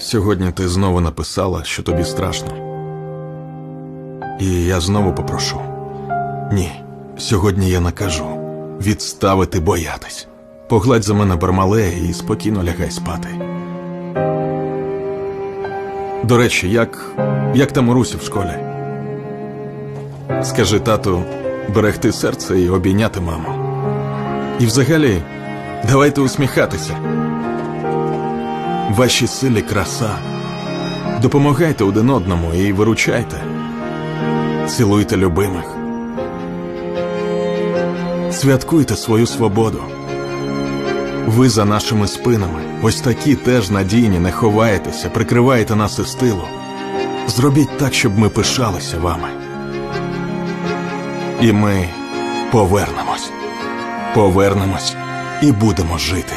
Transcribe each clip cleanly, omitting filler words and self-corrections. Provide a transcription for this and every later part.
Сьогодні ти знову написала, що тобі страшно. І я знову попрошу. Ні, сьогодні я накажу відставити боятись. Погладь за мене Бармалея і спокійно лягай спати. До речі, як там у Русі в школі? Скажи тату берегти серце і обійняти маму. І взагалі, давайте усміхатися. В вашій силі краса. Допомагайте один одному і виручайте. Цілуйте любимих. Святкуйте свою свободу. Ви за нашими спинами, ось такі теж надійні, не ховаєтеся, прикриваєте нас із тилу. Зробіть так, щоб ми пишалися вами. І ми повернемось. Повернемось і будемо жити.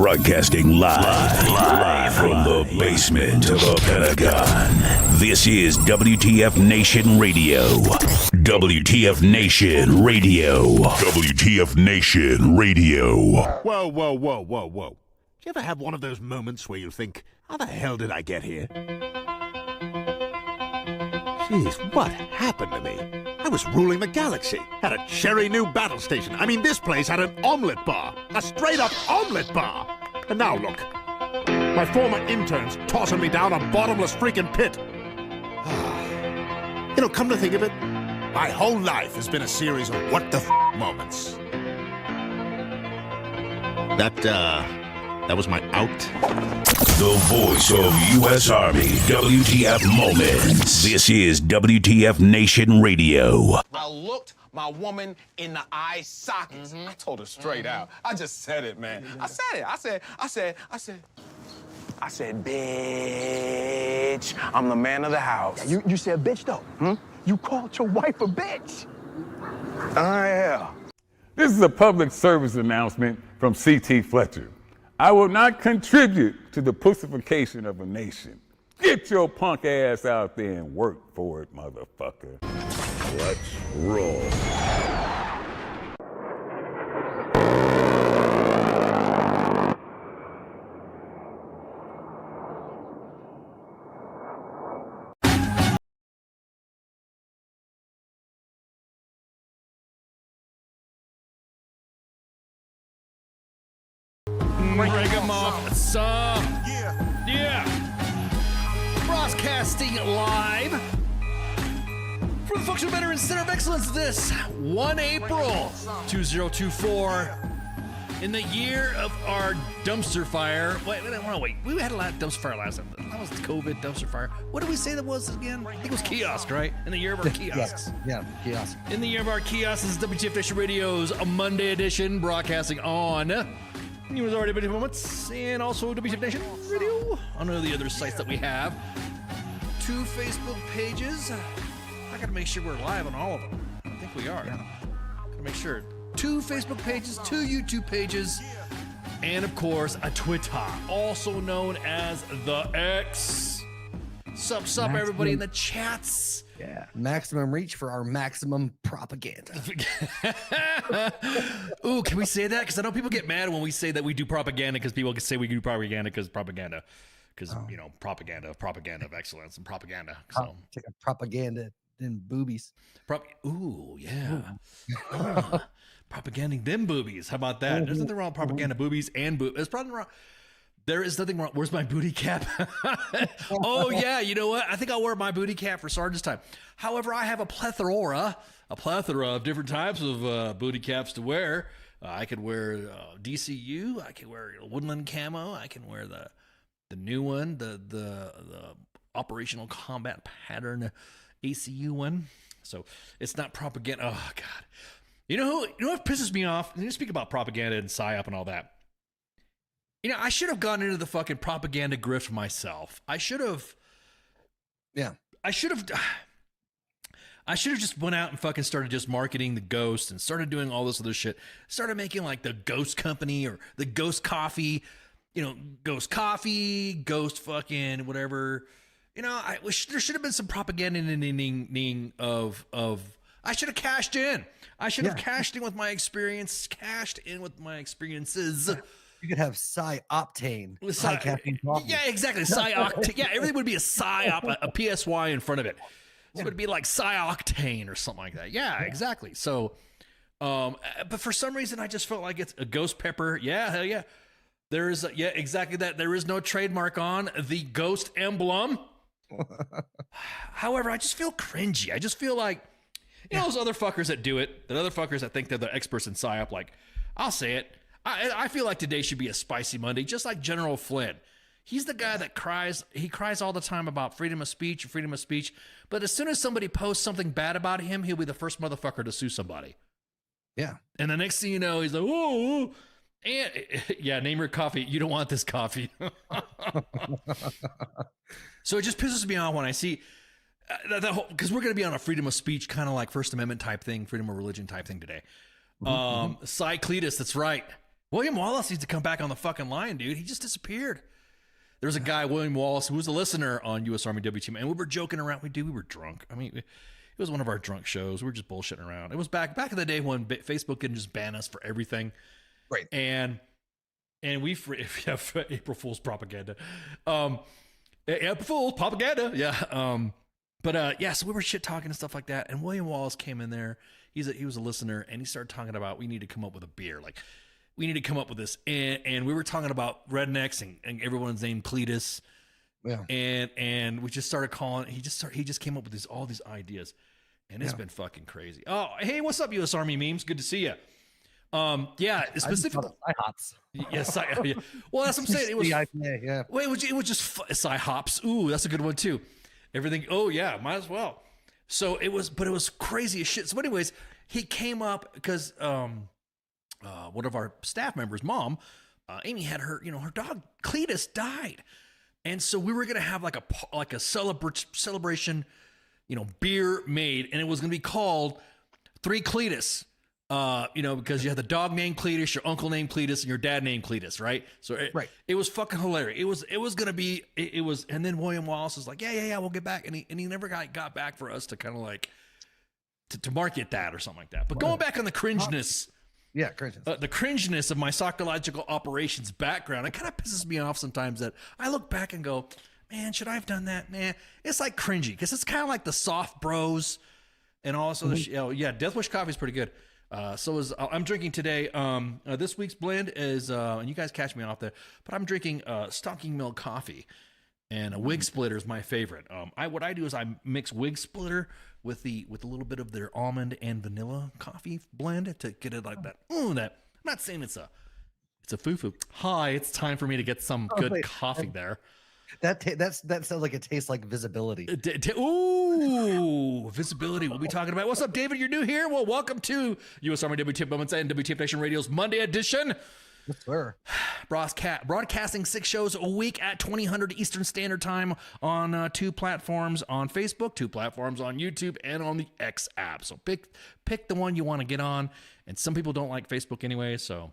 Broadcasting live from the basement of the Pentagon. This is WTF Nation Radio. WTF Nation Radio. WTF Nation Radio. Whoa, whoa, whoa, whoa, whoa. Do you ever have one of those moments where you think, how the hell did I get here? Jeez, what happened to me? I was ruling the galaxy, had a cherry new battle station. I mean, this place had an omelet bar, a straight-up omelet bar. And now look, my former interns tossing me down a bottomless freaking pit. You know, come to think of it, my whole life has been a series of what the moments. That was my out. The voice of U.S. Army, WTF Moments. This is WTF Nation Radio. I looked my woman in the eye sockets. I told her straight out. I just said it, man. I said it. I said, bitch, I'm the man of the house. Yeah, you said bitch, though. You called your wife a bitch. Yeah. This is a public service announcement from C.T. Fletcher. I will not contribute to the pussification of a nation. Get your punk ass out there and work for it, motherfucker. Let's roll. Break 'em off, son. Yeah. Broadcasting live from the Functional Veterans Center of Excellence this 1 April 2024 in the year of our dumpster fire. Wait. We had a lot of dumpster fire last time. That was the COVID dumpster fire. What did we say that was again? I think it was kiosk, right? In the year of our kiosks. Yeah, kiosk. In the year of our kiosks, this is WTF Nation Radio's Monday edition, broadcasting on News Already Video Moments and also WTF Nation Radio on the other sites that we have. 2 Facebook pages. I gotta make sure we're live on all of them. I think we are. Gotta make sure. 2 Facebook pages, 2 YouTube pages, and of course a Twitter, also known as the X. Sup, everybody in the chats. Yeah, maximum reach for our maximum propaganda. Ooh, can we say that? Because I know people get mad when we say that we do propaganda because people say we do propaganda because propaganda. Because, propaganda of excellence and propaganda. So Take a propaganda and boobies. Ooh, yeah. Propaganding them boobies. How about that? There's nothing wrong with propaganda boobies and boobies. There's probably wrong. There is nothing wrong. Where's my booty cap? Oh, yeah. You know what? I think I'll wear my booty cap for Sergeant's time. However, I have a plethora of different types of booty caps to wear. I could wear DCU. I could wear Woodland Camo. I can wear the new one, the Operational Combat Pattern ACU one. So it's not propaganda. Oh, God. You know what pisses me off? And you speak about propaganda and PSYOP and all that. I should have gone into the fucking propaganda grift myself. I should have just went out and fucking started just marketing the Ghost and started doing all this other shit. Started making like the Ghost Company or the Ghost Coffee, Ghost Coffee, Ghost fucking whatever. I wish there should have been some propaganda of I should have cashed in. I should have cashed in with my experiences. You could have Psy-Octane. High caffeine coffee. Yeah, exactly. Psy-Octane. Yeah, everything would be a Psy-Op, a PSY in front of it. So it would be like Psy-Octane or something like that. Yeah, exactly. So, but for some reason, I just felt like it's a Ghost Pepper. Yeah, hell yeah. There is, exactly that. There is no trademark on the Ghost emblem. However, I just feel cringy. I just feel like, those other fuckers that do it, the other fuckers that think they're the experts in PSYOP, like, I'll say it. I feel like today should be a spicy Monday, just like General Flynn. He's the guy that cries. He cries all the time about freedom of speech. But as soon as somebody posts something bad about him, he'll be the first motherfucker to sue somebody. Yeah. And the next thing you know, he's like, whoa. And yeah, name your coffee. You don't want this coffee. So it just pisses me off when I see because we're going to be on a freedom of speech, kind of like First Amendment type thing, freedom of religion type thing today. Cletus, that's right. William Wallace needs to come back on the fucking line, dude. He just disappeared. There's a guy, William Wallace, who was a listener on U.S. Army WTM, and we were joking around. We were drunk. I mean, it was one of our drunk shows. We were just bullshitting around. It was back in the day when Facebook could just ban us for everything. Right. And we April Fool's propaganda. April Fool's propaganda. Yeah. So we were shit talking and stuff like that. And William Wallace came in there. He was a listener, and he started talking about we need to come up with a beer. Like, we need to come up with this. And we were talking about rednecks and everyone's named Cletus. Yeah. And we just started calling. He just came up with all these ideas, and it's been fucking crazy. Oh, hey, what's up, U.S. Army memes? Good to see you. Specifically, Psy-Hops. Yes, yeah. Well, that's what I'm saying. It was yeah. Wait, it was just Psy-Hops. Ooh, that's a good one too. Everything. Oh yeah, might as well. So it was crazy as shit. So, anyways, he came up because one of our staff members' mom, Amy, had her dog Cletus died, and so we were gonna have like a celebration, beer made, and it was gonna be called Three Cletus. Because you had the dog named Cletus, your uncle named Cletus, and your dad named Cletus, right? So it was fucking hilarious. It was gonna be and then William Wallace was like, yeah, we'll get back, and he never got back for us to kind of like to market that or something like that. But going back on the cringeness, the cringeness of my psychological operations background, it kind of pisses me off sometimes that I look back and go, man, should I have done that? Man, it's like cringy because it's kind of like the soft bros and also Death Wish coffee is pretty good. I'm drinking today. This week's blend is, and you guys catch me off there, but I'm drinking Stocking Milk coffee, And a wig splitter is my favorite. What I do is I mix wig splitter with a little bit of their almond and vanilla coffee blend to get it like that. I'm not saying it's a foo-foo. Hi, it's time for me to get some good coffee there. That sounds like it tastes like visibility. Ooh, visibility. We'll be talking about. What's up, David? You're new here. Well, welcome to U.S. Army WTF Moments and WTF Nation Radio's Monday edition. Yes, sir. Broadcasting 6 shows a week at 2000 Eastern Standard Time on 2 platforms on Facebook, 2 platforms on YouTube, and on the X app. So pick the one you want to get on. And some people don't like Facebook anyway. So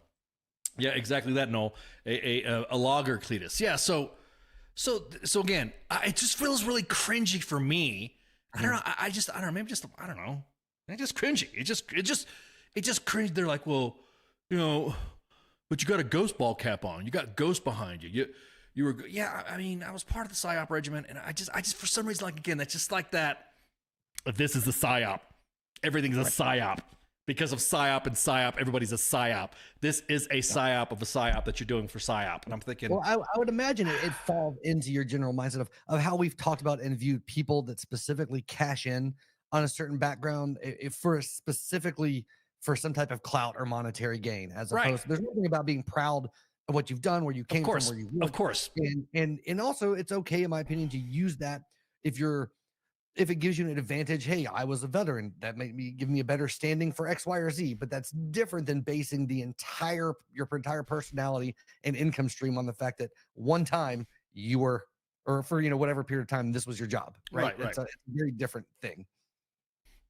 yeah, exactly that. Noel, a logger, Cletus. Yeah. So again, it just feels really cringy for me. I don't know. I don't know. Maybe just I don't know. It's just cringy. It just cringe. They're like, well, you know. But you got a ghost ball cap on. You got ghosts behind you. You were, yeah. I mean, I was part of the PSYOP regiment, and I just for some reason, like again, that's just like that. This is a PSYOP. Everything's a PSYOP because of PSYOP and PSYOP. Everybody's a PSYOP. This is a PSYOP of a PSYOP that you're doing for PSYOP, and I'm thinking. Well, I would imagine it falls into your general mindset of how we've talked about and viewed people that specifically cash in on a certain background specifically for some type of clout or monetary gain, as opposed to, there's nothing about being proud of what you've done, where you came from, where you worked. Of course. And also it's okay, in my opinion, to use that if it gives you an advantage. Hey, I was a veteran, that give me a better standing for X, Y, or Z. But that's different than basing your entire personality and income stream on the fact that one time you were, or for whatever period of time this was your job. Right. It's a very different thing.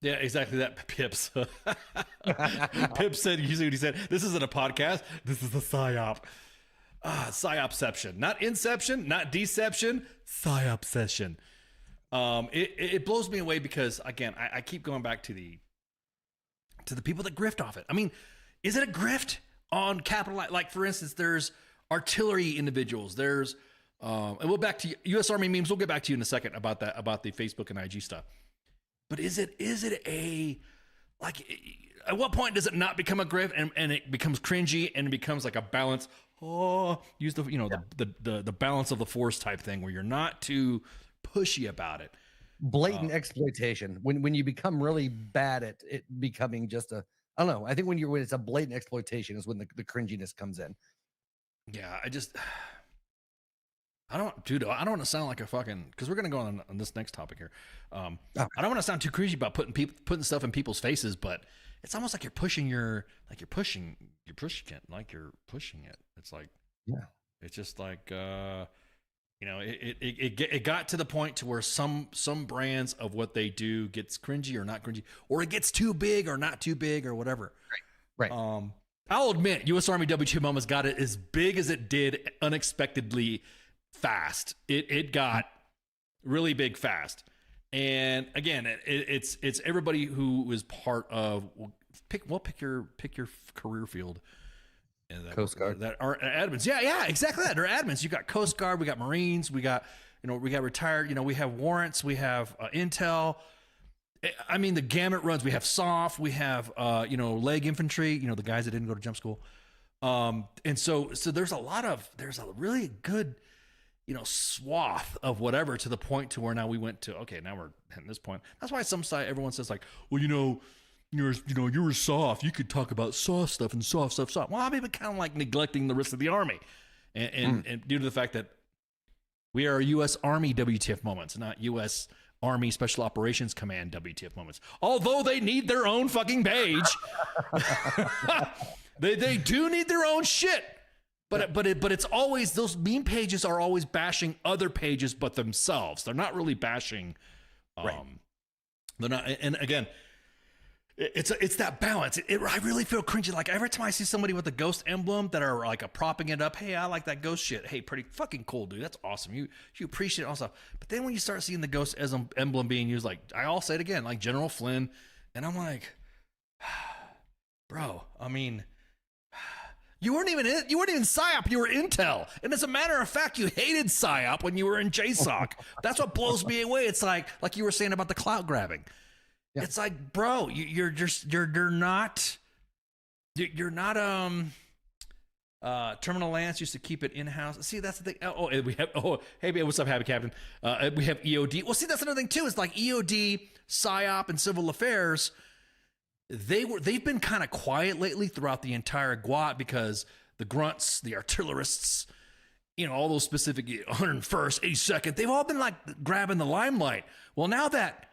Yeah, exactly that. Pips. Pip said, usually what he said, this isn't a podcast, this is a PSYOP. PSYOPception. Not inception, not deception, PSYOPsession. It blows me away because, again, I keep going back to the people that grift off it. I mean, is it a grift on capital? Like, for instance, there's artillery individuals. There's, and we'll back to U.S. Army memes. We'll get back to you in a second about that, about the Facebook and IG stuff. But is it at what point does it not become a grift and it becomes cringy and it becomes like a balance? Use the balance of the force type thing where you're not too pushy about it. Blatant exploitation. When you become really bad at it becoming just I don't know. I think when it's a blatant exploitation is when the cringiness comes in. Yeah, I don't want to sound like a fucking, because we're going to go on this next topic here. I don't want to sound too crazy about putting stuff in people's faces, but it's almost like you're pushing it. It's like, yeah, it's just like, it got to the point to where some brands of what they do gets cringy or not cringy, or it gets too big or not too big or whatever. Right. I'll admit U.S. Army W2 Moments got it as big as it did unexpectedly fast. It got really big fast. And again, it's everybody who was part of pick your career field. Coast Guard. That are admins. Yeah, exactly that. They're admins. You got Coast Guard, we got Marines, we got retired, we have warrants, we have intel. I mean, the gamut runs. We have SOF, we have leg infantry, the guys that didn't go to jump school. And so there's a really good swath of whatever, to the point to where now we went to, okay, now we're at this point. That's why everyone says like, well, you were soft. You could talk about soft stuff and soft stuff. Well, I've been kind of like neglecting the rest of the Army. And due to the fact that we are U.S. Army WTF Moments, not U.S. Army Special Operations Command WTF Moments. Although they need their own fucking page. They do need their own shit. But it's always, those meme pages are always bashing other pages but themselves. They're not really bashing. They're not. And again, it's that balance. I really feel cringy. Like every time I see somebody with a ghost emblem that are like propping it up. Hey, I like that ghost shit. Hey, pretty fucking cool, dude. That's awesome. You appreciate it also. But then when you start seeing the ghost emblem being used, like I'll say it again, like General Flynn, and I'm like, bro. I mean. You weren't even PSYOP, you were Intel. And as a matter of fact, you hated PSYOP when you were in JSOC. That's what blows me away. It's like you were saying about the clout grabbing. Yeah. It's like, bro, you're not Terminal Lance used to keep it in-house. See, that's the thing. Oh, and we have, hey, what's up, Happy Captain? We have EOD. Well, see, that's another thing too. Is like EOD, PSYOP, and Civil Affairs. They've been kind of quiet lately throughout the entire GWAT because the grunts, the artillerists, all those specific 101st, 82nd, they've all been like grabbing the limelight. Well, now that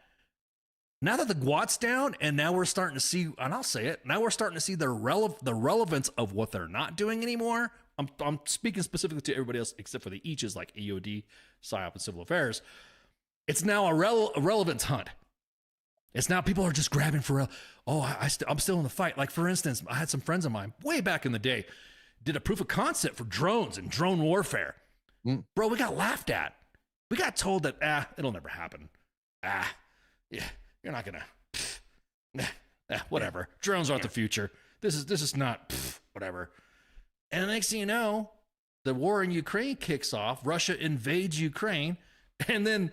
the GWAT's down, and now we're starting to see, and I'll say it, now we're starting to see the relevance of what they're not doing anymore. I'm speaking specifically to everybody else except for the Eaches like EOD, PSYOP, and Civil Affairs. It's now a relevance hunt. It's now people are just grabbing for, I'm still in the fight. Like, for instance, I had some friends of mine way back in the day did a proof of concept for drones and drone warfare. Bro, we got laughed at. We got told that, it'll never happen. Yeah, you're not gonna, whatever. Drones aren't the future. This is not, whatever. And the next thing you know, the war in Ukraine kicks off. Russia invades Ukraine, and then,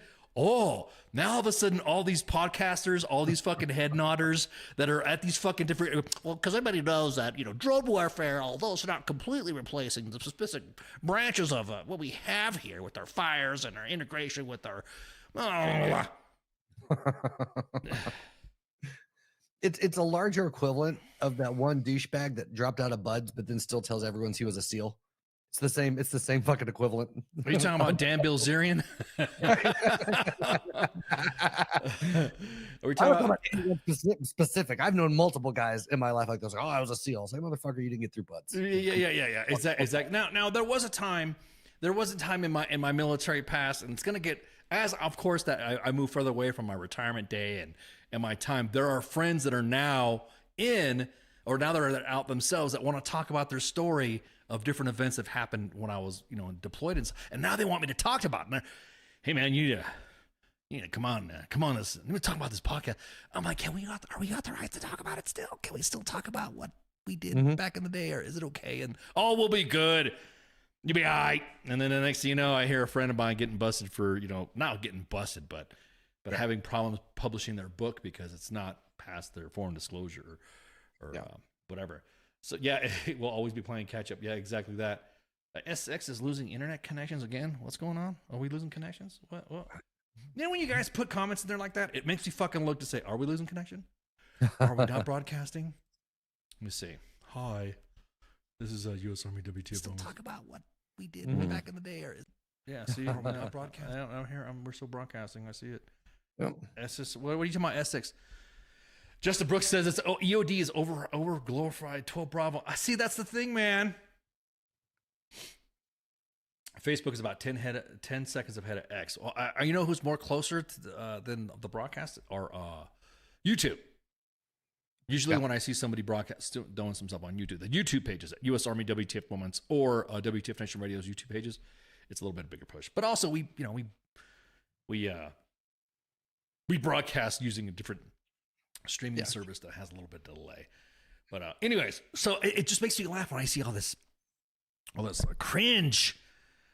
now all of a sudden, all these podcasters, all these fucking head nodders that are at these fucking different, because everybody knows that, drone warfare, although it's not completely replacing the specific branches of what we have here with our fires and our integration with our, It's a larger equivalent of that one douchebag that dropped out of Buds, but then still tells everyone he was a SEAL. It's the same fucking equivalent. Are you talking about Dan Bilzerian? Are we talking about anyone specific? I've known multiple guys in my life like those. I was a SEAL. It's like, motherfucker, you didn't get through Buds. Yeah. Exactly. Now there was a time in my military past, and it's gonna get, as of course that I move further away from my retirement day and my time. There are friends that are now now they're out themselves that want to talk about their story of different events that happened when I was, deployed, and now they want me to talk about it. Hey man, you need to come on, let me talk about this podcast. I'm like, are we authorized to talk about it still? Can we still talk about what we did back in the day, or is it okay? And we'll be good. You'll be all right. And then the next thing you know, I hear a friend of mine getting busted for, not getting busted, but having problems publishing their book because it's not past their foreign disclosure or whatever. So yeah, it will always be playing catch up. Yeah, exactly that. SX is losing internet connections again. What's going on? Are we losing connections? What? When you guys put comments in there like that, it makes me fucking look to say, are we losing connection? Are we not broadcasting? Let me see. Hi, this is U.S. Army WTF. Still talk about what we did back in the day. See, are we not broadcasting? I'm here. We're still broadcasting. I see it. Yep. SS. What are you talking about? SX. Justin Brooks says it's EOD is over glorified 12 Bravo. I see. That's the thing, man. Facebook is about 10 seconds ahead of X. Well, you know who's more closer to than the broadcast? Or YouTube. Usually when I see somebody broadcast doing some stuff on YouTube, the YouTube pages, U.S. Army WTF Moments or WTF Nation Radio's YouTube pages, it's a little bit bigger push. But also we broadcast using a different streaming service that has a little bit of delay. But anyways, so it just makes me laugh when I see all this cringe.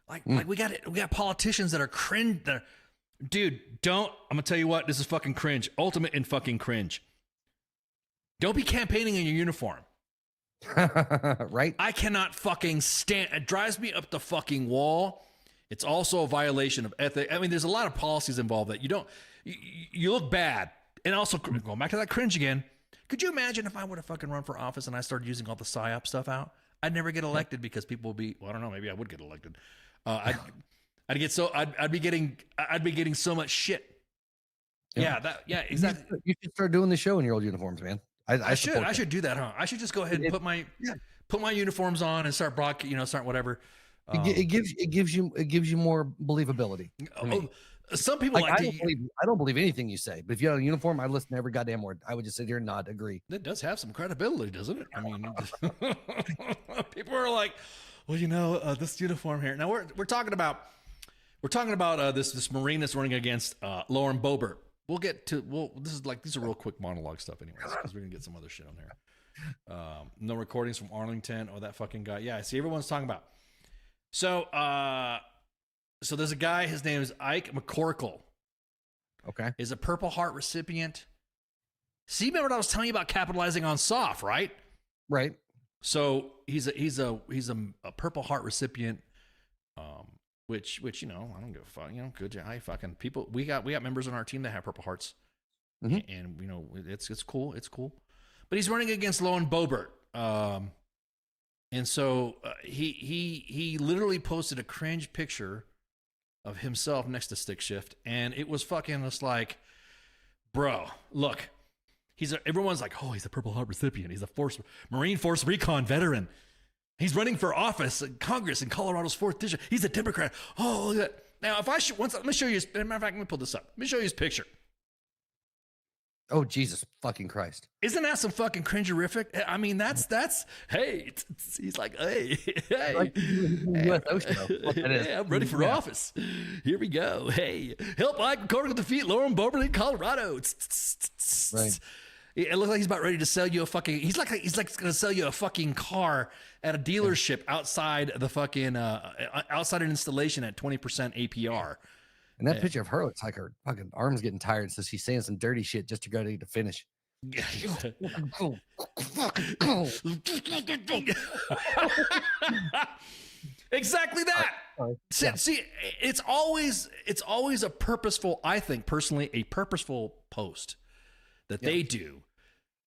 Like we got politicians that are cringe. Dude, I'm gonna tell you what, this is fucking cringe. Ultimate in fucking cringe. Don't be campaigning in your uniform. Right? I cannot fucking stand. It drives me up the fucking wall. It's also a violation of ethics. I mean, there's a lot of policies involved that you look bad. And also, going back to that cringe again, could you imagine if I would have fucking run for office and I started using all the PSYOP stuff out? I'd never get elected because people would be, I don't know, maybe I would get elected. I'd be getting so much shit. Yeah, exactly. You should start doing the show in your old uniforms, man. I should do that, huh? I should just go ahead and put my uniforms on and start start whatever. It gives you more believability. Some people I don't believe anything you say, but if you have a uniform, I listen to every goddamn word. I would just sit here and nod, agree. It does have some credibility, doesn't it? I mean, people are like, well, this uniform here. Now we're talking about this Marine that's running against Lauren Boebert. These are real quick monologue stuff, anyways, because we're gonna get some other shit on there. No recordings from Arlington. Oh, that fucking guy. Yeah, I see everyone's talking about. So there's a guy, his name is Ike McCorkle. Okay. Is a Purple Heart recipient. See, remember what I was telling you about capitalizing on soft, right? Right. So he's a Purple Heart recipient, which you know, I don't give a fuck. You know, good job. I fucking people. We got members on our team that have Purple Hearts, and you know, it's cool. It's cool. But he's running against Lauren Boebert, and so he literally posted a cringe picture of himself next to Stick Shift, and it was fucking just like, bro, look. Everyone's like, oh, he's a Purple Heart recipient. He's a Marine Force Recon veteran. He's running for office in Congress in Colorado's 4th district. He's a Democrat. Oh, look at that. Now, if I should, let me show you. Matter of fact, let me pull this up. Let me show you his picture. Oh, Jesus fucking Christ. Isn't that some fucking cringerific? I mean, that's, hey, he's like, hey, Like, UFO show. What that is. hey, I'm ready for office. Here we go. Hey, help Mike McCormick defeat Lauren Boebert in Colorado. Right. It looks like he's about ready to sell you a fucking. He's like going to sell you a fucking car at a dealership outside the fucking outside an installation at 20% APR. And that picture of her looks like her fucking arm's getting tired, so she's saying some dirty shit just to go to finish. Exactly that. See, it's always a purposeful. I think personally, a purposeful post that they do.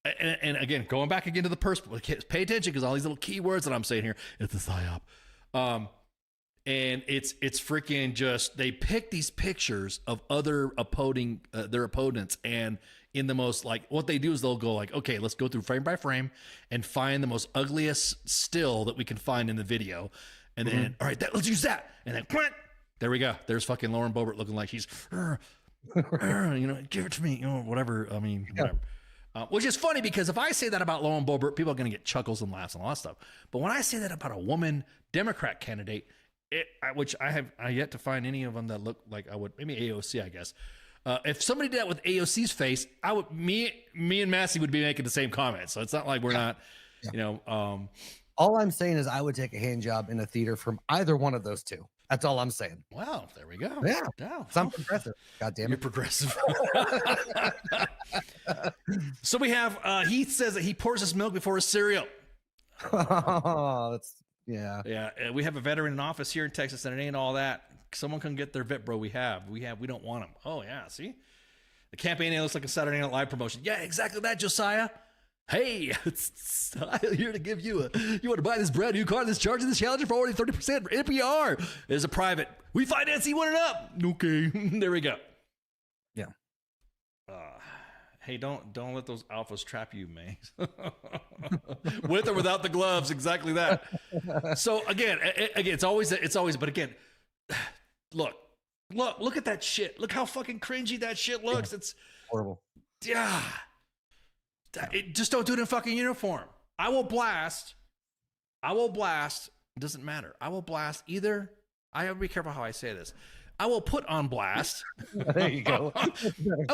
And again, going back again to the pay attention because all these little keywords that I'm saying here, it's a psyop. And it's freaking just, they pick these pictures of other their opponents, and in the most, like, what they do is they'll go like, okay, let's go through frame by frame and find the most ugliest still that we can find in the video. And then, all right, let's use that. And then, there we go. There's fucking Lauren Boebert looking like she's, you know, give it to me, you know, whatever. I mean, whatever. Which is funny because if I say that about Lauren Boebert, people are going to get chuckles and laughs and all that stuff. But when I say that about a woman Democrat candidate, which I have yet to find any of them that look like I would, maybe AOC, I guess. If somebody did that with AOC's face, me and Massey would be making the same comment. So it's not like we're not, you know. All I'm saying is I would take a hand job in a theater from either one of those two. That's all I'm saying. Wow, there we go. Yeah. Oh, I'm progressive. God damn it. You're progressive. So we have, he says that he pours his milk before his cereal. Oh, that's, yeah. Yeah. We have a veteran in office here in Texas, and it ain't all that. Someone can get their vet, bro. We don't want him. Oh, yeah. See? The campaign looks like a Saturday Night Live promotion. Yeah, exactly that, Josiah. Hey, I'm here to give you you want to buy this brand new car that's charging this Challenger for only 30% NPR. It's a private. We finance you one and up. Okay, there we go. Yeah. Hey, don't let those alphas trap you, man. With or without the gloves, exactly that. So again, it's always. But again, look at that shit. Look how fucking cringy that shit looks. It's horrible. Yeah. Just don't do it in fucking uniform. I will blast. It doesn't matter. I will blast either. I have to be careful how I say this. I will put on blast. There you go. I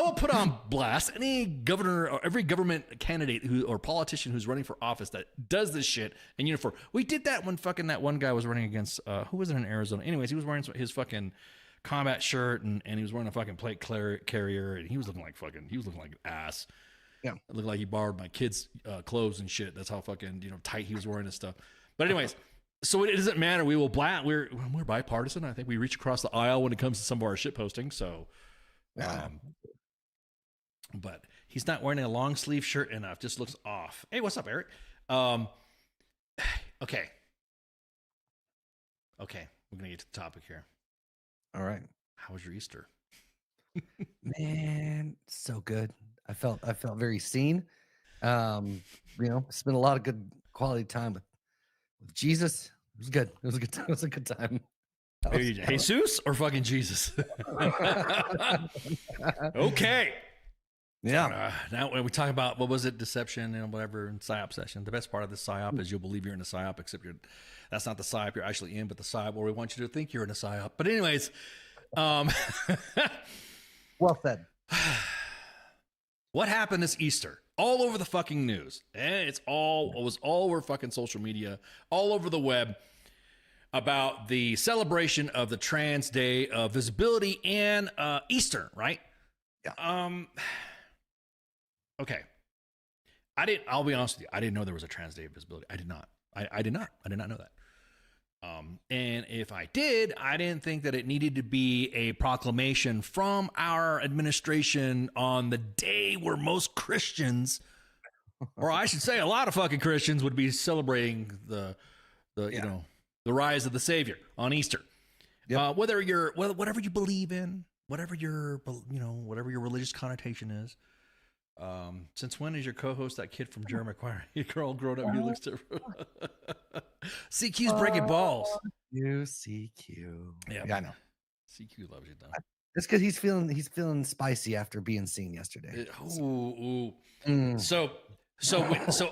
will put on blast any governor or every government candidate or politician who's running for office that does this shit in uniform. We did that when fucking that one guy was running against, who was it in Arizona? Anyways, he was wearing his fucking combat shirt and he was wearing a fucking plate carrier, and he was looking like an ass. Yeah. It looked like he borrowed my kids' clothes and shit. That's how fucking, tight he was wearing and stuff. But anyways, so it doesn't matter. We will we're bipartisan. I think we reach across the aisle when it comes to some of our shit posting. So, but he's not wearing a long sleeve shirt enough. Just looks off. Hey, what's up, Eric? Okay. We're gonna get to the topic here. All right. How was your Easter? Man, so good. I felt very seen. Spent a lot of good quality time with Jesus. It was good. It was a good time. It was a good time. Jesus or fucking Jesus? Okay. Yeah. Now when we talk about, what was it, deception and whatever, and psyop session, the best part of the psyop is you'll believe you're in a psyop, except that's not the psyop you're actually in, but the psyop where we want you to think you're in a psyop. But anyways, well said. What happened this Easter? All over the fucking news. And it was all over fucking social media, all over the web, about the celebration of the Trans Day of Visibility and Easter, right? Yeah. Okay. I'll be honest with you. I didn't know there was a Trans Day of Visibility. I did not. I did not know that. And if I did, I didn't think that it needed to be a proclamation from our administration on the day where most Christians, or I should say a lot of fucking Christians, would be celebrating the rise of the Savior on Easter. Yep. Whatever you believe in, whatever your religious connotation is. Since when is your co-host that kid from Jerry Maguire? Your girl grown up, he looks to CQ's breaking balls. CQ. Yeah, I know. CQ loves you though. It's because he's feeling spicy after being seen yesterday. So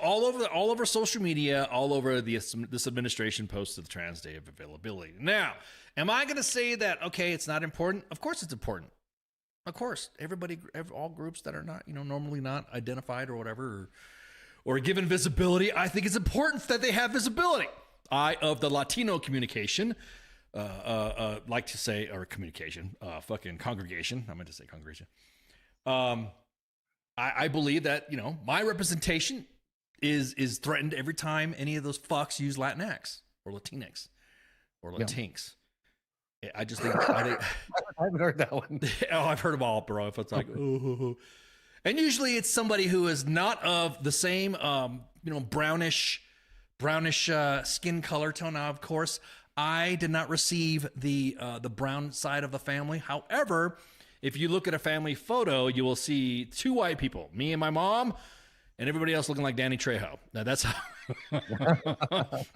all over social media, all over this administration posted the Trans Day of Availability. Now, am I going to say that it's not important? Of course, it's important. Of course, all groups that are not, normally not identified or whatever, or given visibility, I think it's important that they have visibility. I, of the Latino communication, like to say, or communication, fucking congregation. I meant to say congregation. I believe that, my representation is threatened every time any of those fucks use Latinx or Latinx or Latinx. I just think I haven't heard that one. I've heard them all, bro. If it's like, and usually it's somebody who is not of the same, brownish skin color tone. Now, of course, I did not receive the brown side of the family. However, if you look at a family photo, you will see 2 white people, me and my mom, and everybody else looking like Danny Trejo. Now that's how.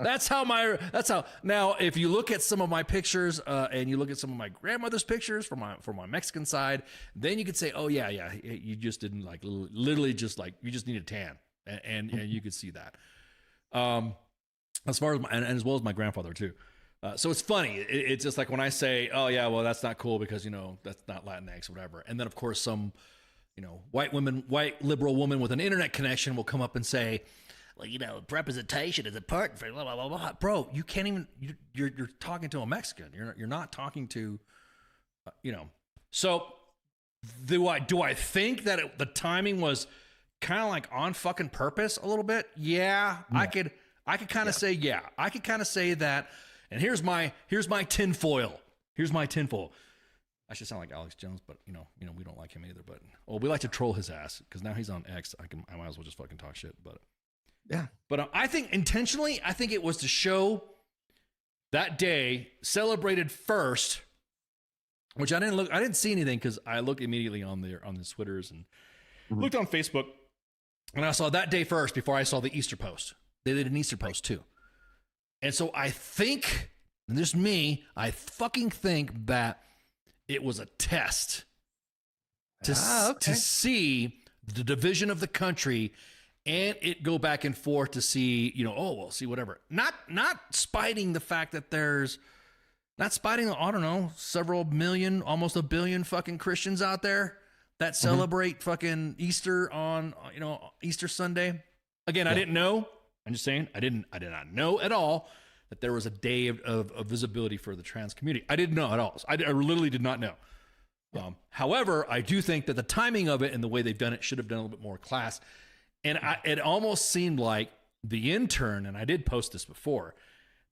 that's how. Now, if you look at some of my pictures, and you look at some of my grandmother's pictures from my Mexican side, then you could say, oh yeah, you just didn't literally just you just need a tan, and you could see that. As far as and as well as my grandfather too. So it's funny. It's just like when I say, oh yeah, well that's not cool because that's not Latinx or whatever, and then of course some. White liberal woman with an internet connection will come up and say, well, representation is important for blah, blah, blah, blah. Bro, you can't even, you're talking to a Mexican. You're not talking to, So do I think that the timing was kind of like on fucking purpose a little bit? Yeah. I could kind of say, yeah. I could kind of say that. And here's my tinfoil. Here's my tinfoil. I should sound like Alex Jones, but we don't like him either. But we like to troll his ass because now he's on X. I might as well just fucking talk shit. But yeah. But I think intentionally, I think it was to show that day celebrated first, which I didn't see anything because I looked immediately on the Twitters and looked on Facebook, and I saw that day first before I saw the Easter post. They did an Easter post too, and so I think, and this is me, I fucking think that. It was a test to see the division of the country and it go back and forth to see, see whatever. Not spiting the fact that not spiting, I don't know, several million, almost a billion fucking Christians out there that celebrate fucking Easter on, Easter Sunday. Again, I didn't know. I'm just saying, I did not know at all that there was a day of visibility for the trans community. I didn't know at all. I literally did not know. However, I do think that the timing of it and the way they've done it should have done a little bit more class. And it almost seemed like the intern, and I did post this before,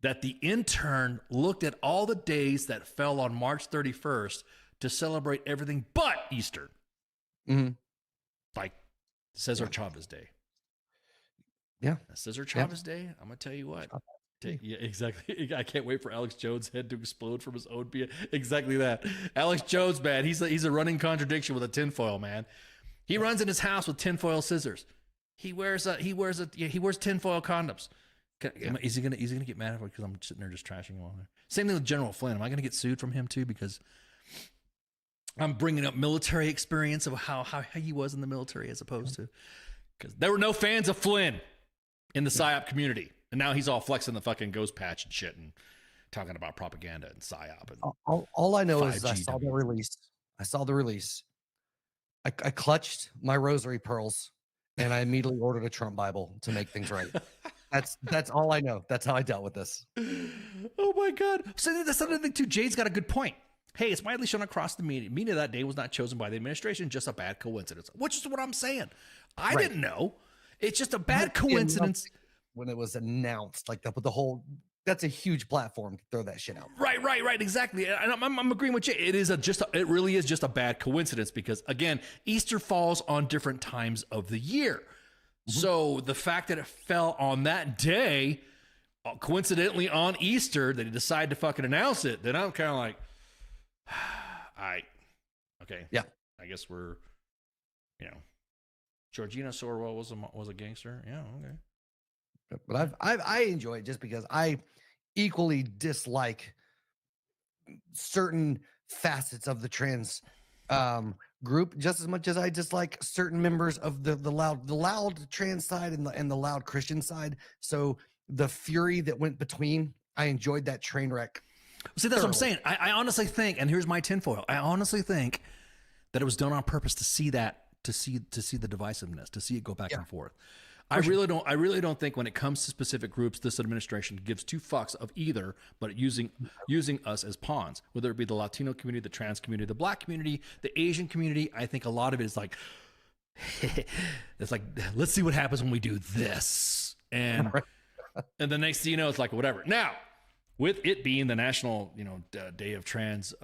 that the intern looked at all the days that fell on March 31st to celebrate everything but Easter. Mm-hmm. Like Cesar Chavez Day. Yeah. Cesar Chavez Day, I'm going to tell you what. Yeah, exactly. I can't wait for Alex Jones' head to explode from his own beer. Exactly that. Alex Jones, man, he's a running contradiction with a tinfoil, man. He runs in his house with tinfoil scissors. He wears tinfoil condoms. Is he gonna get mad at me because I'm sitting there just trashing him on there? Same thing with General Flynn. Am I gonna get sued from him too because I'm bringing up military experience of how he was in the military as opposed to because there were no fans of Flynn in the PSYOP community. And now he's all flexing the fucking ghost patch and shit and talking about propaganda and PSYOP. And all I know is I saw the release. I clutched my rosary pearls and I immediately ordered a Trump Bible to make things right. That's all I know. That's how I dealt with this. Oh my God. So that's another thing too. Jade's got a good point. Hey, it's widely shown across the media. Media that day was not chosen by the administration, just a bad coincidence, which is what I'm saying. I didn't know. It's just a bad coincidence. When it was announced, like the whole, that's a huge platform to throw that shit out. Right, exactly. And I'm agreeing with you. It really is just a bad coincidence because again, Easter falls on different times of the year. So the fact that it fell on that day, coincidentally on Easter, that he decided to fucking announce it, then I'm kind of like, okay, yeah, I guess we're, Georgina Sorwell was a gangster. Yeah, okay. But I enjoy it just because I equally dislike certain facets of the trans group just as much as I dislike certain members of the loud trans side and the loud Christian side. So the fury that went between, I enjoyed that train wreck. See, that's what I'm saying. I honestly think, and here's my tinfoil. I honestly think that it was done on purpose to see the divisiveness, to see it go back and forth. I really don't think when it comes to specific groups, this administration gives two fucks of either, but using us as pawns, whether it be the Latino community, the trans community, the black community, the Asian community. I think a lot of it is like, it's like, let's see what happens when we do this. And the next thing you know, it's like, whatever. Now, with it being the National, Day of Trans,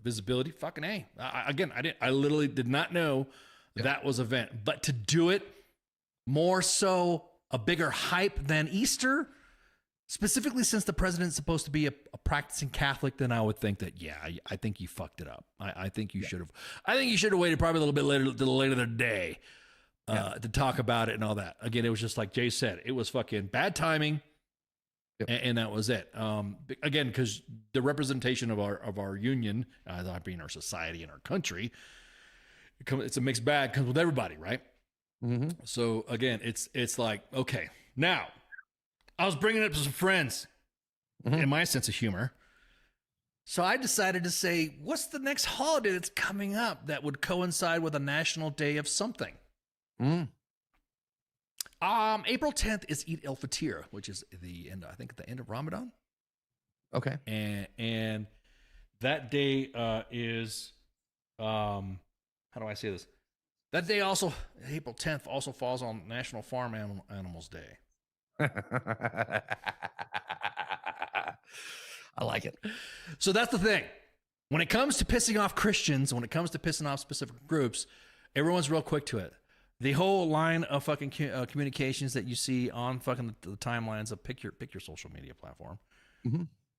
visibility, fucking A. I literally did not know that was an event, but to do it more so a bigger hype than Easter, specifically since the president's supposed to be a practicing Catholic, then I would think that, I think you fucked it up. I think you should have waited probably a little bit later, to the later in the day to talk about it and all that. Again, it was just like Jay said, it was fucking bad timing. And that was it. Again, because the representation of our union, that being our society and our country, it's a mixed bag. Comes with everybody, right? Mm-hmm. So again, it's like, okay, now I was bringing it up to some friends in my sense of humor. So I decided to say, what's the next holiday that's coming up that would coincide with a national day of something? April 10th is Eid al-Fitr, which is the end of Ramadan. Okay. And that day is, how do I say this? That day also, April 10th, also falls on National Farm Animals Day. I like it. So that's the thing. When it comes to pissing off Christians, when it comes to pissing off specific groups, everyone's real quick to it. The whole line of fucking communications that you see on fucking the timelines of pick your social media platform.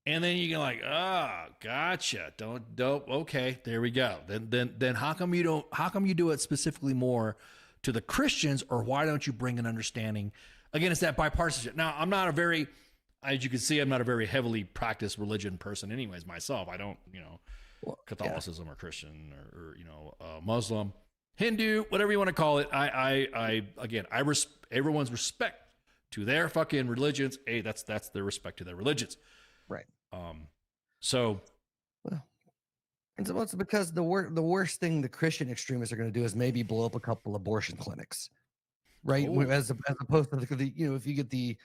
And then you can like, gotcha. Don't. Okay, there we go. Then how come you do it specifically more to the Christians, or why don't you bring an understanding? Again, it's that bipartisanship. Now, I'm not a very, as you can see, I'm not a very heavily practiced religion person, anyways. Myself, I don't, Catholicism or Christian or Muslim, Hindu, whatever you want to call it. Everyone's respect to their fucking religions. Hey, that's their respect to their religions. Right. So, well, and so it's because the worst thing the Christian extremists are going to do is maybe blow up a couple abortion clinics, right? As opposed to if you get the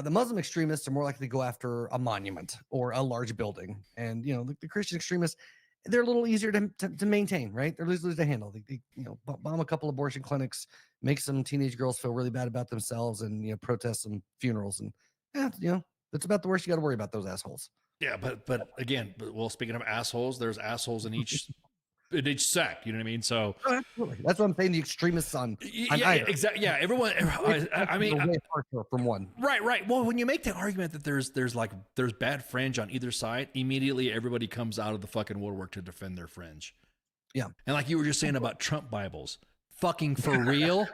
Muslim extremists are more likely to go after a monument or a large building, and the Christian extremists, they're a little easier to maintain, right? They're easier to handle. They bomb a couple abortion clinics, make some teenage girls feel really bad about themselves, and protest some funerals, and that's about the worst you got to worry about, those assholes. Yeah, but again, speaking of assholes, there's assholes in each sect. You know what I mean? So absolutely, that's what I'm saying. The extremists on exactly. Yeah, everyone. I mean, from one. Right. Well, when you make the argument that there's bad fringe on either side, immediately everybody comes out of the fucking woodwork to defend their fringe. Yeah, and like you were just saying about Trump Bibles, fucking for real.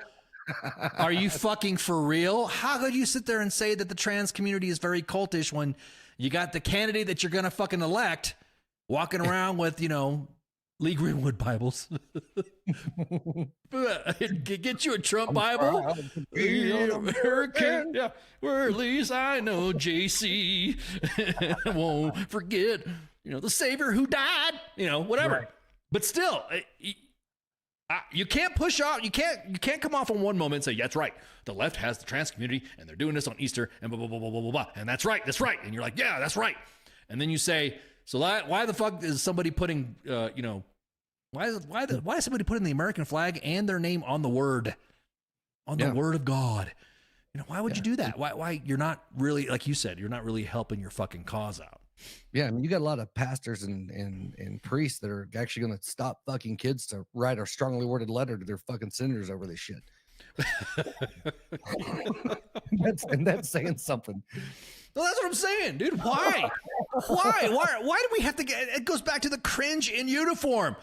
Are you fucking for real? How could you sit there and say that the trans community is very cultish when you got the candidate that you're gonna fucking elect walking around with, Lee Greenwood Bibles? Get you a Trump Bible. Yeah, or at least I know JC won't forget, the Savior who died, whatever. Right. But still, you can't push out. You can't come off on one moment and say, yeah, that's right. The left has the trans community and they're doing this on Easter and blah, blah, blah, blah, blah, blah. And that's right. That's right. And you're like, yeah, that's right. And then you say, so why the fuck is somebody putting, why is somebody putting the American flag and their name on the word on the word of God. You know, why would you do that? Why you're not really, like you said, you're not really helping your fucking cause out. Yeah, I mean, you got a lot of pastors and priests that are actually going to stop fucking kids to write a strongly worded letter to their fucking senators over this shit. that's saying something. Well, that's what I'm saying, dude. Why? Why do we have to get? It goes back to the cringe in uniform.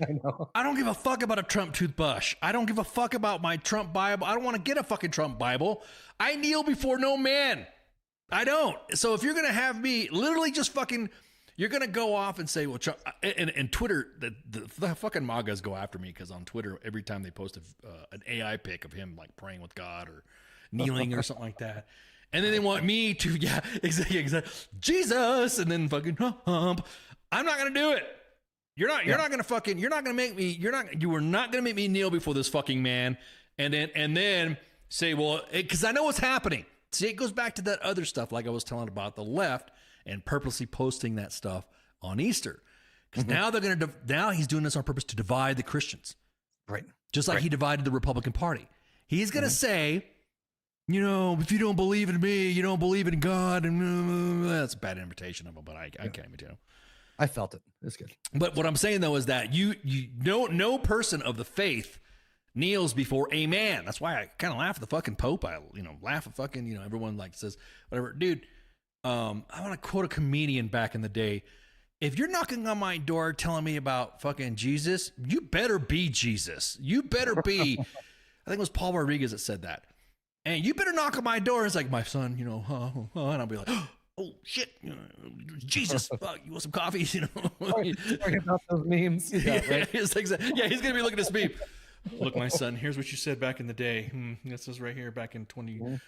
I know. I don't give a fuck about a Trump toothbrush. I don't give a fuck about my Trump Bible. I don't want to get a fucking Trump Bible. I kneel before no man. I don't. So if you're gonna have me literally just fucking, you're gonna go off and say, well, Trump, and Twitter, the fucking MAGAs go after me because on Twitter every time they post an AI pic of him like praying with God or kneeling or something like that. And then they want me to, exactly, Jesus, and then fucking hump. I'm not gonna do it. You're not gonna make me kneel before this fucking man, and then say, well, because I know what's happening. See, it goes back to that other stuff, like I was telling about the left and purposely posting that stuff on Easter, because now he's doing this on purpose to divide the Christians, Right. just like he divided the Republican Party. He's gonna say, you know, if you don't believe in me, you don't believe in God, and that's a bad invitation of him, but I can't even tell. I felt it. It's good. But what I'm saying though is that no person of the faith kneels before a man. That's why I kind of laugh at the fucking Pope. I laugh at fucking everyone like says whatever, dude. I want to quote a comedian back in the day. If you're knocking on my door telling me about fucking Jesus, you better be Jesus. You better be. I think it was Paul Rodriguez that said that. And you better knock on my door. It's like, my son, and I'll be like, oh shit, Jesus, fuck, you want some coffee? Talking about those memes. Yeah, right. He's gonna be looking at this meme. Look, my son, here's what you said back in the day. This is right here back in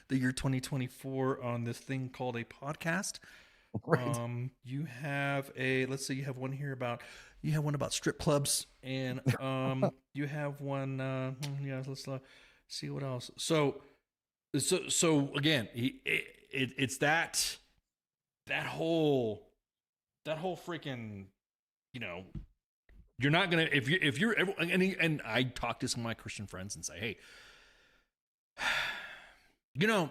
the year 2024 on this thing called a podcast. Right. You have let's say you have one here about strip clubs, and you have one let's see what else. So again, it's that whole freaking, you're not gonna, if you're and I talk to some of my Christian friends and say, hey, you're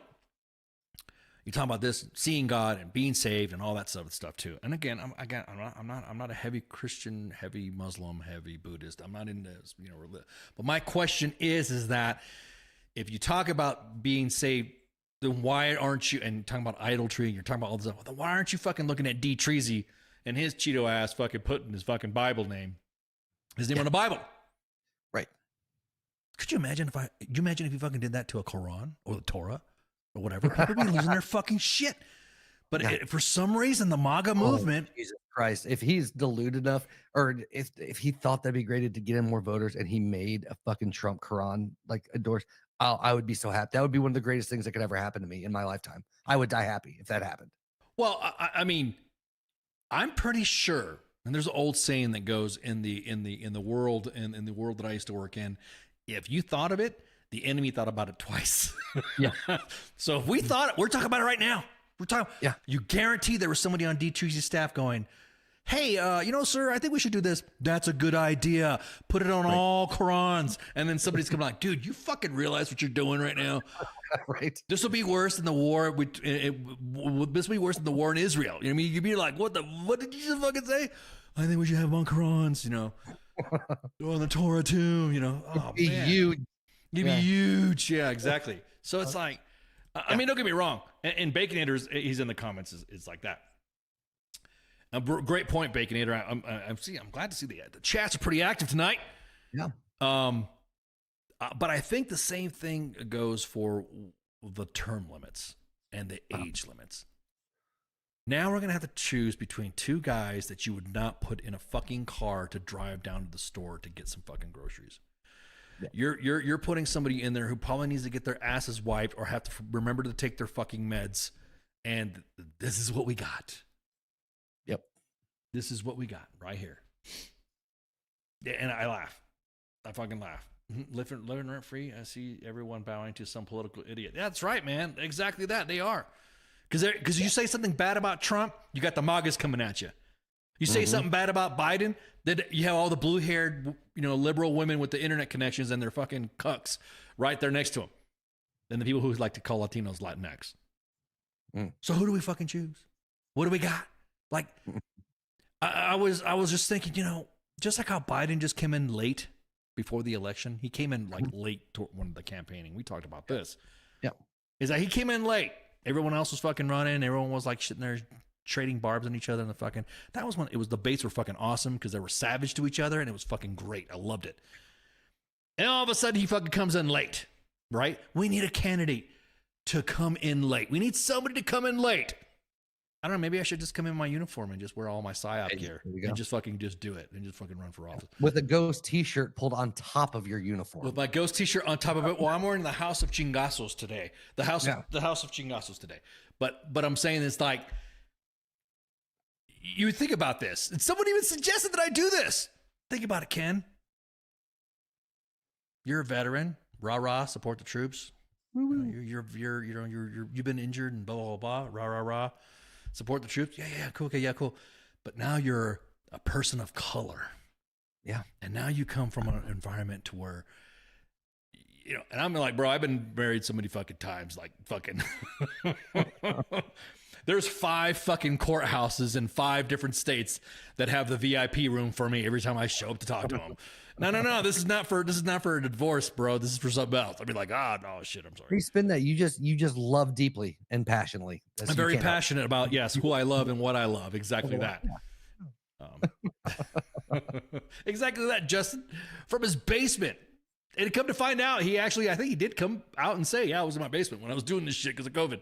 talking about this, seeing God and being saved and all that stuff too. And again, I'm not a heavy Christian, heavy Muslim, heavy Buddhist. I'm not into but my question is that if you talk about being saved, then why aren't you, and talking about idolatry, and you're talking about all this stuff, then why aren't you fucking looking at D. Treasy and his Cheeto ass fucking putting his fucking Bible name, his name on the Bible? Right. Could you imagine if you fucking did that to a Quran or the Torah or whatever? Everybody losing their fucking shit. But for some reason, the MAGA movement. Jesus Christ. If he's deluded enough, or if he thought that'd be great to get in more voters and he made a fucking Trump Quran, like endorsed, I would be so happy. That would be one of the greatest things that could ever happen to me in my lifetime. I would die happy if that happened. Well, I mean, I'm pretty sure, and there's an old saying that goes in the world, and in the world that I used to work in, if you thought of it, the enemy thought about it twice. Yeah. So if we thought it, we're talking about it right now. We're talking. Yeah. You guarantee there was somebody on D. Treasy's staff going, hey, sir, I think we should do this. That's a good idea. Put it on all Qurans. And then somebody's coming like, dude, you fucking realize what you're doing right now? Right. This will be worse than the war. This will be worse than the war in Israel. You know what I mean? You'd be like, what did you just fucking say? I think we should have them on Qurans, on the Torah too, Oh, man. Huge. You'd be huge. Yeah, exactly. So it's like, I mean, don't get me wrong. And Baconator, he's in the comments, is like that. A great point, Baconator. I'm glad to see the chats are pretty active tonight. Yeah. But I think the same thing goes for the term limits and the age limits. Now we're gonna have to choose between two guys that you would not put in a fucking car to drive down to the store to get some fucking groceries. Yeah. You're putting somebody in there who probably needs to get their asses wiped or have to remember to take their fucking meds. And this is what we got. Yep. This is what we got right here. Yeah, and I laugh. I fucking laugh. Living rent free. I see everyone bowing to some political idiot. That's right, man. Exactly that. They are. Because you say something bad about Trump, you got the MAGAs coming at you. You say something bad about Biden, then you have all the blue-haired, liberal women with the internet connections and their fucking cucks right there next to him. than the people who like to call Latinos Latinx. Mm. So who do we fucking choose? What do we got? Like, I was just thinking, you know, just like how Biden just came in late before the election, he came in like late to one of the campaigning. We talked about this. Yeah, is that he came in late. Everyone else was fucking running. Everyone was like sitting there trading barbs on each other and the fucking. That was when it was the debates were fucking awesome because they were savage to each other and it was fucking great. I loved it. And all of a sudden he fucking comes in late, right? We need a candidate to come in late. We need somebody to come in late. I don't know. Maybe I should just come in my uniform and just wear all my psyop gear and just fucking just do it and just fucking run for office with a ghost T-shirt pulled on top of your uniform. With my ghost T-shirt on top of it. Well, I'm wearing the House of Chingazos today. The House of Chingazos today. But I'm saying it's like you think about this. And someone even suggested that I do this. Think about it, Ken. You're a veteran. Rah rah. Support the troops. You've been injured and blah blah blah. Rah rah rah. Support the troops. Yeah, cool. Okay, yeah, cool. But now you're a person of color. Yeah. And now you come from an environment to where, you know, and I'm like, bro, I've been married so many fucking times, like fucking. There's 5 fucking courthouses in 5 different states that have the VIP room for me every time I show up to talk to them. No. This is not for a divorce, bro. This is for something else. I'd be like, no, shit. I'm sorry. Respin that. You just love deeply and passionately. I'm very passionate about who I love and what I love. Exactly that. Exactly that. Justin from his basement. And come to find out, I think he did come out and say, I was in my basement when I was doing this shit because of COVID.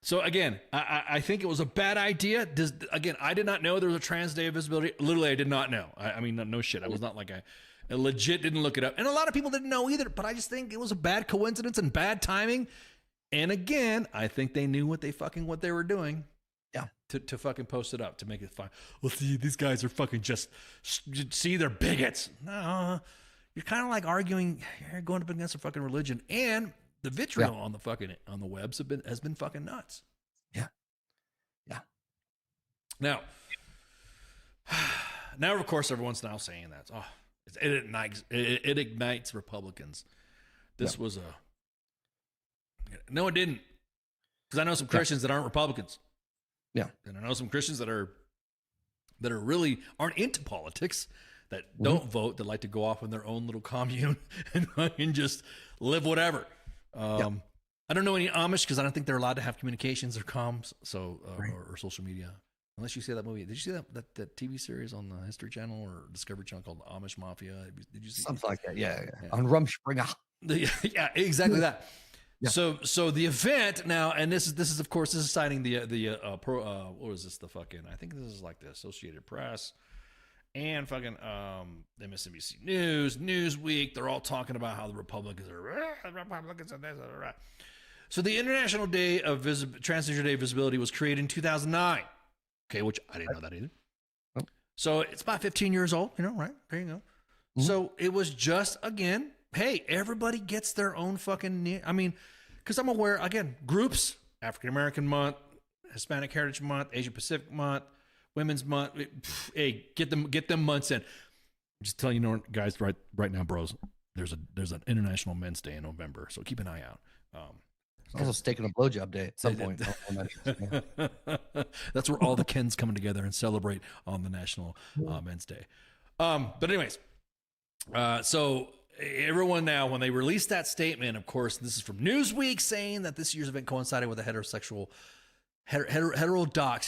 So again, I think it was a bad idea. I did not know there was a trans day of visibility. Literally, I did not know. I mean, no shit. I was not like I legit didn't look it up. And a lot of people didn't know either, but I just think it was a bad coincidence and bad timing. And again, I think they knew what they were doing. Yeah. To fucking post it up, to make it fun. Well, see, these guys are fucking they're bigots. No, you're kind of like arguing, you're going up against a fucking religion. And the vitriol on the webs has been fucking nuts. Yeah. Now, of course, everyone's now saying that. It ignites Republicans. This was no, it didn't. Because I know some Christians that aren't Republicans. Yeah, and I know some Christians that really aren't into politics, that don't vote, that like to go off in their own little commune and just live whatever. I don't know any Amish because I don't think they're allowed to have communications or comms, or social media, unless you see that movie. Did you see that TV series on the History Channel or Discovery Channel called Amish Mafia? Did you see something like that? Yeah. On Rumspringa. Yeah, exactly that. Yeah. So the event now, and this is of course citing the what was this, the fucking, I think this is like the Associated Press and fucking MSNBC News, Newsweek. They're all talking about how the Republicans are this. So the International Day of Transgender Day of Visibility was created in 2009. Okay, which I didn't know that either. Oh. So it's about 15 years old, right? There you go. Mm-hmm. So it was just, again, hey, everybody gets their own fucking, because I'm aware, again, groups, African American Month, Hispanic Heritage Month, Asia Pacific Month, Women's Month. Hey, get them months in. Just telling you, guys, right now, bros, there's an International Men's Day in November, so keep an eye out. Also, steak and a blowjob day at some point. That's where all the Kens coming together and celebrate on the National Men's Day. But anyways, so everyone now, when they released that statement, of course, this is from Newsweek, saying that this year's event coincided with a heterodox.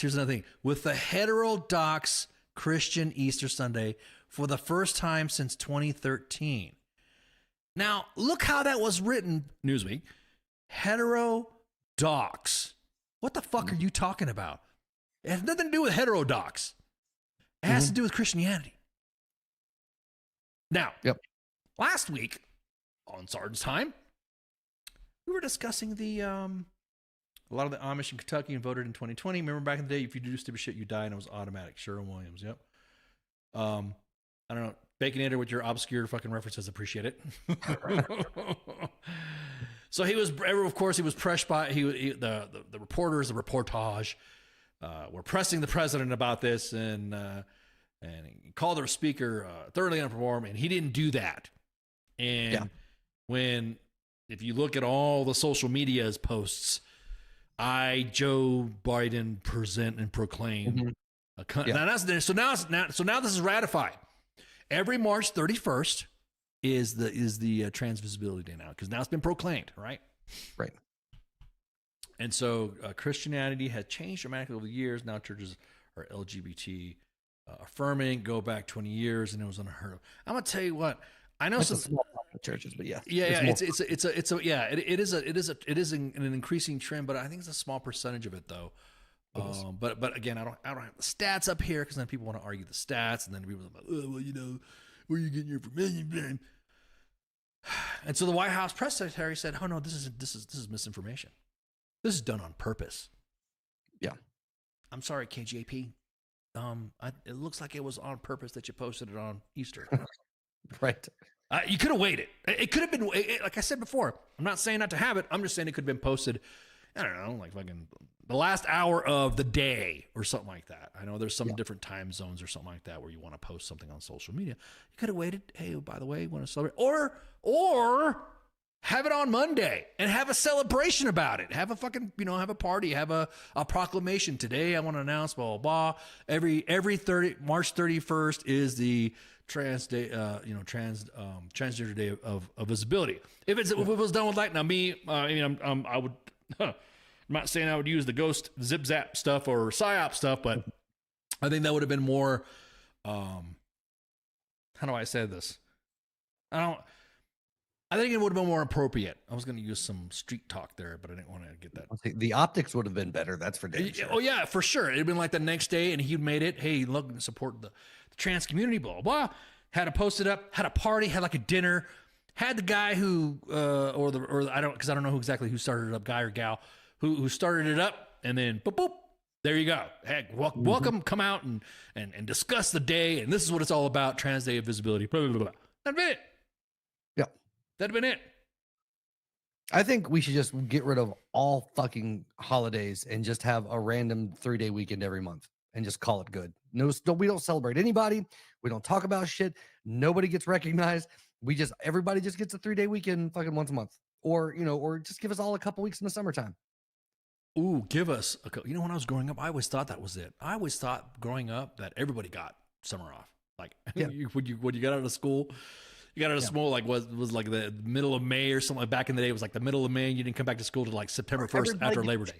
Here's another thing: with the heterodox Christian Easter Sunday for the first time since 2013. Now, look how that was written, Newsweek. Heterodox. What the fuck are you talking about? It has nothing to do with heterodox. It has to do with Christianity. Now, last week on Sergeant's Time, we were discussing a lot of the Amish in Kentucky and voted in 2020. Remember back in the day, if you do stupid shit, you die, and it was automatic. Sherwin-Williams, yep. I don't know. Baconator with your obscure fucking references, appreciate it. So he was pressed by the reporters, the reportage were pressing the president about this, and he called their speaker thoroughly unperformed, and he didn't do that. And when if you look at all the social media's posts, Joe Biden present and proclaim. Now this is ratified. Every March 31st is the trans visibility day now, because now it's been proclaimed, right? Right. And so Christianity has changed dramatically over the years. Now churches are LGBT affirming. Go back 20 years, and it was unheard of. I'm gonna tell you what. I know some small churches, but yeah, it is an increasing trend, but I think it's a small percentage of it though. But again, I don't have the stats up here, because then people want to argue the stats, and then people are like, oh, well, you know, where are you getting your information? And so the White House press secretary said, "Oh no, this is misinformation. This is done on purpose." Yeah, I'm sorry, KJP. It looks like it was on purpose that you posted it on Easter. right. You could have waited. It could have been, like I said before, I'm not saying not to have it. I'm just saying it could have been posted, I don't know, like fucking the last hour of the day or something like that. I know there's some different time zones or something like that where you want to post something on social media. You could have waited. Hey, by the way, you want to celebrate? Or have it on Monday and have a celebration about it. Have a fucking, have a party, have a proclamation. Today I want to announce blah, blah, blah. Every March 31st is the trans day, transgender day of visibility. If it was done with like, now me, I would, I'm not saying I would use the ghost zip zap stuff or psyop stuff, but I think that would have been more, how do I say this? I think it would have been more appropriate. I was going to use some street talk there, but I didn't want to get that. The optics would have been better. That's for damn sure. Oh yeah, for sure. It'd been like the next day, and he made it. Hey, look, support the trans community. Blah blah. Had to post it up. Had a party. Had like a dinner. Had the guy who I don't know exactly who started it up, guy or gal, who started it up, and then boop boop. There you go. Heck, welcome. Come out and discuss the day, and this is what it's all about. Trans Day of Visibility. Blah blah blah. That'd been it. Yeah. That'd have been it. I think we should just get rid of all fucking holidays and just have a random 3-day weekend every month and just call it good. No, we don't celebrate anybody. We don't talk about shit. Nobody gets recognized. Everybody just gets a 3-day weekend fucking once a month, or just give us all a couple weeks in the summertime. Ooh, give us when I was growing up, I always thought that was it. I always thought growing up that everybody got summer off. Like when you got out of school, you got out of school like was like the middle of May or something. Like back in the day, it was like the middle of May. And you didn't come back to school till like September 1st after Labor Day.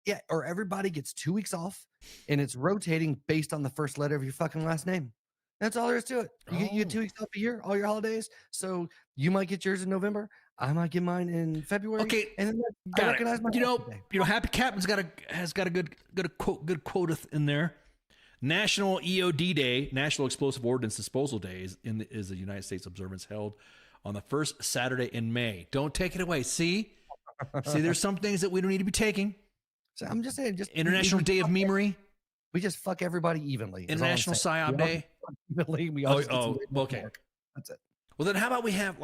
Yeah, or everybody gets 2 weeks off, and it's rotating based on the first letter of your fucking last name. That's all there is to it. You get 2 weeks off a year, all your holidays. So you might get yours in November. I might get mine in February. Okay, and then I recognize my Happy Captain's has got a good quote in there. National EOD Day, National Explosive Ordnance Disposal Day, is the United States observance held on the first Saturday in May. Don't take it away. See, there's some things that we don't need to be taking. So I'm just saying, International Day of Memory. We just fuck everybody evenly. International PSYOP Day. Evenly. Okay. That's it. Well, then how about we have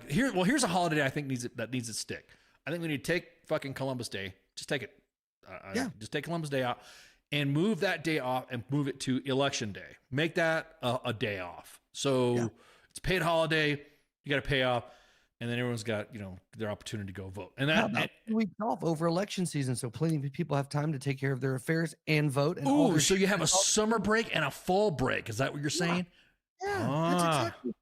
here's a holiday I think that needs to stick. I think we need to take fucking Columbus Day. Just take it. Just take Columbus Day out and move that day off and move it to Election Day. Make that a day off. So it's a paid holiday. You got to pay off. And then everyone's got, their opportunity to go vote. And that 2 weeks off over election season, so plenty of people have time to take care of their affairs and vote. And so you have a summer break and a fall break. Is that what you're saying? Yeah, that's exactly.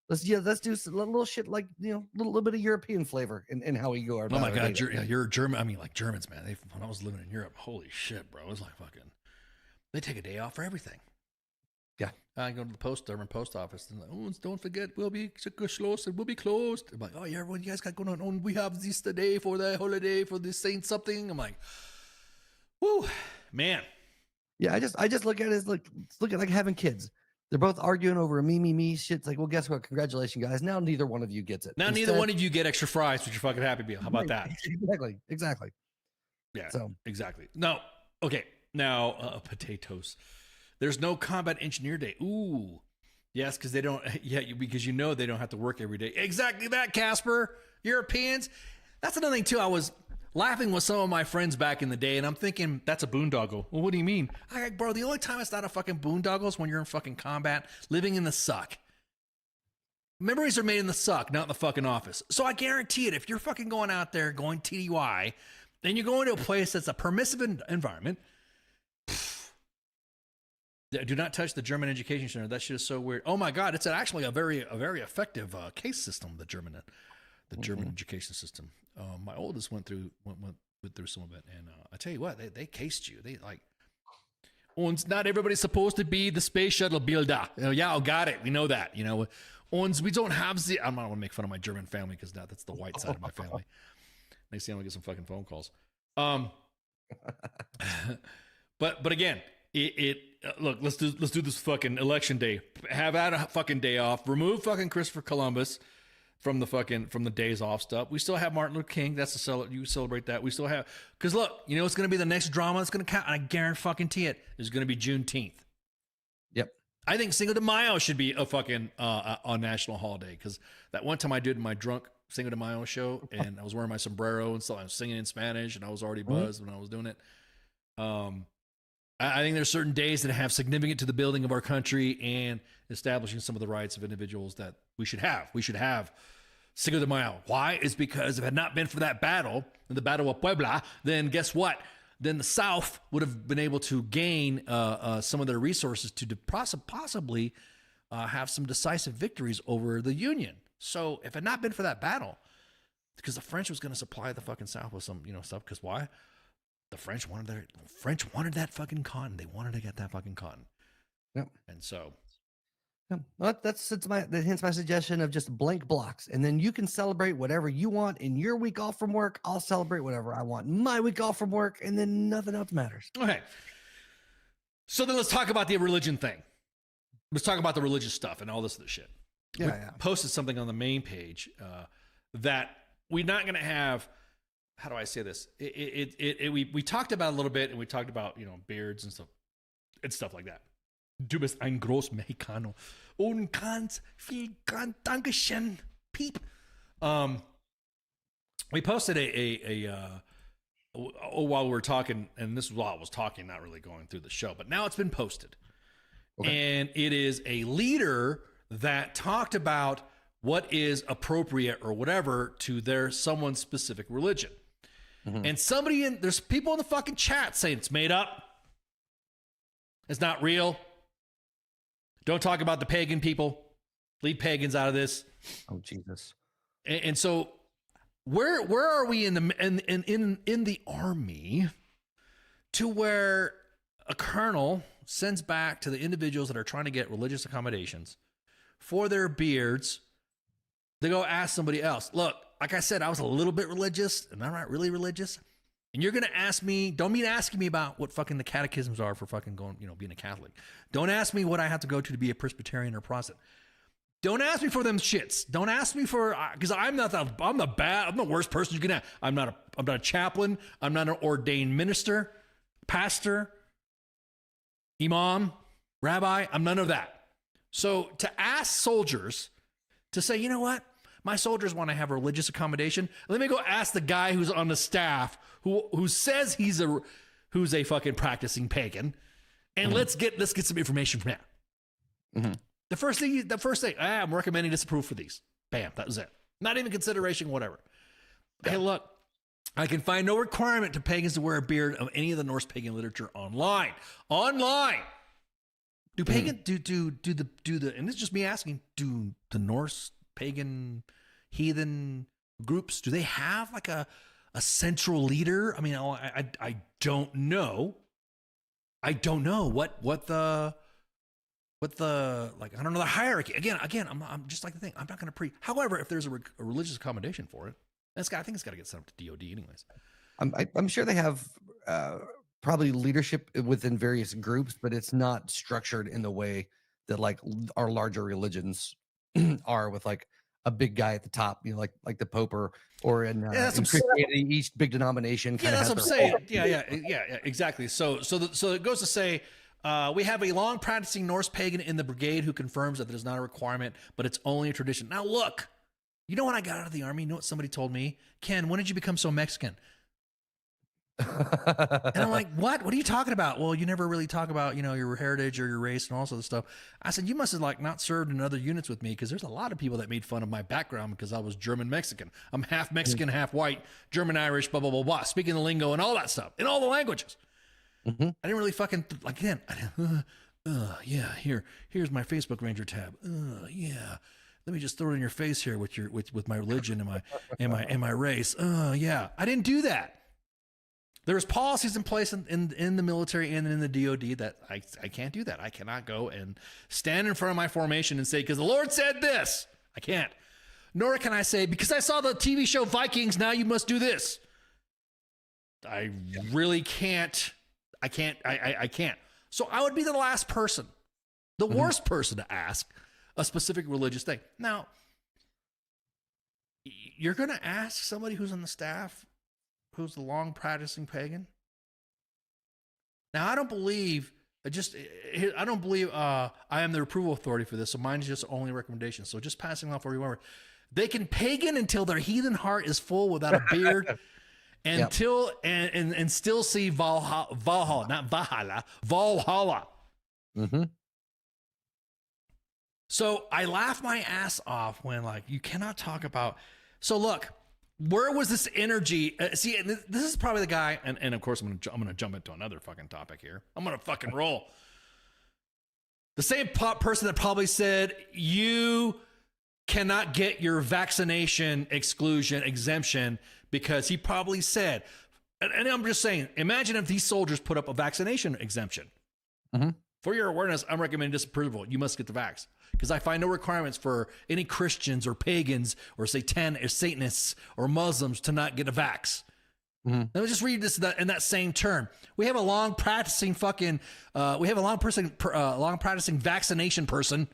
Let's do a little shit like little bit of European flavor in how we go. Oh my God, you're German. I mean, like Germans, man. When I was living in Europe, holy shit, bro. It was like fucking. They take a day off for everything. Yeah, I go to the German post office and like, don't forget, we'll be closed. We'll be closed. I'm like, oh yeah, what you guys got going on? Oh, we have this today for the holiday for the Saint something. I'm like, whoo, man. Yeah, I just look at it as look at like having kids. They're both arguing over a me shit. It's like, well, guess what? Congratulations, guys. Now neither one of you gets it. Now neither one of you get extra fries with your fucking Happy Meal. How about that? Exactly. Yeah. So exactly. No. Okay. Now potatoes. There's no Combat Engineer Day. Ooh. Yes, because they don't. Yeah, because they don't have to work every day. Exactly that, Casper. Europeans. That's another thing too. I was laughing with some of my friends back in the day, and I'm thinking that's a boondoggle. Well, what do you mean? Bro, the only time it's not a fucking boondoggle is when you're in fucking combat, living in the suck. Memories are made in the suck, not in the fucking office. So I guarantee it, if you're fucking going out there going TDY, and you're going to a place that's a permissive environment, do not touch the German Education Center. That shit is so weird. Oh my God, it's actually a very effective case system. The German education system. My oldest went through some of it, and I tell you what, they cased you. They like, and not everybody's supposed to be the space shuttle builder. Yeah, got it. We know that. And we don't have the. I'm not going to make fun of my German family because that's the white side of my family. Next thing I'm gonna get some fucking phone calls. But again, look, let's do this fucking election day. Have had a fucking day off. Remove fucking Christopher Columbus from the days off stuff. We still have Martin Luther King. That's you celebrate that. We still have, because look, it's gonna be the next drama that's gonna count. And I guarantee it is gonna be Juneteenth. Yep. I think Cinco de Mayo should be a fucking a national holiday, because that one time I did my drunk Cinco de Mayo show and I was wearing my sombrero and stuff. I was singing in Spanish and I was already buzzed when I was doing it. I think there's certain days that have significant to the building of our country and establishing some of the rights of individuals that we should have. We should have Cinco de Mayo. Why? Is because if it had not been for that battle, the Battle of Puebla, then guess what? Then the South would have been able to gain some of their resources to possibly have some decisive victories over the Union. So if it had not been for that battle, because the French was going to supply the fucking South with some stuff, because why? The French wanted that fucking cotton. They wanted to get that fucking cotton. Yep. And so, well, hence my suggestion of just blank blocks, and then you can celebrate whatever you want in your week off from work. I'll celebrate whatever I want in my week off from work, and then nothing else matters. Okay. So then let's talk about the religion thing. Let's talk about the religious stuff and all this other shit. Yeah, we yeah. posted something on the main page that we're not going to have. How do I say this? We talked about a little bit, and we talked about beards and stuff like that. Du bist ein groß Mexicano und ganz viel Dankeschön, Peep. We posted while we were talking, and this was while I was talking, not really going through the show, but now it's been posted. Okay. And it is a leader that talked about what is appropriate or whatever to someone's specific religion. Mm-hmm. And there's people in the fucking chat saying it's made up. It's not real. Don't talk about the pagan people. Leave pagans out of this. Oh, Jesus. And so where are we in the army to where a colonel sends back to the individuals that are trying to get religious accommodations for their beards? They go ask somebody else. Look, like I said, I was a little bit religious, and I'm not really religious. And you're going to ask me, don't mean asking me about what fucking the catechisms are for fucking going, being a Catholic. Don't ask me what I have to go to be a Presbyterian or Protestant. Don't ask me for them shits. Don't ask me for, because I'm the worst person you can have. I'm not a chaplain. I'm not an ordained minister, pastor, imam, rabbi. I'm none of that. So to ask soldiers to say, you know what? My soldiers want to have a religious accommodation. Let me go ask the guy who's on the staff who says who's a fucking practicing pagan, and let's get some information from that. Mm-hmm. The first thing, I'm recommending disapprove for these. Bam, that was it. Not even consideration, whatever. Yeah. Hey, look, I can find no requirement to pagans to wear a beard of any of the Norse pagan literature online. Do pagan do the and this is just me asking, do the Norse pagan heathen groups, do they have like a central leader? I mean, I don't know. I don't know what the like, I don't know the hierarchy. Again, I'm just like the thing. I'm not going to However, if there's a religious accommodation for it, I think it's got to get sent up to DOD anyways. I'm sure they have probably leadership within various groups, but it's not structured in the way that like our larger religions are, with like a big guy at the top, like the Pope or in Christianity, each big denomination. Yeah, that's what I'm saying. Yeah, exactly. So it goes to say, we have a long practicing Norse pagan in the brigade who confirms that it is not a requirement, but it's only a tradition. Now look, you know when I got out of the army, you know what somebody told me? Ken, when did you become so Mexican? And I'm like, what? What are you talking about? Well, you never really talk about, your heritage or your race and all this other stuff. I said, you must have not served in other units with me, because there's a lot of people that made fun of my background because I was German Mexican. I'm half Mexican, half white, German Irish, blah, blah, blah, blah, speaking the lingo and all that stuff in all the languages. I didn't really fucking yeah, here's my Facebook Ranger tab. Yeah. Let me just throw it in your face here with my religion and my race. Yeah. I didn't do that. There's policies in place in the military and in the DOD that I can't do that. I cannot go and stand in front of my formation and say, because the Lord said this. I can't. Nor can I say, because I saw the TV show Vikings, now you must do this. I really can't. I can't. So I would be the last person, the worst person to ask a specific religious thing. Now, you're going to ask somebody who's on the staff who's a long practicing pagan. Now, I don't believe I am the approval authority for this, so mine is just only recommendation. So just passing off where you remember, they can pagan until their heathen heart is full without a beard, until and still see Valhalla, not Valhalla, Valhalla. So I laugh my ass off when you cannot talk about. So look. Where was this energy? See, this is probably the guy, and of course I'm gonna jump into another fucking topic here. I'm gonna fucking roll. The same person that probably said you cannot get your vaccination exemption, because he probably said, and I'm just saying, imagine if these soldiers put up a vaccination exemption. For your awareness, I'm recommending disapproval. You must get the vax. Because I find no requirements for any Christians or pagans or Satanists or Muslims to not get a vax. Let me just read this in that same term. We have a long practicing vaccination person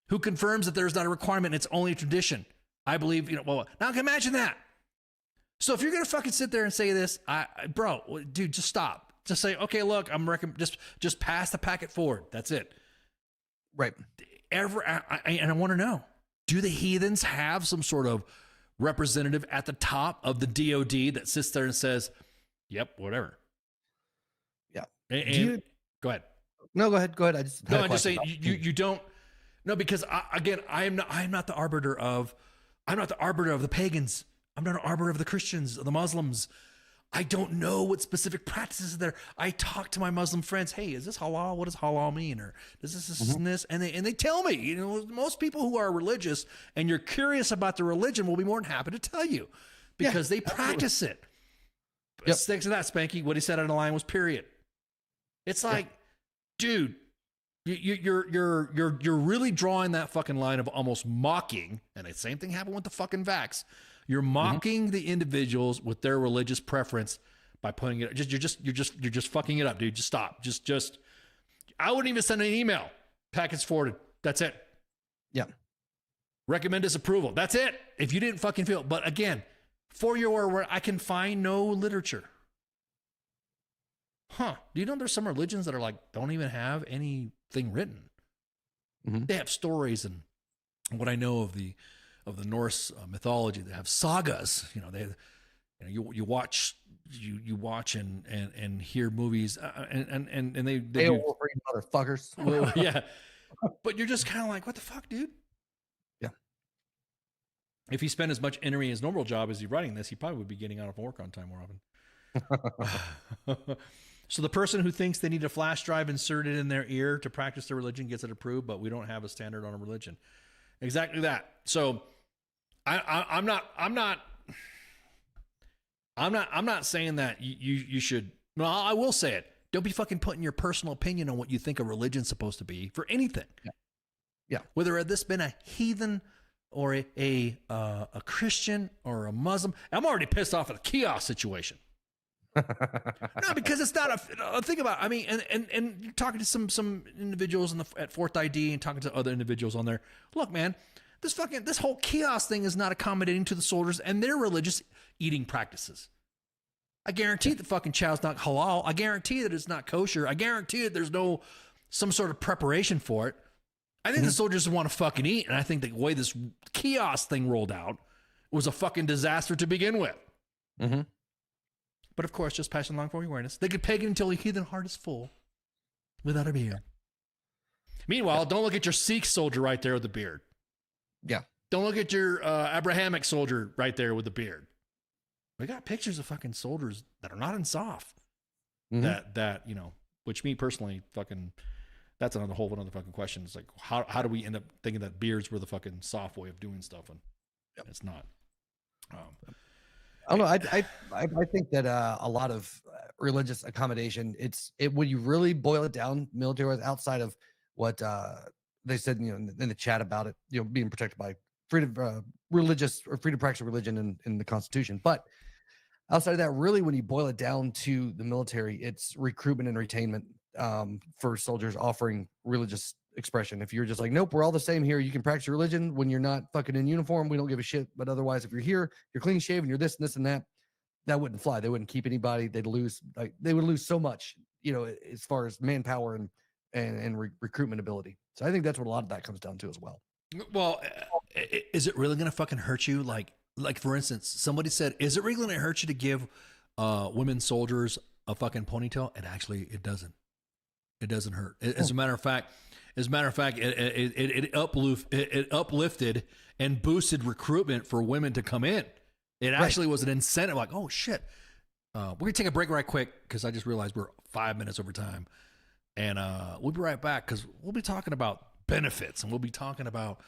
who confirms that there's not a requirement and it's only a tradition. I believe, now imagine that. So if you're going to fucking sit there and say this, bro, dude, just stop. Just say, okay, look, just pass the packet forward. That's it. Right. And I want to know, do the heathens have some sort of representative at the top of the DOD that sits there and says, yep, whatever? Yeah. Go ahead. No, go ahead. I I'm just saying you don't. No, because I'm not the arbiter of the pagans. I'm not an arbiter of the Christians, of the Muslims. I don't know what specific practices are there. I talk to my Muslim friends. Hey, is this halal? What does halal mean? Or does this and this? And they tell me, most people who are religious and you're curious about the religion will be more than happy to tell you, because they practice it. Thanks to that, Spanky, what he said on the line was period. It's like, dude, you're really drawing that fucking line of almost mocking. And the same thing happened with the fucking vax. You're mocking the individuals with their religious preference by putting it. You're just fucking it up, dude. Just stop. Just. I wouldn't even send an email. Packets forwarded. That's it. Yeah. Recommend disapproval. That's it. If you didn't fucking feel. But again, for your word, I can find no literature. Do you know there's some religions that are don't even have anything written? They have stories, and what I know of the Norse mythology, they have sagas. You watch and hear movies, and they do, motherfuckers. Well, yeah, but you're just kind of like, what the fuck, dude? Yeah. If he spent as much energy in his normal job as he's writing this, he probably would be getting out of work on time more often. So the person who thinks they need a flash drive inserted in their ear to practice their religion gets it approved, but we don't have a standard on a religion. Exactly that. So I'm not saying that you should. Well, I will say it. Don't be fucking putting your personal opinion on what you think a religion's supposed to be for anything. Yeah. Whether this been a heathen or a Christian or a Muslim. I'm already pissed off at the kiosk situation. No, because it's not a think about it. I mean, and talking to some individuals at Fourth ID and talking to other individuals on there. Look, man, this whole kiosk thing is not accommodating to the soldiers and their religious eating practices. I guarantee the fucking chow's not halal. I guarantee that it's not kosher. I guarantee that there's some sort of preparation for it. I think the soldiers want to fucking eat, and I think the way this kiosk thing rolled out was a fucking disaster to begin with. But of course, just passing along for awareness. They could peg it until your heathen heart is full without a beard. Meanwhile, don't look at your Sikh soldier right there with the beard. Yeah. Don't look at your Abrahamic soldier right there with the beard. We got pictures of fucking soldiers that are not in soft. That you know, which me personally, fucking, that's another whole another fucking question. It's like, how do we end up thinking that beards were the fucking soft way of doing stuff, and it's not. I don't know. I think that a lot of religious accommodation, when you really boil it down, military outside of what they said, you know, in the chat about it, you know, being protected by freedom, religious or freedom to practice religion in the Constitution. But outside of that, really, when you boil it down to the military, it's recruitment and retainment for soldiers offering religious expression. If you're just like, nope, we're all the same here. You can practice your religion when you're not fucking in uniform. We don't give a shit. But otherwise, if you're here, you're clean shaven, you're this and this and that, that wouldn't fly. They wouldn't keep anybody. They would lose so much, you know, as far as manpower and recruitment ability. So I think that's what a lot of that comes down to as well. Well, is it really going to fucking hurt you? Like for instance, somebody said, is it really going to hurt you to give women soldiers a fucking ponytail? And actually, it doesn't. It doesn't hurt. As a matter of fact, it uplifted and boosted recruitment for women to come in. It actually was an incentive. Like, oh shit, we're gonna take a break right quick because I just realized we're 5 minutes over time, and we'll be right back because we'll be talking about benefits and we'll be talking about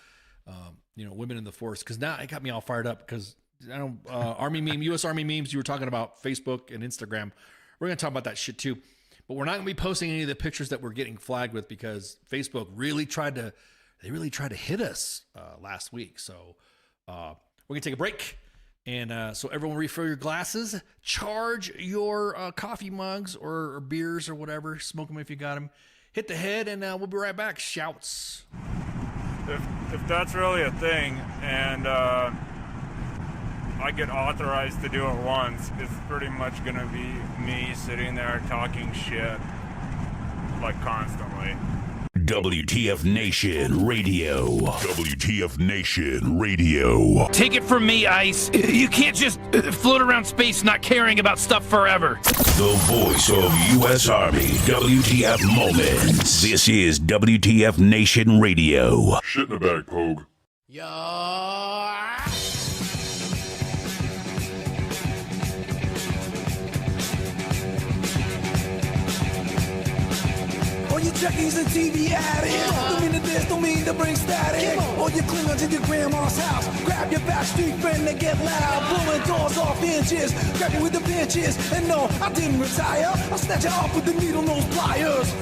you know, women in the force, because now it got me all fired up because I know U.S. Army memes. You were talking about Facebook and Instagram. We're gonna talk about that shit too. But we're not going to be posting any of the pictures that we're getting flagged with because Facebook really tried to hit us last week. So we're going to take a break. And so everyone refill your glasses, charge your coffee mugs or beers or whatever, smoke them if you got them. Hit the head, and we'll be right back. Shouts. If that's really a thing, and I get authorized to do it once, it's pretty much gonna be me sitting there talking shit, like, constantly. WTF Nation Radio. WTF Nation Radio. Take it from me, Ice. You can't just float around space not caring about stuff forever. The voice of U.S. Army. WTF Moments. This is WTF Nation Radio. Shit in the bag, Pogue. All you junkies and TV addicts, don't mean to this, don't mean to bring static. All you Klingons in your grandma's house, grab your backstreet friend and get loud, blowing doors off inches, grab you with the pinches. And no, I didn't retire, I'll snatch it off with the needle nose pliers.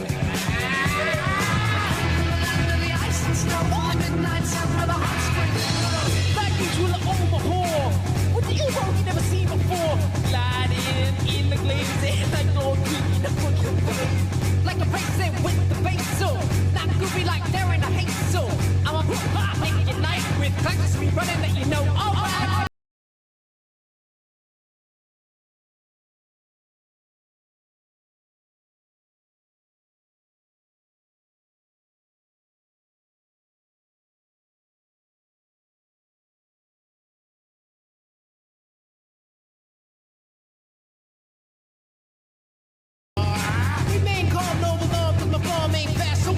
With the evil you never seen before, gliding in the glaze, like gold in the fucking face. Like a racing with the bass, so not goofy like they're in a haste, so I'm a hip-hop, making it nice with practice me running that you know, all right.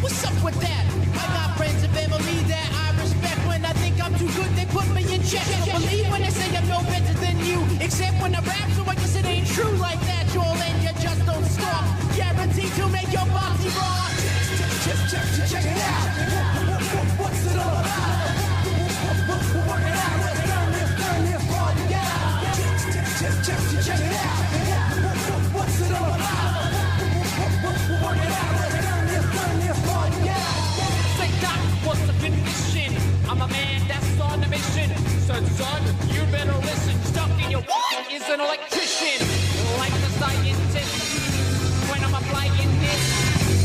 What's up with that? I got friends and family that I respect. When I think I'm too good, they put me in check. Don't believe when they say I'm no better than you, except when I rap, so I guess it ain't true like that, Joel, and you just don't stop. Guaranteed to make your body rock. Check it out. What's it all about? Work it out. Let's turn this party out. Check it out. What's it all about? Work it out. What's the condition? I'm a man that's on a mission. Son, you better listen. Stuck in your wall is an electrician. Like the scientist. When I'm applying this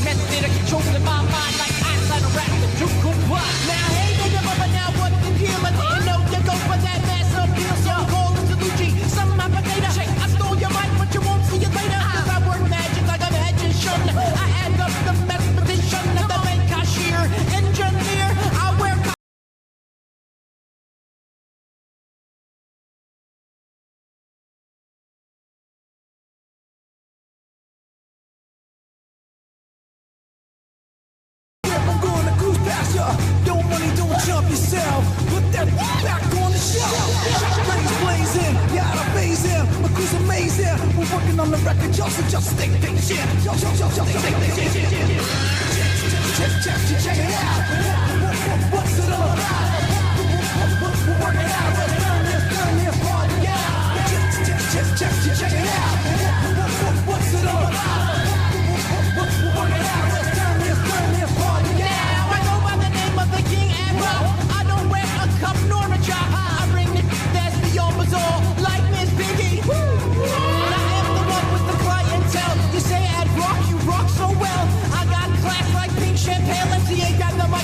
method of controlling my mind like Einstein or rap the too cool. Now, hey, nigga, but now what the deal? I didn't know you go for that mass appeal. So I'm calling to Lucci. Some of my potato. I stole your mic, but you won't see it later. Cause I work magic like a magician. I add up the mathematician of the bank cashier. Engineer. yeah. We're working on the record, just think shit. Check it out. What's it all about? We're working out. Let's turn this party out. Check it out. What's it all about? We're working out. Let's turn this party out. Now I go by the name of the King and Rock. I don't wear a cup nor a job. I bring the that's beyond bizarre, like Miss Piggy. I am the one with the clientele. You say at rock, you rock so well. I got class like pink champagne. Let's see, ain't got the mic.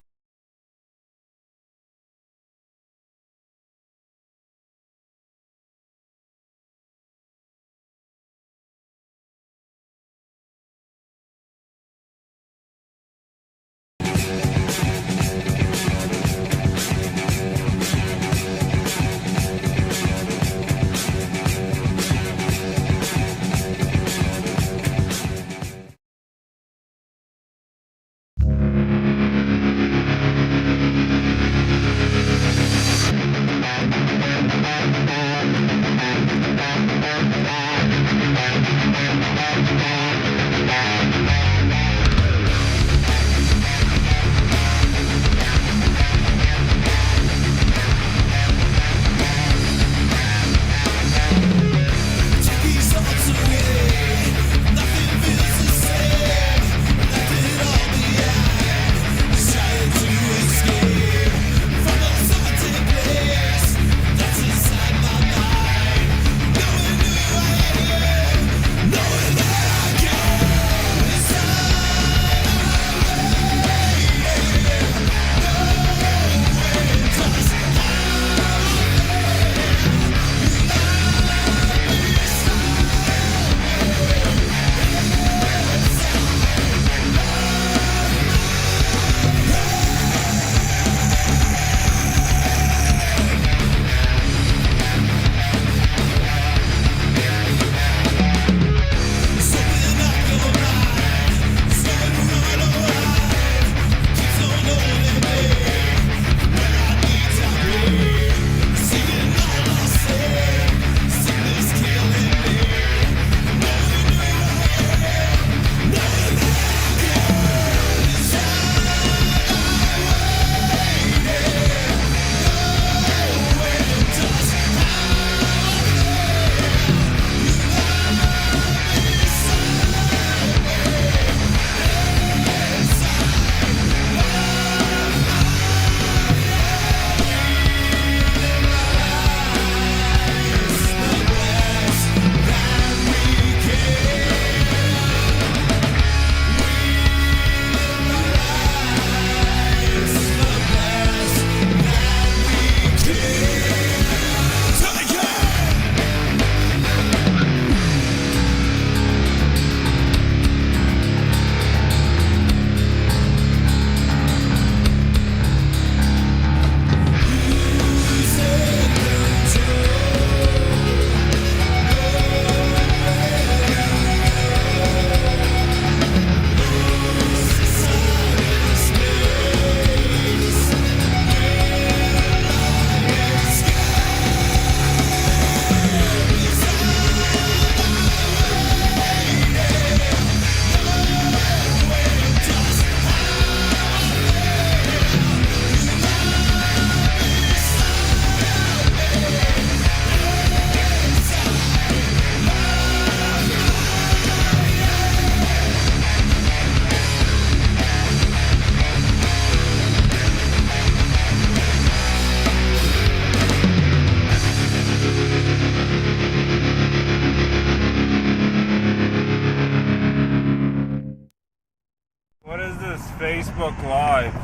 Facebook Live.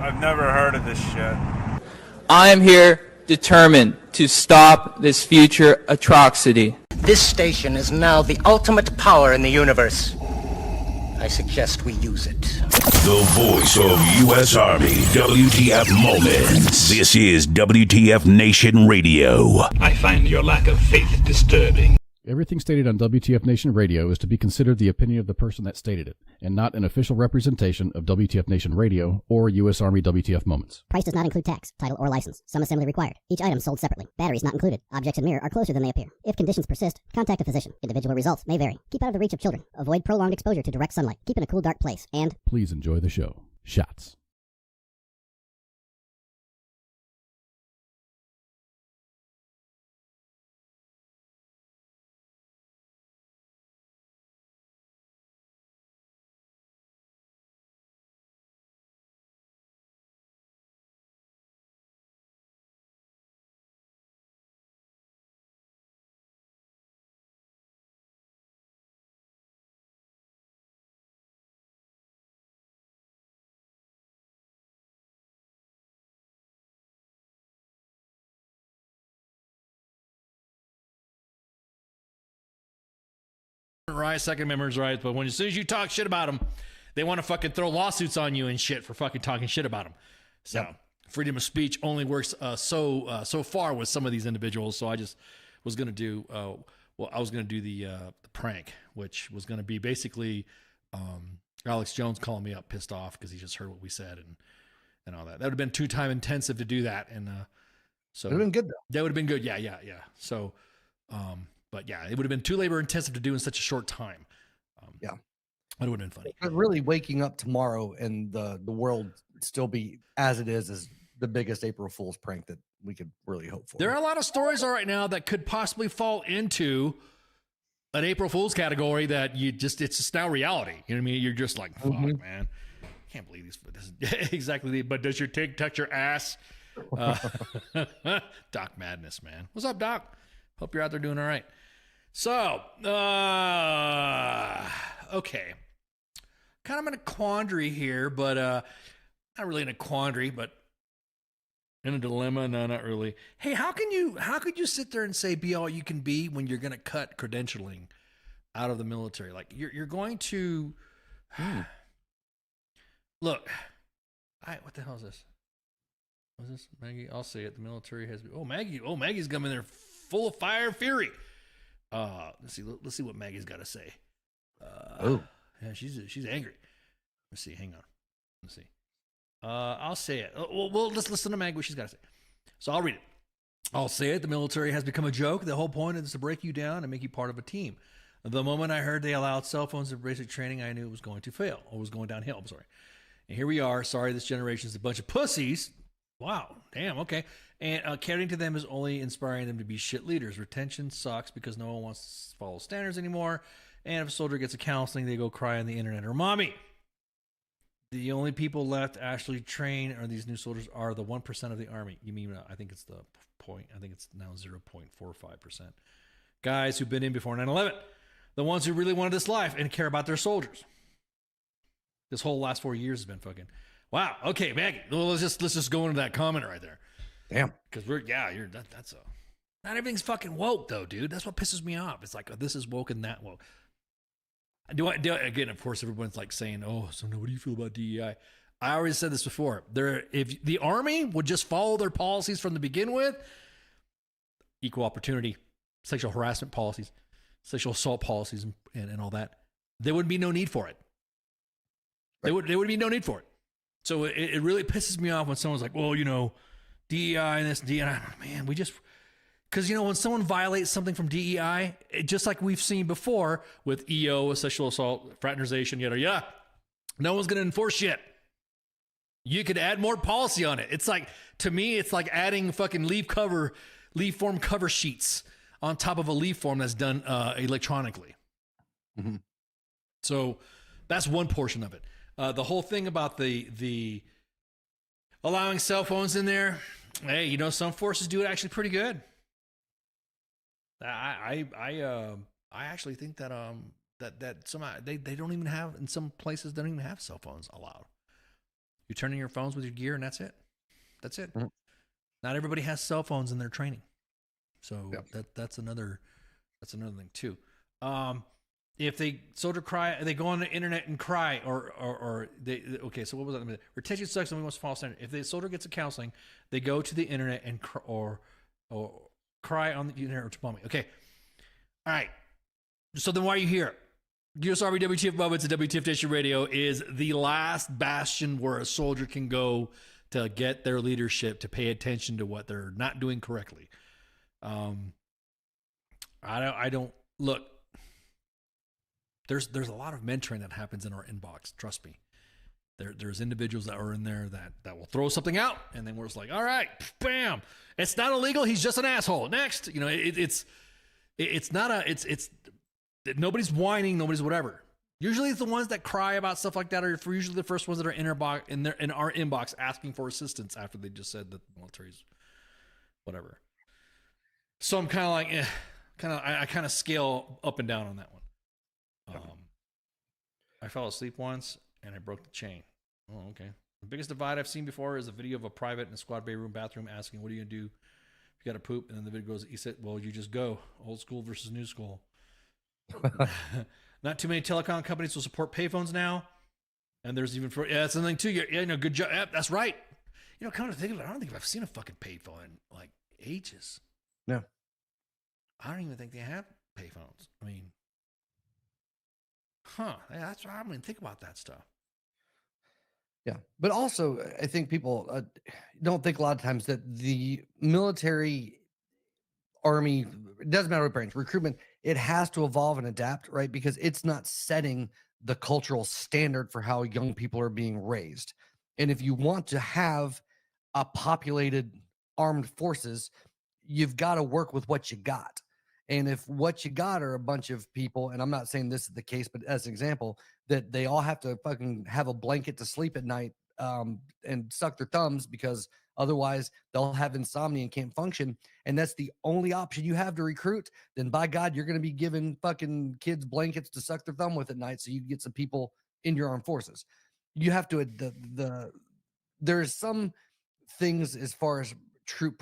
I've never heard of this shit. I am here determined to stop this future atrocity. This station is now the ultimate power in the universe. I suggest we use it. The voice of U.S. Army, WTF Moments. This is WTF Nation Radio. I find your lack of faith disturbing. Everything stated on WTF Nation Radio is to be considered the opinion of the person that stated it, and not an official representation of WTF Nation Radio or U.S. Army WTF Moments. Price does not include tax, title, or license. Some assembly required. Each item sold separately. Batteries not included. Objects in mirror are closer than they appear. If conditions persist, contact a physician. Individual results may vary. Keep out of the reach of children. Avoid prolonged exposure to direct sunlight. Keep in a cool, dark place. And please enjoy the show. Shots. Right, Second Amendment's right, but as soon as you talk shit about them, they want to fucking throw lawsuits on you and shit for fucking talking shit about them. So freedom of speech only works so far with some of these individuals. So I just was gonna do I was gonna do the prank, which was gonna be basically Alex Jones calling me up, pissed off because he just heard what we said and all that. That would have been too time intensive to do that, and so it would have been good though. That would have been good, yeah. So. But yeah, it would have been too labor intensive to do in such a short time. Yeah. That would have been funny. But really waking up tomorrow and the world still be as it is the biggest April Fool's prank that we could really hope for. There are a lot of stories right now that could possibly fall into an April Fool's category that it's just now reality. You know what I mean? You're just like, fuck, man. Can't believe this is exactly. But does your TIG touch your ass? Doc Madness, man. What's up, Doc? Hope you're out there doing all right. So, okay. Kind of in a quandary here, but not really in a quandary, but in a dilemma. No, not really. Hey, how could you sit there and say be all you can be when you're going to cut credentialing out of the military? Like you're going to look. What the hell is this? What's this, Maggie? I'll say it. The military has. Maggie's coming there full of fire and fury. Let's see what Maggie's got to say. Yeah, she's angry. Let's see. Hang on. Let's see. I'll say it. Well, let's listen to Maggie what she's got to say. So I'll read it. I'll say it. The military has become a joke. The whole point is to break you down and make you part of a team. The moment I heard they allowed cell phones in basic training, I knew it was going to fail. Or was going downhill. I'm sorry. And here we are. Sorry, this generation is a bunch of pussies. Wow. Damn. Okay. And catering to them is only inspiring them to be shit leaders. Retention sucks because no one wants to follow standards anymore. And if a soldier gets a counseling, they go cry on the internet or mommy. The only people left actually train are these new soldiers are the 1% of the Army. You mean, I think it's the point. I think it's now 0.45%. Guys who've been in before 9/11. The ones who really wanted this life and care about their soldiers. This whole last 4 years has been fucking... Wow. Okay, Maggie. Well, let's just go into that comment right there. Damn. Because that's not everything's fucking woke though, dude. That's what pisses me off. It's like, this is woke and that woke. Again, of course, everyone's like saying, oh, so what do you feel about DEI? I already said this before. If the Army would just follow their policies from the begin with, equal opportunity, sexual harassment policies, sexual assault policies, and all that, there would be no need for it. Right. There would be no need for it. So it really pisses me off when someone's like, well, DEI and this, DEI. Man, because, when someone violates something from DEI, just like we've seen before with EO, sexual assault, fraternization, yada, no one's going to enforce shit. You could add more policy on it. It's like, to me, it's like adding fucking leaf form cover sheets on top of a leaf form that's done electronically. Mm-hmm. So that's one portion of it. The whole thing about the allowing cell phones in there, hey, some forces do it actually pretty good. I actually think that that somehow they don't even have, in some places don't even have cell phones allowed. You turn in your phones with your gear and that's it. That's it. Mm-hmm. Not everybody has cell phones in their training, so that's another thing too. If they soldier cry, they go on the internet and cry, or they okay. So what was that? Retention sucks, and we must follow standard. If the soldier gets a counseling, they go to the internet and or cry on the internet or to mommy. Okay, All right. So then why are you here? US Army WTF Moments and WTF Nation Radio is the last bastion where a soldier can go to get their leadership to pay attention to what they're not doing correctly. I don't look. There's a lot of mentoring that happens in our inbox. Trust me. There's individuals that are in there that will throw something out, and then we're just like, all right, bam, it's not illegal. He's just an asshole. Next, you know, it's nobody's whining, nobody's whatever. Usually, it's the ones that cry about stuff like that are usually the first ones that are in our inbox asking for assistance after they just said that the military's whatever. So I'm kind of like, I kind of scale up and down on that one. I fell asleep once and I broke the chain. Oh, okay. The biggest divide I've seen before is a video of a private in a squad bay room bathroom asking, "What are you gonna do if you got to poop?" And then the video goes, he said, "Well, you just go. Old school versus new school." Not too many telecom companies will support payphones now. And there's even that's something too. Yeah, no, good job. Yeah, that's right. You know, come to think of it, I don't think I've seen a fucking payphone in like ages. No. I don't even think they have payphones. I mean, that's why I don't even think about that stuff. Yeah. But also, I think people don't think a lot of times that the military, army, it doesn't matter what branch, recruitment, it has to evolve and adapt, right? Because it's not setting the cultural standard for how young people are being raised. And if you want to have a populated armed forces, you've got to work with what you got. And if what you got are a bunch of people, and I'm not saying this is the case, but as an example, that they all have to fucking have a blanket to sleep at night and suck their thumbs because otherwise they'll have insomnia and can't function, and that's the only option you have to recruit, then by God, you're going to be giving fucking kids blankets to suck their thumb with at night so you can get some people in your armed forces. You have to, there's some things as far as troop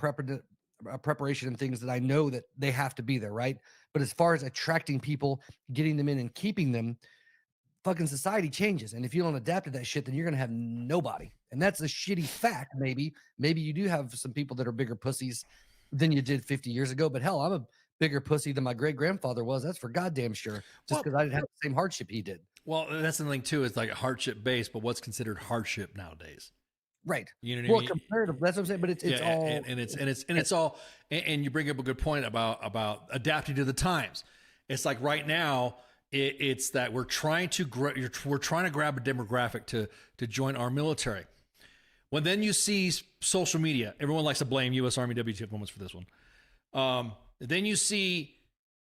preparation and things that I know that they have to be there, right? But as far as attracting people, getting them in and keeping them, fucking society changes. And if you don't adapt to that shit, then you're going to have nobody. And that's a shitty fact. Maybe you do have some people that are bigger pussies than you did 50 years ago. But hell, I'm a bigger pussy than my great grandfather was. That's for goddamn sure. Just because I didn't have the same hardship he did. Well, that's the thing too. It's like hardship based, but what's considered hardship nowadays? Right. You know what I mean? Comparative. That's what I'm saying. But it's all it's all. And you bring up a good point about adapting to the times. It's like right now, it's that we're trying to grab a demographic to join our military. When then you see social media, everyone likes to blame U.S. Army WTF Moments for this one. Then you see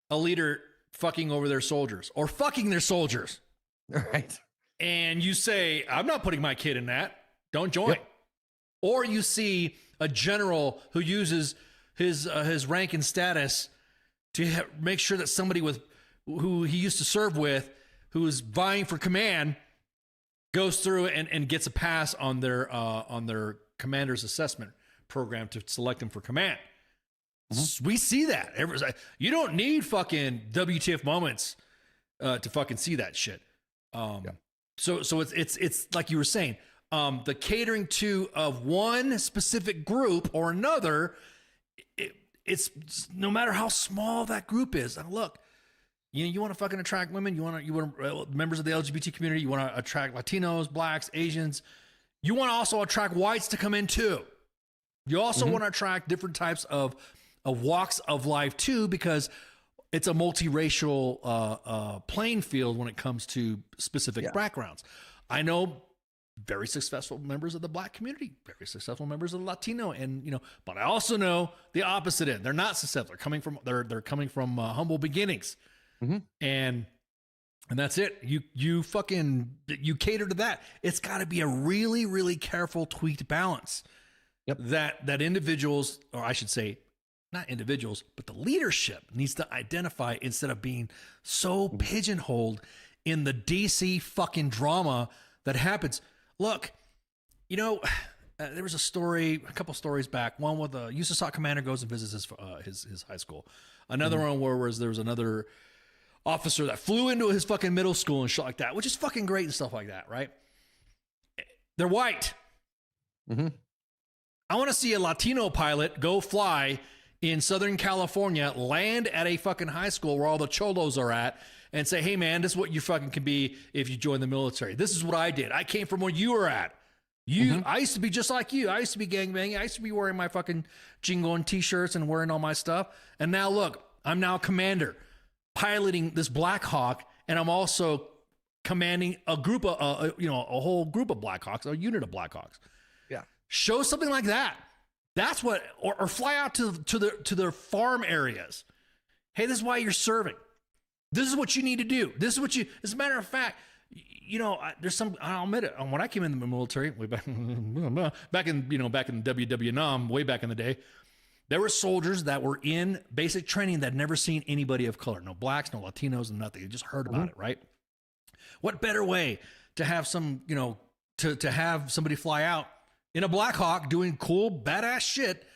a leader fucking over their soldiers or fucking their soldiers. Right. And you say, "I'm not putting my kid in that. Don't join." Yep. Or you see a general who uses his rank and status to make sure that somebody who he used to serve with, who is vying for command, goes through and gets a pass on their commander's assessment program to select him for command. Mm-hmm. We see that. You don't need fucking WTF Moments to fucking see that shit. So it's like you were saying. The catering to of one specific group or another, it's no matter how small that group is. And look, you want to fucking attract women, you want members of the LGBT community, you want to attract Latinos, blacks, Asians. You want to also attract whites to come in too. You also want to attract different types of walks of life too, because it's a multiracial playing field when it comes to specific backgrounds. I know very successful members of the black community, very successful members of the Latino, and but I also know the opposite end. They're not successful. They're coming from humble beginnings, and that's it. You cater to that. It's got to be a really, really careful, tweaked balance. Yep. That individuals, or I should say, not individuals, but the leadership needs to identify instead of being so pigeonholed in the DC fucking drama that happens. Look, there was a couple stories back. One with a USASOC commander goes and visits his high school. Another one where there was another officer that flew into his fucking middle school and shit like that, which is fucking great and stuff like that, right? They're white. I want to see a Latino pilot go fly in Southern California land at a fucking high school where all the cholos are at and say, hey, man, this is what you fucking can be if you join the military. This is what I did. I came from where you were at. I used to be just like you. I used to be gangbanging. I used to be wearing my fucking jingle and t-shirts and wearing all my stuff. And now look, I'm now a commander piloting this Black Hawk, and I'm also commanding a group of, a whole group of Black Hawks, a unit of Black Hawks. Yeah. Show something like that. That's what, or fly out to their farm areas. Hey, this is why you're serving. This is what you need to do. This is what you, as a matter of fact, there's some, I'll admit it, when I came in the military, way back in WWNOM, way back in the day, there were soldiers that were in basic training that had never seen anybody of color. No blacks, no Latinos, and nothing. They just heard about it, right? What better way to have some, to have somebody fly out in a Black Hawk doing cool, badass shit,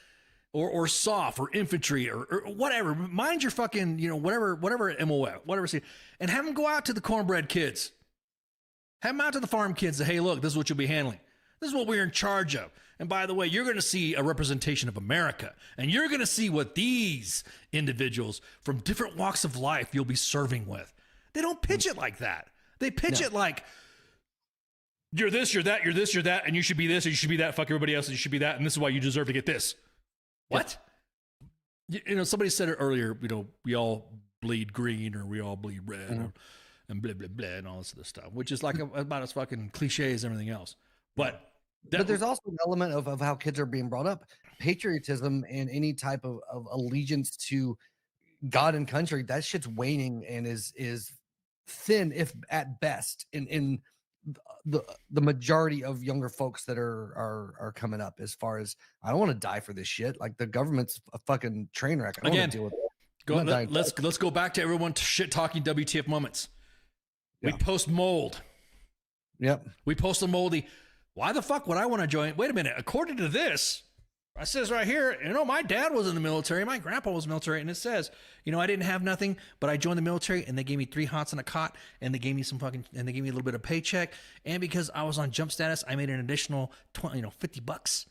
or SOF or infantry or whatever. Mind your fucking, whatever MOF, whatever. And have them go out to the cornbread kids. Have them out to the farm kids and say, hey, look, this is what you'll be handling. This is what we're in charge of. And by the way, you're going to see a representation of America. And you're going to see what these individuals from different walks of life you'll be serving with. They don't pitch it like that. They pitch it like, you're this, you're that, you're this, you're that, and you should be this, and you should be that, fuck everybody else, and you should be that, and this is why you deserve to get this. What? Somebody said it earlier, we all bleed green, or we all bleed red, and blah, blah, blah, and all this other stuff, which is like about as fucking cliche as everything else. But there's also an element of how kids are being brought up. Patriotism and any type of allegiance to God and country, that shit's waning and is thin, if at best, in the majority of younger folks that are coming up. As far as, I don't want to die for this shit. Like, the government's a fucking train wreck. I don't want to deal with it. Let's go back to everyone shit talking WTF moments. We post mold. Yep. We post a moldy. Why the fuck would I want to join? Wait a minute. According to this, it says right here, my dad was in the military. My grandpa was in the military. And it says, I didn't have nothing, but I joined the military and they gave me 3 hots and a cot, and they gave me and they gave me a little bit of paycheck. And because I was on jump status, I made an additional $50.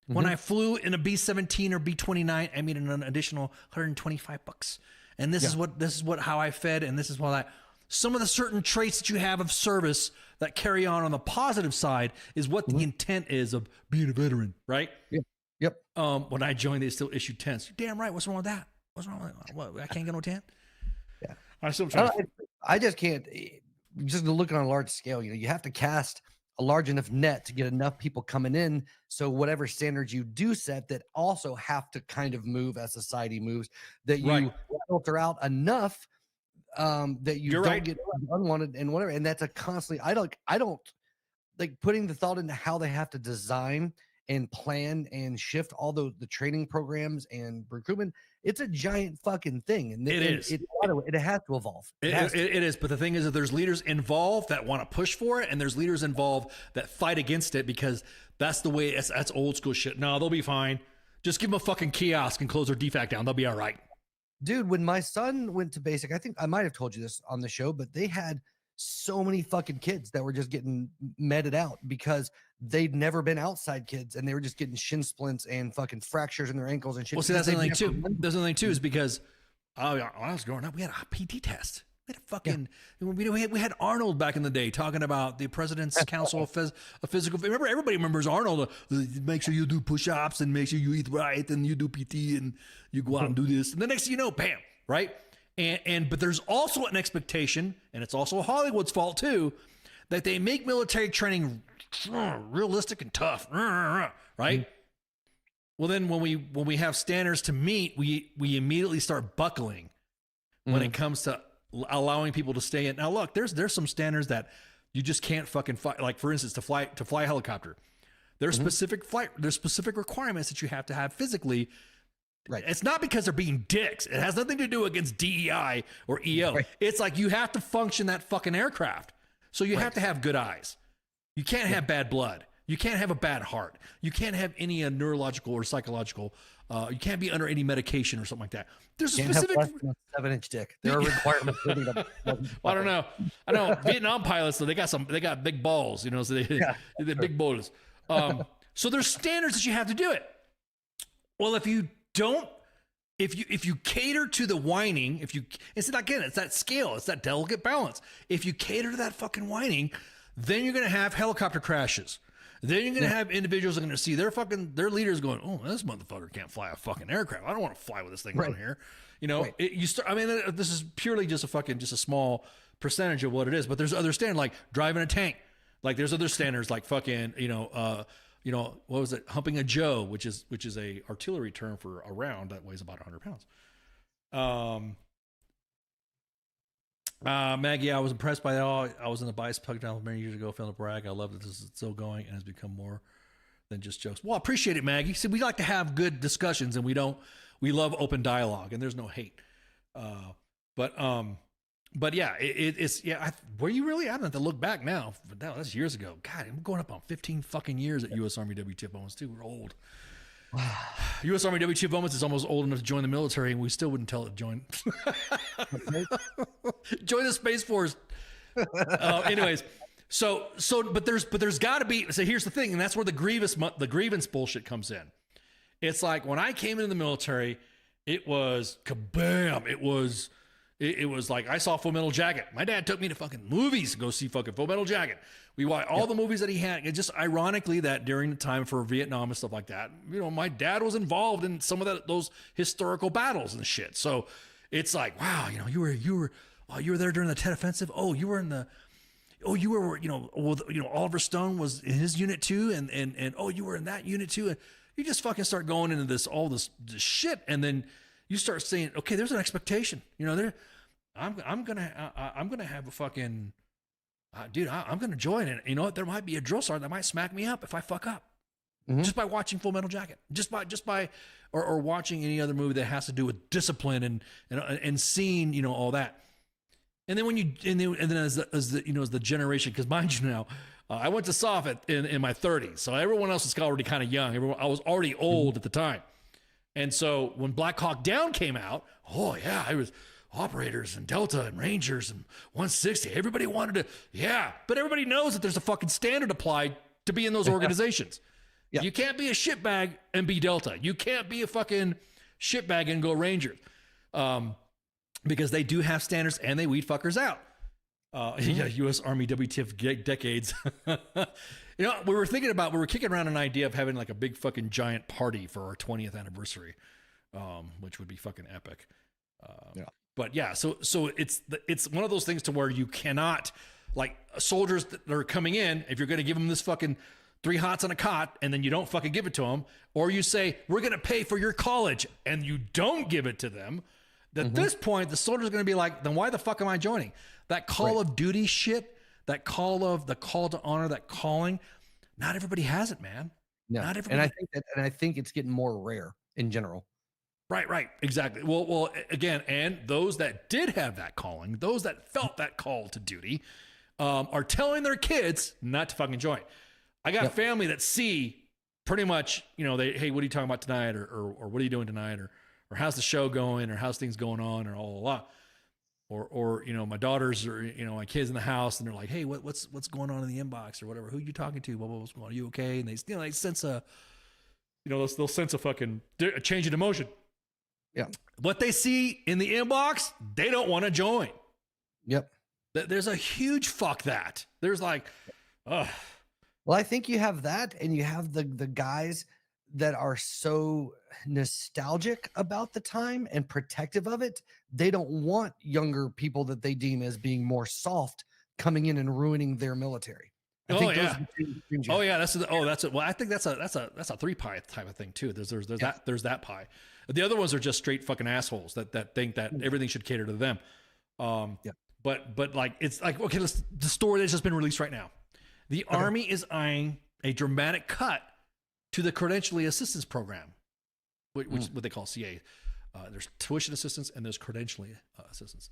When I flew in a B-17 or B-29, I made an additional $125. And this is how I fed. And this is why some of the certain traits that you have of service that carry on the positive side is what the intent is of being a veteran, right? Yep. When I joined, they still issued tents. You're damn right. What's wrong with that? What's wrong with that? What, I can't get no tent? Yeah. I just can't. Just looking on a large scale, you have to cast a large enough net to get enough people coming in. So whatever standards you do set, that also have to kind of move as society moves, that you filter out enough that you don't get unwanted and whatever. And that's a constantly, I don't like putting the thought into how they have to design and plan and shift all the training programs and recruitment. It's a giant fucking thing. And it has to evolve. It is. But the thing is that there's leaders involved that want to push for it, and there's leaders involved that fight against it because that's the way, that's old school shit. No, they'll be fine. Just give them a fucking kiosk and close their DFAC down. They'll be all right. Dude, when my son went to basic, I think I might have told you this on the show, but they had so many fucking kids that were just getting meted out because they'd never been outside kids, and they were just getting shin splints and fucking fractures in their ankles and shit. Well, see, that's the thing too. That's the thing too, is because when I was growing up, we had a PT test. We had a fucking, we had Arnold back in the day talking about the President's Council of Physical. Remember, everybody remembers Arnold. Make sure you do push-ups and make sure you eat right and you do PT and you go out and do this. And the next thing you know, bam, right? But there's also an expectation, and it's also Hollywood's fault too, that they make military training realistic and tough, right? Well, then when we have standards to meet, we immediately start buckling when it comes to allowing people to stay in. Now, look, there's some standards that you just can't fucking fight. Like, for instance, to fly a helicopter, there's specific requirements that you have to have physically. Right. It's not because they're being dicks. It has nothing to do against DEI or EO. Right. It's like you have to function that fucking aircraft. So you have to have good eyes. You can't have bad blood. You can't have a bad heart. You can't have any neurological or psychological. You can't be under any medication or something like that. There's a specific 7-inch dick. There are requirements. I don't know. I know Vietnam pilots, though, they got big balls, so they're big balls. So there's standards that you have to do it. Well, if you don't if you cater to the whining, it's that scale, it's that delicate balance. If you cater to that fucking whining, then you're going to have helicopter crashes. Then you're going to have individuals that are going to see their leaders going, oh, this motherfucker can't fly a fucking aircraft. I don't want to fly with this thing around here. You know, this is purely just a small percentage of what it is, but there's other standards like driving a tank. Like there's other standards like fucking, what was it? Humping a Joe, which is a artillery term for a round that weighs about 100 pounds. Maggie, I was impressed by that. I was in the bias pug down many years ago, feeling brag. I love that this is still going and has become more than just jokes. Well, I appreciate it, Maggie. See, we like to have good discussions, and we love open dialogue, and there's no hate. But yeah, were you really? I don't have to look back now. But now that's years ago. God, I'm going up on 15 fucking years at U.S. Army WTF Moments too. We're old. U.S. Army WTF Moments is almost old enough to join the military, and we still wouldn't tell it to join. Join the Space Force. Anyways, but there's got to be. So here's the thing, and that's where the grievance bullshit comes in. It's like when I came into the military, it was kabam. It was like I saw Full Metal Jacket. My dad took me to fucking movies to go see fucking Full Metal Jacket. We watched all the movies that he had. It's just ironically that during the time for Vietnam and stuff like that, my dad was involved in some of those historical battles and shit. So it's like, wow, you were there during the Tet Offensive. You were Oliver Stone was in his unit too, and you were in that unit too. And you just fucking start going into all this shit, and then you start saying, okay, there's an expectation. I'm gonna have a fucking dude. I'm gonna join it. You know what? There might be a drill sergeant that might smack me up if I fuck up, just by watching Full Metal Jacket, just by or watching any other movie that has to do with discipline and seeing all that. And then as the generation, because mind you now, I went to SOF in my 30s, so everyone else was already kind of young. I was already old at the time. And so when Black Hawk Down came out, I was operators and Delta and Rangers and 160. Everybody wanted to, but everybody knows that there's a fucking standard applied to be in those organizations. Yeah. You can't be a shitbag and be Delta. You can't be a fucking shitbag and go Ranger. Because they do have standards and they weed fuckers out. U.S. Army WTF decades. We were kicking around an idea of having like a big fucking giant party for our 20th anniversary, which would be fucking epic. But yeah, so it's one of those things to where you cannot, like, soldiers that are coming in, if you're going to give them this fucking 3 hots on a cot and then you don't fucking give it to them, or you say, we're going to pay for your college and you don't give it to them, at this point, the soldier's going to be like, then why the fuck am I joining? That call of duty shit, the call to honor, that calling, not everybody has it, man. No. Not everybody. And I think it's getting more rare in general. Right, exactly. Well, again, and those that did have that calling, those that felt that call to duty, are telling their kids not to fucking join. I got family that see pretty much, hey, what are you talking about tonight, or what are you doing tonight, or how's the show going, or how's things going on, or or my daughters or my kids in the house, and they're like, hey, what's going on in the inbox or whatever? Who are you talking to? What's going on? Are you okay? And they they sense they'll sense a fucking a change in emotion. Yeah. What they see in the inbox, they don't want to join. Yep. There's a huge fuck that. There's like, ugh. Well, I think you have that, and you have the guys that are so nostalgic about the time and protective of it. They don't want younger people that they deem as being more soft coming in and ruining their military. Well, I think that's a 3 pie type of thing too. There's that pie. The other ones are just straight fucking assholes that think that everything should cater to them. But like, it's like, okay, the story that's just been released right now. The Army is eyeing a dramatic cut to the credentialing assistance program, which is what they call CA. There's tuition assistance and there's credentialing assistance.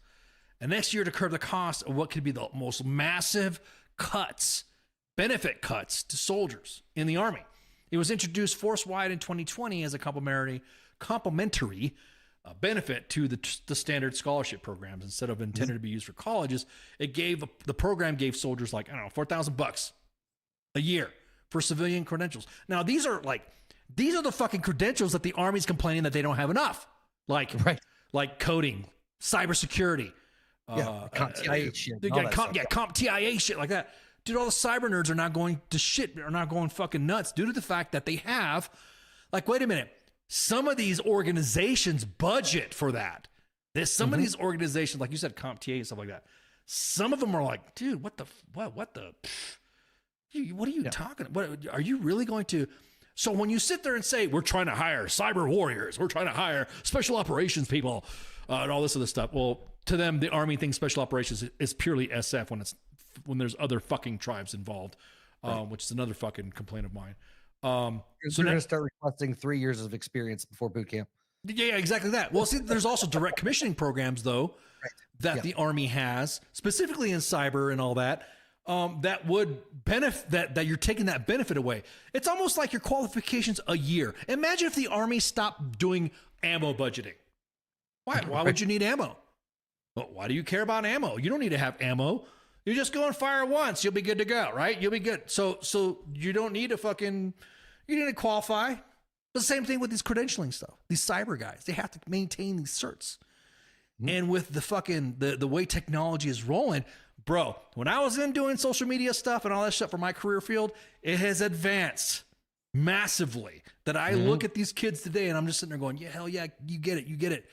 And next year, to curb the cost of what could be the most massive benefit cuts to soldiers in the Army. It was introduced force-wide in 2020 as a complementary benefit to the standard scholarship programs. Instead of intended to be used for colleges, the program gave soldiers like, I don't know, $4,000 a year for civilian credentials. Now, these are the fucking credentials that the Army's complaining that they don't have enough. like coding, cybersecurity. CompTIA shit. CompTIA shit like that. Dude, all the cyber nerds are not going to shit, are not going fucking nuts due to the fact that they have, like, wait a minute, some of these organizations budget for that. There's some of these organizations, like you said, CompTIA and stuff like that. Some of them are like, dude, what are you talking? What are you really going to? So when you sit there and say, we're trying to hire cyber warriors, we're trying to hire special operations people, and all this other stuff. Well, to them, the Army thinks special operations is purely SF when there's other fucking tribes involved, which is another fucking complaint of mine. So they're going to start requesting 3 years of experience before boot camp. Yeah, exactly that. Well, see, there's also direct commissioning programs, though, that the Army has, specifically in cyber and all that, that would benefit, that you're taking that benefit away. It's almost like your qualifications a year. Imagine if the Army stopped doing ammo budgeting. Why would you need ammo? Well, why do you care about ammo? You don't need to have ammo. You just go and fire once. You'll be good to go, right? You'll be good. So you don't need you need to qualify. The same thing with these credentialing stuff. These cyber guys, they have to maintain these certs. And with the fucking, the way technology is rolling, bro, when I was in doing social media stuff and all that stuff for my career field, it has advanced massively that I look at these kids today and I'm just sitting there going, yeah, hell yeah, you get it.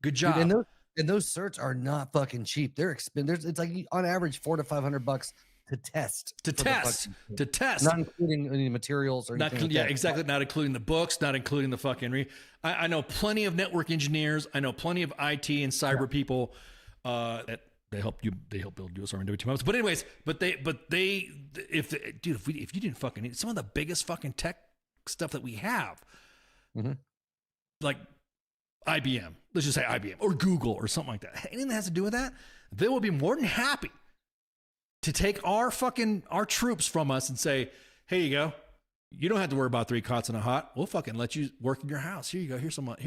Good job. Dude, and those certs are not fucking cheap. They're expensive. It's like on average $400 to $500 to test. Not including any materials or anything. Yeah, exactly. Not including the books, not including the fucking. I know plenty of network engineers. I know plenty of IT and cyber people that they help build US Army W2 But anyways, if you didn't fucking need some of the biggest fucking tech stuff that we have, like IBM, let's just say IBM or Google or something like that. Anything that has to do with that, they will be more than happy to take our troops from us and say, "Here you go. You don't have to worry about 3 cots in a hot. We'll fucking let you work in your house. Here you go. Here's some money.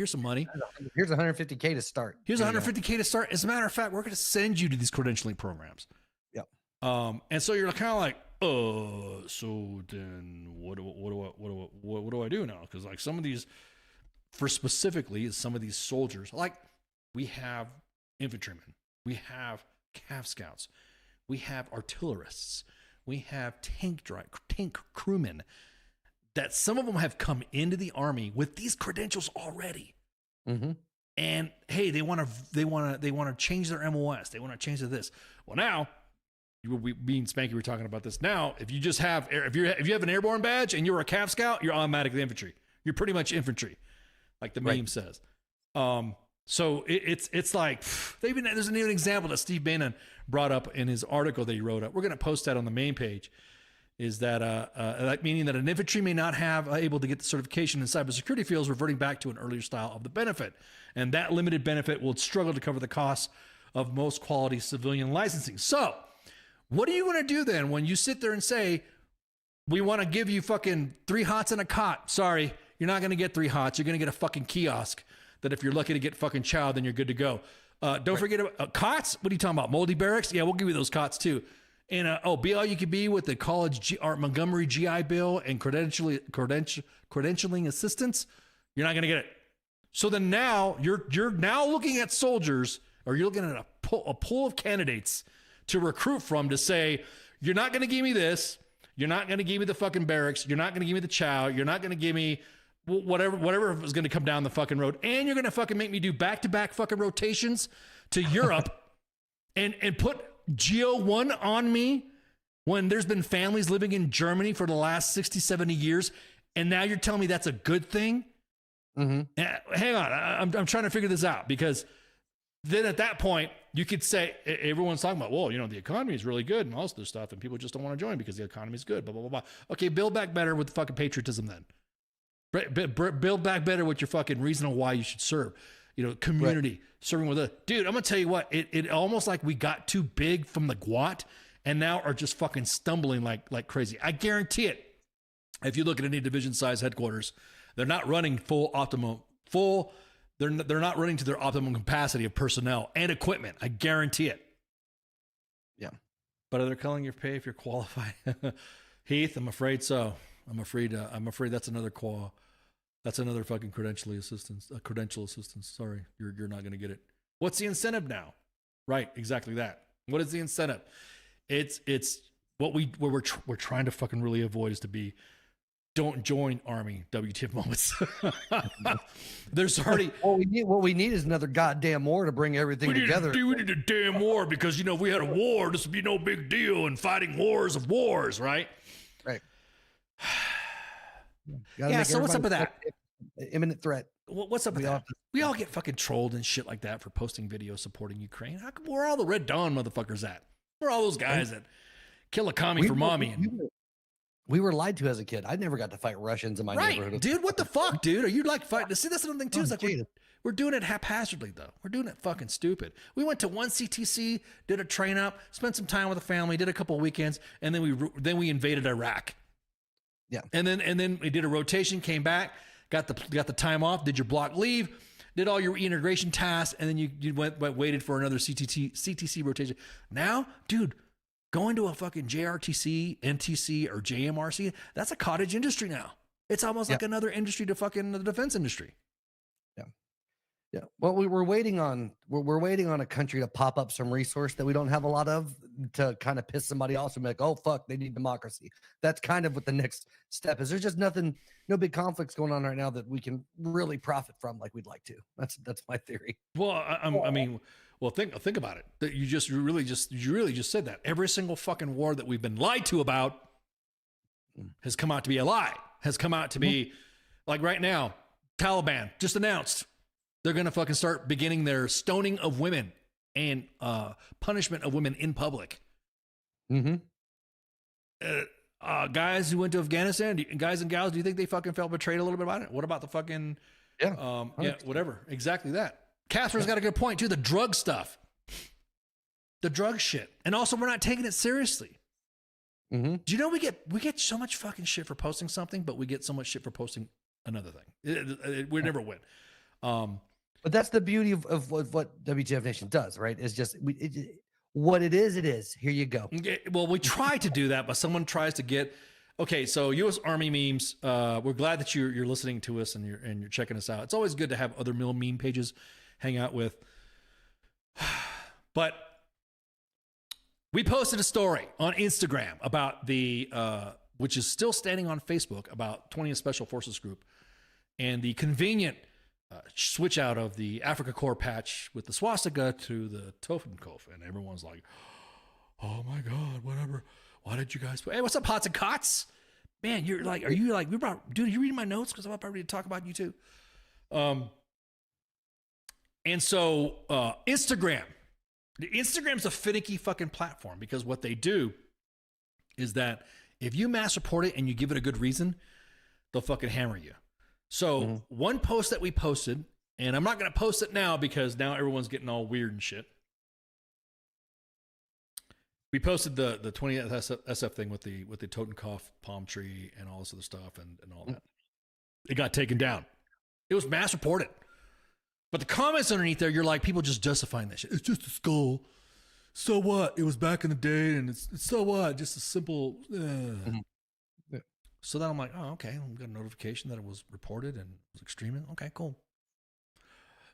Here's $150K to start. Here's $150K to start. As a matter of fact, we're going to send you to these credentialing programs." Yep. And so you're kind of like, so then what do I do now? Because like some of these, some of these soldiers, like we have infantrymen, we have Cav Scouts, we have artillerists, we have tank crewmen, that some of them have come into the Army with these credentials already. And hey, they want to change their MOS. They want to change to this. Well, now, me and Spanky were talking about this. Now, if you have an airborne badge and you're a Cav Scout, you're automatically infantry. You're pretty much infantry, like the meme says. So it's like there's an example that Steve Bannon brought up in his article that he wrote up. We're going to post that on the main page. Is that meaning that an infantry may not have able to get the certification in cybersecurity fields, reverting back to an earlier style of the benefit, and that limited benefit will struggle to cover the costs of most quality civilian licensing. So, what are you going to do then when you sit there and say, we want to give you fucking 3 hots and a cot? Sorry, you're not going to get 3 hots. You're going to get a fucking kiosk that if you're lucky to get fucking chow, then you're good to go. Don't forget about cots. What are you talking about? Moldy barracks? Yeah, we'll give you those cots too. And be all you can be with the college Montgomery GI Bill and credentialing assistance. You're not going to get it. So then now you're now looking at soldiers, or you're looking at a pool of candidates to recruit from to say, you're not going to give me this. You're not going to give me the fucking barracks. You're not going to give me the chow. You're not going to give me whatever is going to come down the fucking road. And you're going to fucking make me do back-to-back fucking rotations to Europe and put Geo 1 on me when there's been families living in Germany for the last 60, 70 years. And now you're telling me that's a good thing? Hang on. I'm trying to figure this out, because then at that point you could say, everyone's talking about, well, the economy is really good and all this stuff, and people just don't want to join because the economy is good, blah, blah, blah, blah. Okay, build back better with the fucking patriotism then. Build back better with your fucking reason on why you should serve. Community, serving with dude, I'm going to tell you what, it almost like we got too big from the GWAT and now are just fucking stumbling like crazy. I guarantee it. If you look at any division size headquarters, they're not running they're not running to their optimum capacity of personnel and equipment. I guarantee it. Yeah. But are they calling your pay if you're qualified? Heath, I'm afraid so. I'm afraid that's another That's another fucking credential assistance. Sorry, you're not gonna get it. What's the incentive now? Right, exactly that. What is the incentive? It's what we're trying to fucking really avoid is to be. Don't join Army WTF moments. There's already what we need is another goddamn war to bring everything together. We need a damn war because you know if we had a war, this would be no big deal. And fighting wars of wars, right? Right. Yeah. So what's up with that? Imminent threat. What's up with that? We all get fucking trolled and shit like that for posting videos supporting Ukraine. How come where are all the Red Dawn motherfuckers at? Where are all those guys that kill a commie for mommy? We were lied to as a kid. I never got to fight Russians in my neighborhood. Dude, what the fuck, dude? Are you like fighting? See, that's another thing too. It's like we're doing it haphazardly though. We're doing it fucking stupid. We went to one CTC, did a train up, spent some time with the family, did a couple of weekends, and then we invaded Iraq. Yeah. And then we did a rotation, came back, got the time off, did your block leave, did all your integration tasks, and then you waited for another CTC rotation. Now, dude, going to a fucking JRTC, NTC, or JMRC, that's a cottage industry now. It's almost like another industry to fucking the defense industry. Yeah. Yeah. Well, we're waiting on a country to pop up some resource that we don't have a lot of to kind of piss somebody off and be like, oh fuck, they need democracy. That's kind of what the next step is. There's just no big conflicts going on right now that we can really profit from like we'd like to. That's my theory. Well, I mean, think about it. That you really just said that every single fucking war that we've been lied to about has come out to be a lie. Has come out to be like right now. Taliban just announced they're going to fucking start beginning their stoning of women and punishment of women in public. Mm-hmm. Guys who went to Afghanistan, guys and gals, do you think they fucking felt betrayed a little bit about it? What about the fucking whatever? Exactly that. Catherine's got a good point too. The drug stuff, the drug shit, and also we're not taking it seriously. Mm-hmm. Do you know we get so much fucking shit for posting something, but we get so much shit for posting another thing. We never win. But that's the beauty of what WTF Nation does, right? It's just what it is. It is. Here you go. Well, we try to do that, but someone tries to get. Okay, so U.S. Army memes. We're glad that you're listening to us and you're checking us out. It's always good to have other meme pages hang out with. But we posted a story on Instagram about the which is still standing on Facebook, about 20th Special Forces Group and the convenient switch out of the Africa Corps patch with the swastika to the Totenkopf, and everyone's like, "Oh my God, whatever. Why did you guys? Hey, what's up, Hots and Cots? Man, you're like, are you like, dude? Are you reading my notes? Because I'm about ready to talk about you too." And so Instagram's a finicky fucking platform because what they do is that if you mass report it and you give it a good reason, they'll fucking hammer you. So one post that we posted, and I'm not going to post it now because now everyone's getting all weird and shit. We posted the 20th SF thing with the Totenkopf palm tree and all this other stuff and all that. It got taken down. It was mass reported. But the comments underneath there, you're like, people just justifying that shit. It's just a skull. So what? It was back in the day, and it's so what? Just a simple. So then I'm like, oh, okay. We got a notification that it was reported and it was extreme. Okay, cool.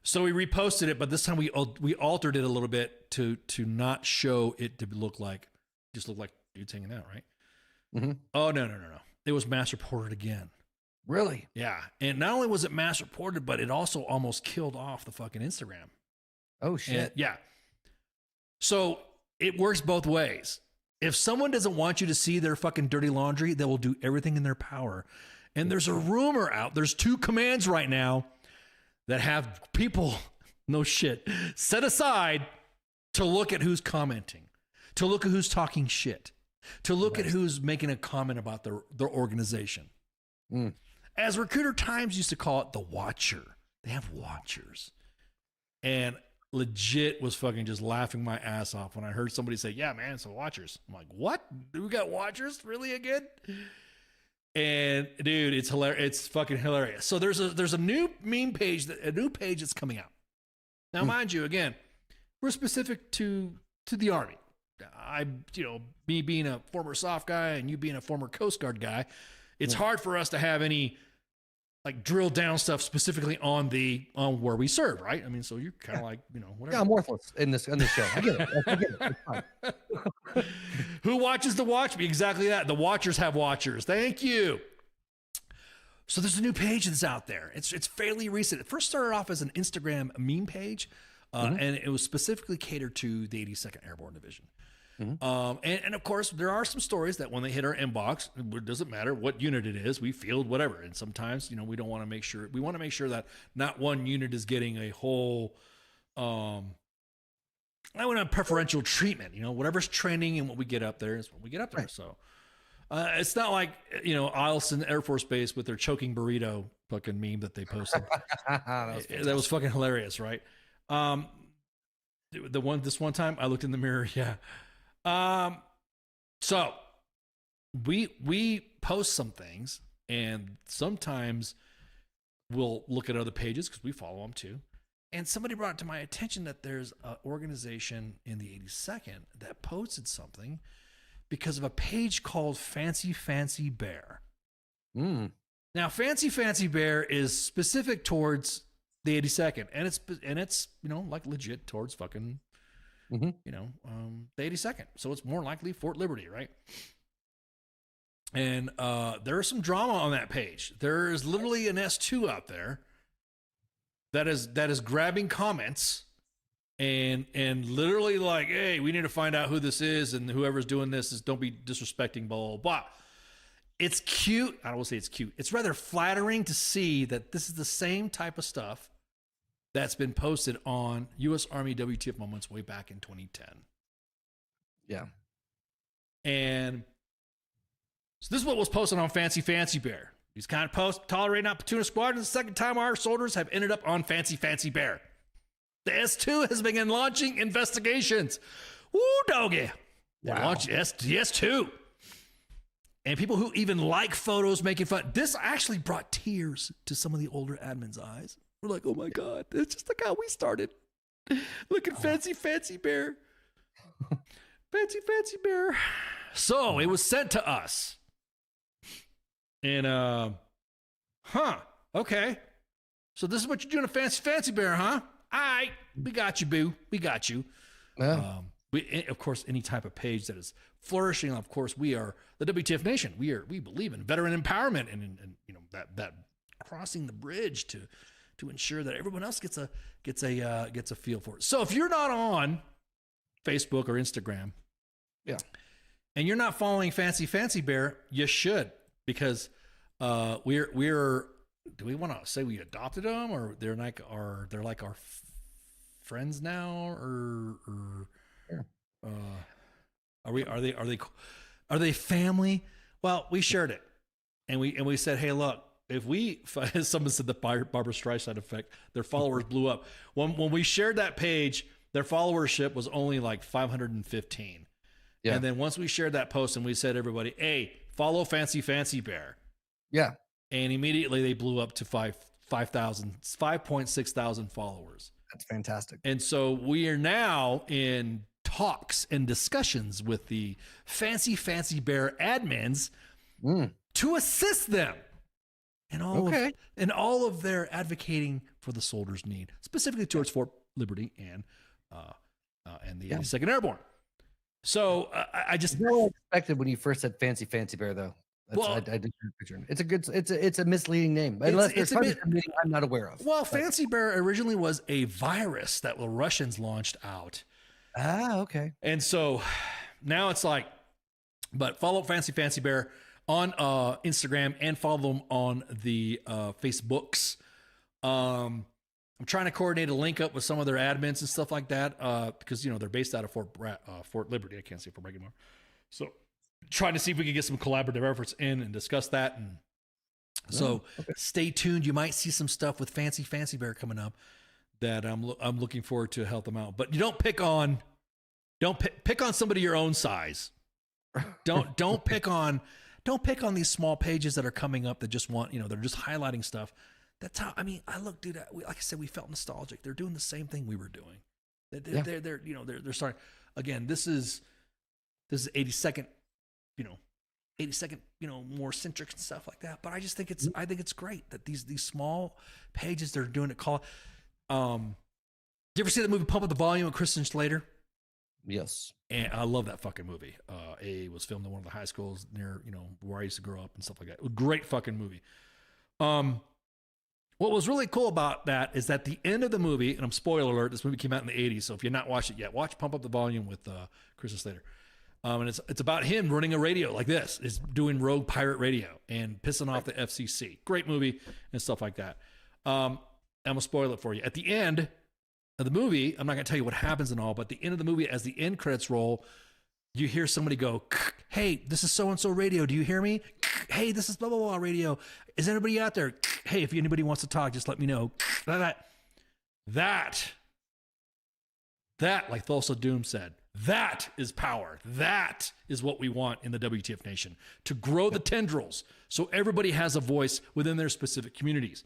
So we reposted it, but this time we altered it a little bit to not show it to look like dudes hanging out, right? Mm-hmm. Oh no. It was mass reported again. Really? Yeah. And not only was it mass reported, but it also almost killed off the fucking Instagram. Oh shit. And, yeah. So it works both ways. If someone doesn't want you to see their fucking dirty laundry, they will do everything in their power. And there's a rumor out. There's 2 commands right now that have people, no shit, set aside to look at who's commenting, to look at who's talking shit, to look at who's making a comment about their organization. As Recruiter Times used to call it, the watcher. They have watchers. And legit was fucking just laughing my ass off when I heard somebody say, yeah, man, it's the watchers. I'm like, what? We got watchers really again? And dude, it's hilarious. It's fucking hilarious. So there's a new meme page, a new page that's coming out. Now, mind you, again, we're specific to the Army. Me being a former SOF guy and you being a former Coast Guard guy, it's hard for us to have any like drill down stuff specifically on where we serve, right? I mean, so you're kind of like, whatever. Yeah, I'm worthless in this show. I get it. I get it. It's fine. Who watches the watch me? Exactly that. The watchers have watchers. Thank you. So there's a new page that's out there. It's fairly recent. It first started off as an Instagram meme page, and it was specifically catered to the 82nd Airborne Division. And of course, there are some stories that when they hit our inbox, it doesn't matter what unit it is, we field whatever. And sometimes, we don't want to make sure, we want to make sure that not one unit is getting a whole, I want preferential treatment, whatever's training and what we get up there is what we get up there. Right. So it's not like, Eielson Air Force Base with their choking burrito fucking meme that they posted. That was fucking hilarious, right? This one time I looked in the mirror. Yeah. So we post some things, and sometimes we'll look at other pages because we follow them too. And somebody brought it to my attention that there's an organization in the 82nd that posted something because of a page called Fancy Fancy Bear. Now, Fancy Fancy Bear is specific towards the 82nd, and it's like legit towards fucking the 82nd. So it's more likely Fort Liberty, right? And there is some drama on that page. There is literally an S2 out there that is grabbing comments and literally like, hey, we need to find out who this is, and whoever's doing this is don't be disrespecting, blah, blah, blah. It's cute. I don't want to say it's cute. It's rather flattering to see that this is the same type of stuff that's been posted on U.S. Army WTF Moments way back in 2010. Yeah. And so this is what was posted on Fancy Fancy Bear. These kind of posts tolerating out platoon squad is the second time our soldiers have ended up on Fancy Fancy Bear. The S2 has begun launching investigations. Woo, doggy. Wow. Launch the S2. And people who even like photos making fun. This actually brought tears to some of the older admins' eyes. We're like, oh my God, it's just like how we started. Look at Fancy Fancy Bear. Fancy Fancy Bear. So it was sent to us. And, okay. So this is what you're doing to Fancy Fancy Bear, huh? All right, we got you, boo. We got you. Yeah. Of course, any type of page that is flourishing. Of course, we are the WTF Nation. We believe in veteran empowerment and that crossing the bridge to ensure that everyone else gets a feel for it. So if you're not on Facebook or Instagram, yeah, and you're not following Fancy Fancy Bear, you should, because we're. Do we want to say we adopted them, or they're like our friends now, or are they family? Well, we shared it, and we said, hey, look, if someone said the Barbara Streisand effect, their followers blew up. When we shared that page, their followership was only like 515. Yeah. And then once we shared that post and we said, everybody, hey, follow Fancy Fancy Bear. Yeah. And immediately they blew up to 5.6 thousand followers. That's fantastic. And so we are now in talks and discussions with the Fancy Fancy Bear admins to assist them in all of their advocating for the soldiers' need, specifically towards Fort Liberty and the 82nd Airborne. So I just expected when you first said Fancy Fancy Bear, though. I did picture. It's a misleading name, unless there's something I'm not aware of. Well, Fancy Bear originally was a virus that the Russians launched out. Ah, okay. And so now it's like, but follow Fancy Fancy Bear on Instagram and follow them on the Facebooks. I'm trying to coordinate a link up with some of their admins and stuff like that because they're based out of Fort Liberty. I can't say Fort Bragg anymore. So trying to see if we can get some collaborative efforts in and discuss that. And so stay tuned. You might see some stuff with Fancy Fancy Bear coming up that I'm looking forward to help them out. But you don't pick on somebody your own size. Don't pick on these small pages that are coming up that just want, they're just highlighting stuff. That's how, I look, dude, like I said, we felt nostalgic. They're doing the same thing we were doing. They're starting again. This is 82nd, 82nd, more centric and stuff like that. But I just think I think it's great that these small pages they're doing it. Did you ever see the movie Pump Up the Volume with Christian Slater? Yes. And I love that fucking movie. It was filmed in one of the high schools near, where I used to grow up and stuff like that. Great fucking movie. What was really cool about that is that the end of the movie, and I'm spoiler alert, this movie came out in the 80s, so if you've not watched it yet, watch Pump Up the Volume with Christian Slater. And it's about him running a radio like this, is doing rogue pirate radio and pissing off the FCC. Great movie and stuff like that. I'm gonna spoil it for you. At the end of the movie, I'm not gonna tell you what happens and all, but at the end of the movie, as the end credits roll, you hear somebody go, "Hey, this is so and so radio. Do you hear me? Hey, this is blah blah blah radio. Is anybody out there? Hey, if anybody wants to talk, just let me know." That, like Thulsa Doom said, that is power. That is what we want in the WTF Nation, to grow the tendrils so everybody has a voice within their specific communities.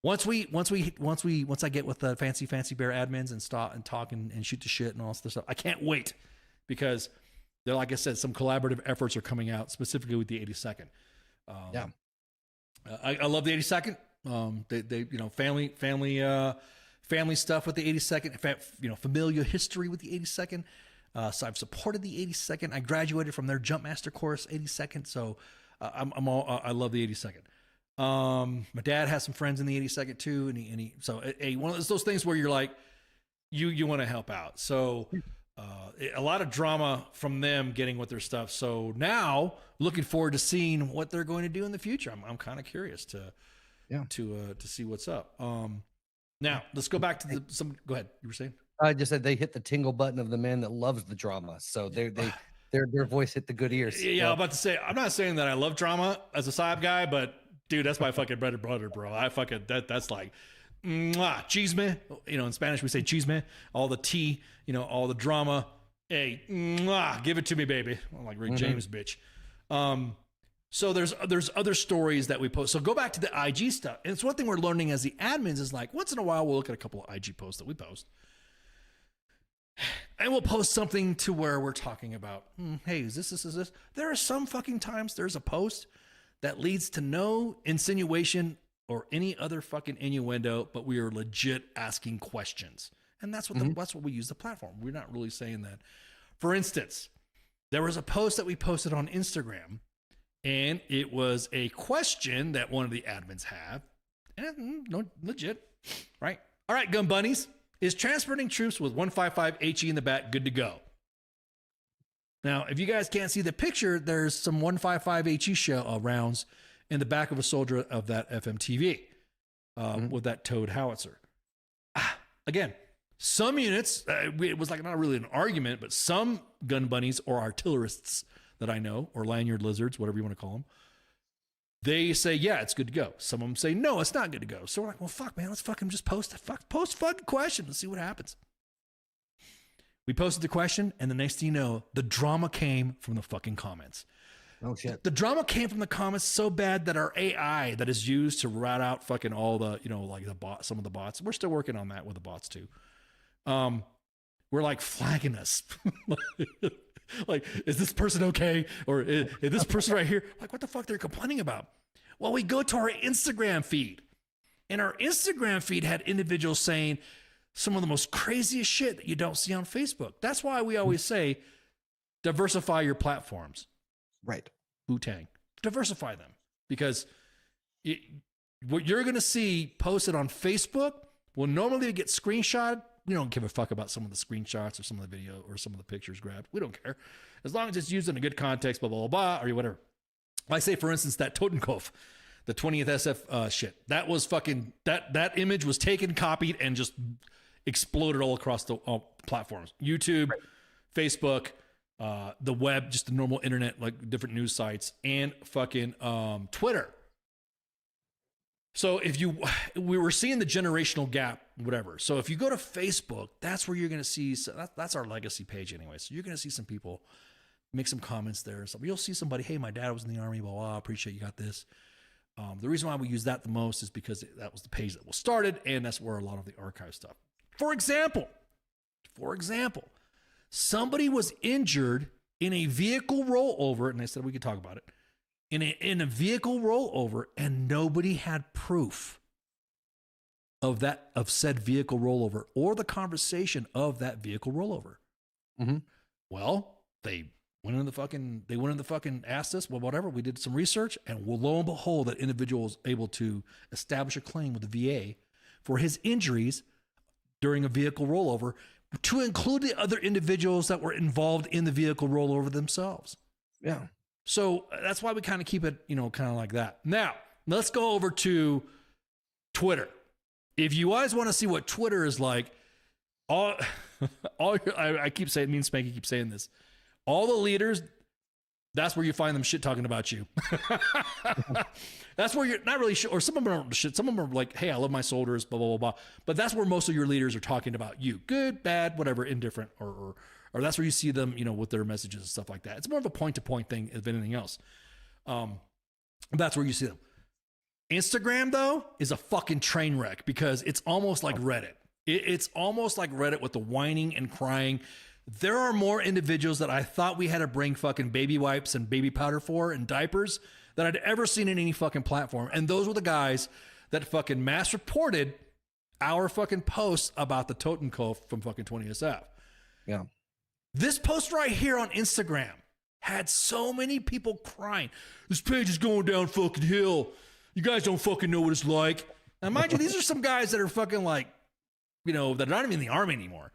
Once I get with the fancy bear admins and stop and talk and shoot the shit and all this stuff, I can't wait, because they're, like I said, some collaborative efforts are coming out specifically with the 82nd. I love the 82nd. They family stuff with the 82nd, familial history with the 82nd. So I've supported the 82nd. I graduated from their Jumpmaster course, 82nd. So I love the 82nd. My dad has some friends in the 82nd too. And he so one of those things where you're like, you want to help out. So, a lot of drama from them getting with their stuff. So now looking forward to seeing what they're going to do in the future. I'm kind of curious to see what's up. Now let's go back to go ahead. You were saying? I just said they hit the tingle button of the man that loves the drama. So their voice hit the good ears. Yeah, I'm about to say, I'm not saying that I love drama as a side guy, but dude, that's my fucking bread and butter, bro. I fucking, that's like, mwah, chisme. In Spanish we say chisme. All the tea, all the drama. Hey, mwah, give it to me, baby. I'm like Rick James, bitch. So there's other stories that we post. So go back to the IG stuff. And it's one thing we're learning as the admins is like, once in a while, we'll look at a couple of IG posts that we post. And we'll post something to where we're talking about, hey, is this? There are some fucking times there's a post that leads to no insinuation or any other fucking innuendo, but we are legit asking questions. And that's what that's what we use the platform. We're not really saying that. For instance, there was a post that we posted on Instagram, and it was a question that one of the admins have. And no, legit, right? All right, gun bunnies. Is transporting troops with 155 HE in the back good to go? Now, if you guys can't see the picture, there's some 155 HE shell rounds in the back of a soldier of that FMTV with that towed howitzer. Again, some units, it was like not really an argument, but some gun bunnies or artillerists that I know, or lanyard lizards, whatever you want to call them, they say, yeah, it's good to go. Some of them say, no, it's not good to go. So we're like, well, fuck, man, let's fucking just post fucking question and see what happens. We posted the question, and the next thing you know, the drama came from the fucking comments. Oh, shit. The drama came from the comments so bad that our AI that is used to rat out fucking all the, like the bot, some of the bots, we're still working on that with the bots too. We're like flagging us. Like, is this person okay? Or is this person right here? Like, what the fuck they're complaining about? Well, we go to our Instagram feed, and our Instagram feed had individuals saying some of the most craziest shit that you don't see on Facebook. That's why we always say, diversify your platforms. Right. Wu-Tang. Diversify them. Because what you're going to see posted on Facebook will normally get screenshotted. We don't give a fuck about some of the screenshots or some of the video or some of the pictures grabbed. We don't care. As long as it's used in a good context, blah, blah, blah, or whatever. Like, say, for instance, that Totenkopf, the 20th SF shit. That was fucking, that image was taken, copied, and just exploded all across the platforms. YouTube, right. Facebook, the web, just the normal internet, like different news sites, and fucking Twitter. So we were seeing the generational gap, whatever. So if you go to Facebook, that's where you're going to see, that's our legacy page anyway. So you're going to see some people make some comments there. So you'll see somebody, hey, my dad was in the Army, blah, blah, appreciate you got this. The reason why we use that the most is because that was the page that was started, and that's where a lot of the archive stuff. For example, somebody was injured in a vehicle rollover, and they said we could talk about it, in a vehicle rollover, and nobody had proof of said vehicle rollover or the conversation of that vehicle rollover. Mm-hmm. Well, they went in the fucking asked us, well, whatever. We did some research, and lo and behold, that individual was able to establish a claim with the VA for his injuries during a vehicle rollover, to include the other individuals that were involved in the vehicle rollover themselves. Yeah. So that's why we kind of keep it, kind of like that. Now, let's go over to Twitter. If you guys want to see what Twitter is like, I keep saying, me and Spanky keep saying this, all the leaders, that's where you find them shit talking about you. That's where you're not really sure, or some of them aren't shit. Some of them are like, hey, I love my soldiers, blah, blah, blah, blah. But that's where most of your leaders are talking about you. Good, bad, whatever, indifferent, or that's where you see them, with their messages and stuff like that. It's more of a point-to-point thing than anything else. That's where you see them. Instagram, though, is a fucking train wreck because it's almost like Reddit. It's almost like Reddit with the whining and crying. There are more individuals that I thought we had to bring fucking baby wipes and baby powder for and diapers that I'd ever seen in any fucking platform. And those were the guys that fucking mass reported our fucking posts about the Totenkopf from fucking 20SF. Yeah. This post right here on Instagram had so many people crying. This page is going down fucking hill. You guys don't fucking know what it's like. Now, mind you, these are some guys that are fucking like, that are not even in the army anymore.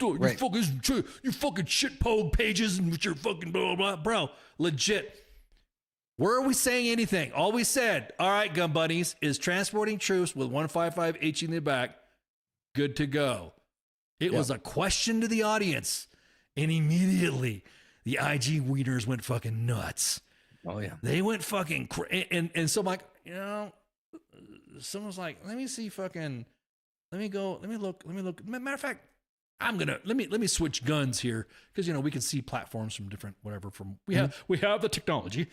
Right. You fucking shitpog pages and with your fucking blah, blah, blah. Bro, legit. Where are we saying anything? All we said, all right, gun buddies, is transporting troops with 155 HE in the back good to go? It was a question to the audience. And immediately, the IG wieners went fucking nuts. Oh, yeah. They went fucking and so I'm like, someone's like, let me see fucking, let me look. Matter of fact, let me switch guns here because we can see platforms from different whatever we have the technology.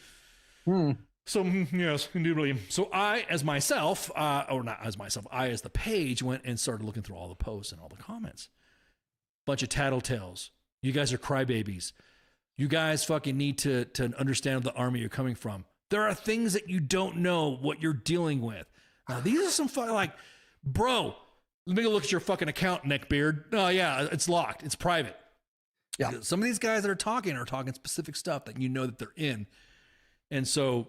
So yes, indubitably. So I as myself, or not as myself, I as the page went and started looking through all the posts and all the comments. Bunch of tattletales. You guys are crybabies. You guys fucking need to understand the army you're coming from. There are things that you don't know what you're dealing with. Now, these are some fucking like, bro, let me go look at your fucking account, neckbeard. Oh, yeah, it's locked. It's private. Yeah. Some of these guys that are talking specific stuff that that they're in. And so,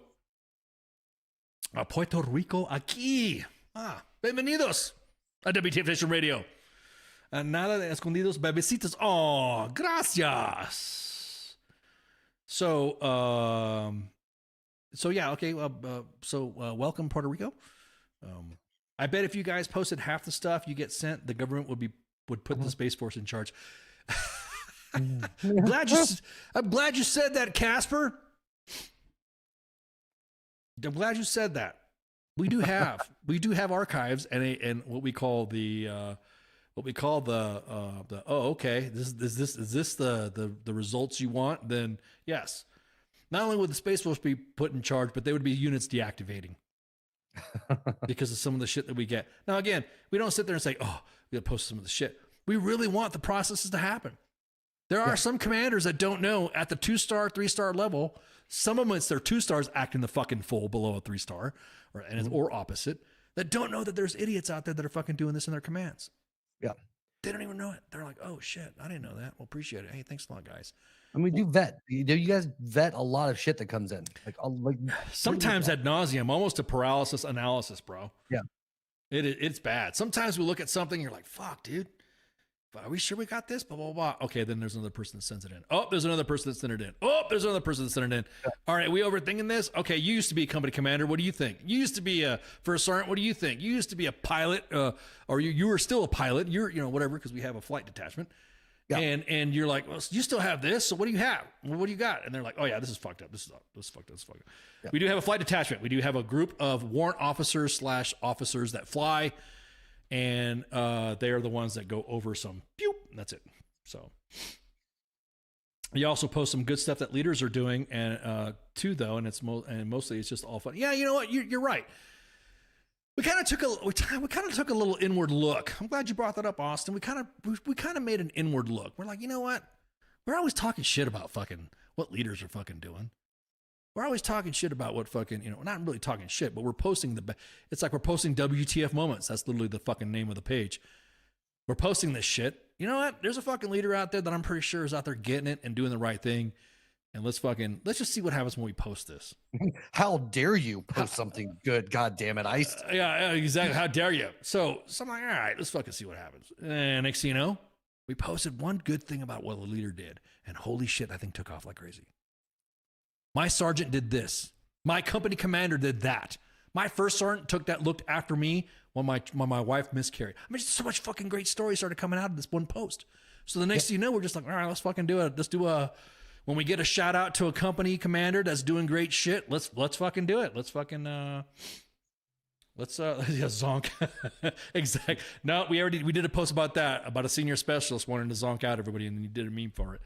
Puerto Rico aquí. Bienvenidos a WTF Nation Radio. Nada de escondidos, bebecitos. Oh, gracias. So yeah, okay. Welcome, Puerto Rico. I bet if you guys posted half the stuff you get sent, the government would put the Space Force in charge. I'm glad you said that, Casper. I'm glad you said that. We do have archives and what we call the okay, is this the results you want? Then yes. Not only would the Space Force be put in charge, but they would be units deactivating because of some of the shit that we get. Now, again, we don't sit there and say, oh, we gotta post some of the shit. We really want the processes to happen. There are some commanders that don't know at the 2-star, 3-star level. Some of them, it's their 2 stars acting the fucking fool below a 3-star or opposite, that don't know that there's idiots out there that are fucking doing this in their commands. Yeah. They don't even know it. They're like, oh shit, I didn't know that. Well, appreciate it. Hey, thanks a lot, guys. And we do vet. You guys vet a lot of shit that comes in. Like sometimes ad nauseum, almost a paralysis analysis, bro. Yeah. It's bad. Sometimes we look at something and you're like, fuck, dude. Are we sure we got this? Blah, blah, blah. Okay, then there's another person that sends it in. Oh, there's another person that sent it in. Oh, there's another person that sent it in. Yeah. All right, we overthinking this? Okay, you used to be a company commander. What do you think? You used to be a first sergeant. What do you think? You used to be a pilot, or you were still a pilot. You're, whatever, because we have a flight detachment. Yeah. And you're like, well, you still have this. So what do you have? Well, what do you got? And they're like, oh yeah, this is fucked up. This is fucked up. Yeah. We do have a flight detachment. We do have a group of warrant officers / officers that fly. And they are the ones that go over some pew, and that's it. So you also post some good stuff that leaders are doing, and too though, and mostly it's just all fun. Yeah, you know what? You're right. We kind of took a little inward look. I'm glad you brought that up, Austin. We kind of made an inward look. We're like, you know what? We're always talking shit about fucking what leaders are fucking doing. We're always talking shit about what fucking, you know, we're not really talking shit, but we're posting it's like we're posting WTF moments. That's literally the fucking name of the page. We're posting this shit. You know what? There's a fucking leader out there that I'm pretty sure is out there getting it and doing the right thing. And let's just see what happens when we post this. How dare you post something good? God damn it, Ice. Yeah, exactly. How dare you? So I'm like, all right, let's fucking see what happens. And next thing you know, we posted one good thing about what the leader did. And holy shit, that thing took off like crazy. My sergeant did this. My company commander did that. My first sergeant looked after me when my wife miscarried. I mean, just so much fucking great stories started coming out of this one post. So the next thing you know, we're just like, all right, let's fucking do it. Let's do when we get a shout out to a company commander that's doing great shit, let's fucking do it. Let's fucking zonk. Exactly. No, we did a post about that, about a senior specialist wanting to zonk out everybody, and you did a meme for it.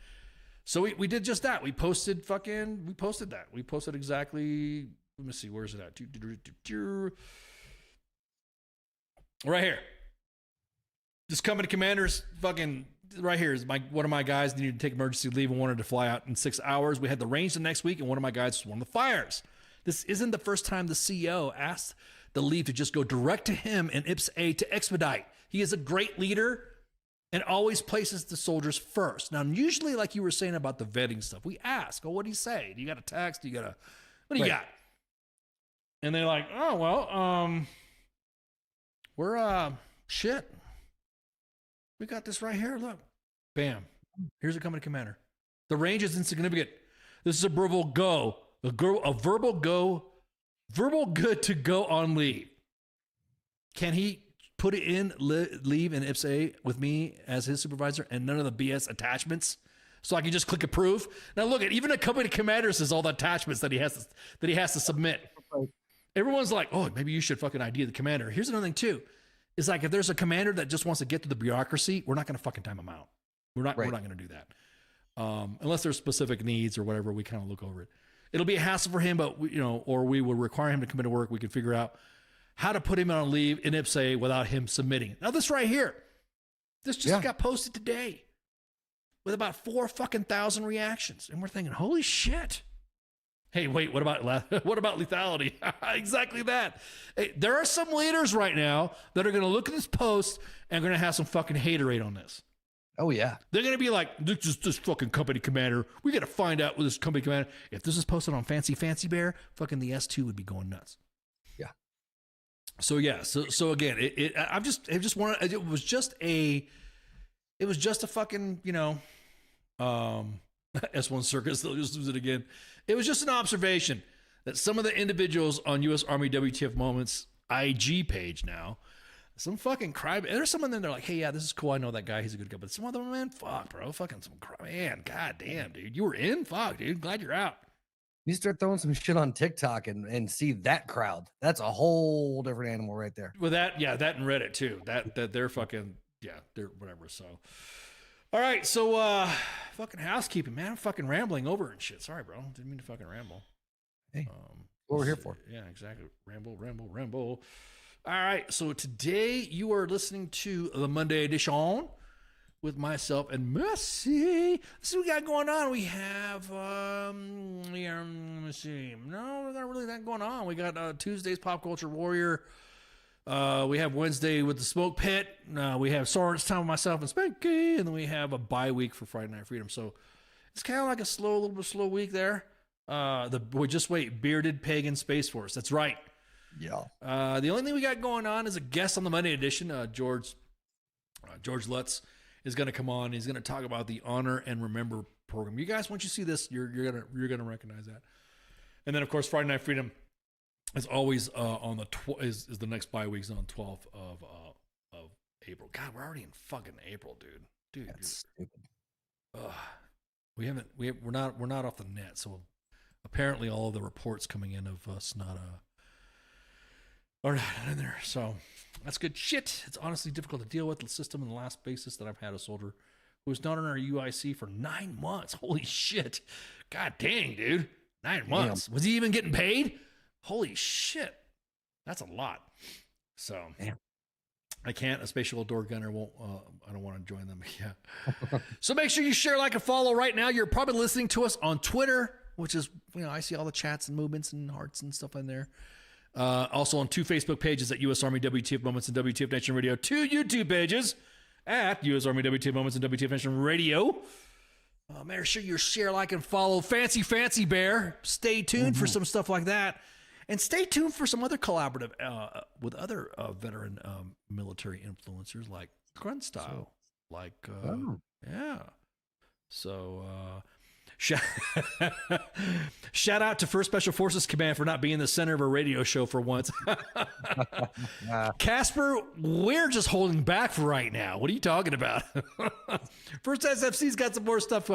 So we did just that. We posted that. We posted exactly, let me see, where's it at? Right here. This company commander's fucking right here is one of my guys needed to take emergency leave and wanted to fly out in 6 hours. We had the range the next week, and one of my guys was one of the fires. This isn't the first time the CEO asked the leave to just go direct to him and IPS-A to expedite. He is a great leader and always places the soldiers first. Now, usually, like you were saying about the vetting stuff, we ask, oh, what do you say? Do you got a text? What do you got? And they're like, oh, well, we're, shit. We got this right here. Look. Bam. Here's a company commander. The range is insignificant. This is a verbal go. A verbal good to go on leave. Can he put it in leave in IPS-A with me as his supervisor and none of the BS attachments? So I can just click approve. Now look at even a company commander says all the attachments that he has to submit. Everyone's like, oh, maybe you should fucking ID the commander. Here's another thing too. It's like if there's a commander that just wants to get to the bureaucracy, we're not going to fucking time him out. We're not going to do that. Unless there's specific needs or whatever, we kind of look over it. It'll be a hassle for him, but or we will require him to come into work. We can figure out how to put him on leave in IPS-A without him submitting. Now this right here, this just got posted today with about 4,000 reactions. And we're thinking, holy shit. Hey, wait, what about lethality? Exactly that. Hey, there are some leaders right now that are going to look at this post and going to have some fucking haterade on this. Oh, yeah. They're going to be like, this fucking company commander. We got to find out with this company commander. If this is posted on Fancy Bear, fucking the S2 would be going nuts. Yeah. So, yeah. So again, it was just a fucking, S1 Circus, they'll just lose it again. It was just an observation that some of the individuals on U.S. Army WTF Moments IG page now, some fucking cry. There's some of them, they're like, hey, yeah, this is cool. I know that guy. He's a good guy. But some other man, fuck, bro. Fucking some cry. Man, goddamn, dude. You were in? Fuck, dude. Glad you're out. You start throwing some shit on TikTok and see that crowd. That's a whole different animal right there. Well, that and Reddit too. That they're fucking, they're whatever. So, all right. So, fucking housekeeping, man. I'm fucking rambling over and shit. Sorry, bro. Didn't mean to fucking ramble. Hey, what we're here for. Yeah, exactly. Ramble. All right. So today you are listening to the Monday edition with myself and Mercy. This is what we got going on. We have, let me see. No, not really that going on. We got Tuesday's Pop Culture Warrior. We have Wednesday with the Smoke Pit. We have Soren's Time with myself and Spanky. And then we have a bye week for Friday Night Freedom. So it's kind of like a little bit slow week there. Bearded Pagan Space Force. That's right. Yeah. The only thing we got going on is a guest on the Monday edition. George Lutz is going to come on. He's going to talk about the Honor and Remember program. You guys, once you see this, you're gonna recognize that. And then of course Friday Night Freedom is always on the is the next bye week's on 12th of April. God, we're already in fucking April, dude. That's stupid. We're not off the net. So apparently all of the reports coming in of us are not in there. So that's good shit. It's honestly difficult to deal with the system and the last basis that I've had a soldier who was not on our UIC for 9 months. Holy shit. God dang, dude. 9 months. Damn. Was he even getting paid? Holy shit. That's a lot. So, I can't. A spatial door gunner won't. I don't want to join them. Yeah. So make sure you share, like, and follow right now. You're probably listening to us on Twitter, which is, I see all the chats and movements and hearts and stuff in there. Also on 2 Facebook pages at U.S. Army WTF Moments and WTF Nation Radio. 2 YouTube pages at U.S. Army WTF Moments and WTF Nation Radio. Make sure you share, like, and follow Fancy Bear. Stay tuned for some stuff like that. And stay tuned for some other collaborative with other veteran military influencers like Grunt Style. Yeah. So, shout out to 1st Special Forces Command for not being the center of a radio show for once. Casper, we're just holding back for right now. What are you talking about? First SFC's got some more stuff.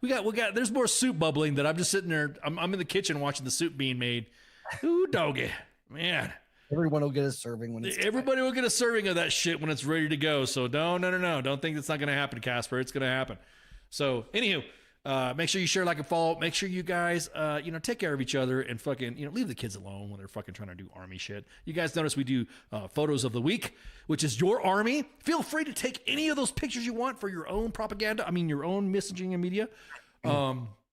We got. There's more soup bubbling that I'm just sitting there. I'm in the kitchen watching the soup being made. Ooh, doggy, man. Everyone will get a serving when it's Everybody will get a serving of that shit when it's ready to go. So no. Don't think that's not going to happen, Casper. It's going to happen. So, anywho, make sure you share, like, and follow. Make sure you guys, take care of each other and fucking, leave the kids alone when they're fucking trying to do Army shit. You guys notice we do photos of the week, which is your Army. Feel free to take any of those pictures you want for your own propaganda. I mean, your own messaging and media.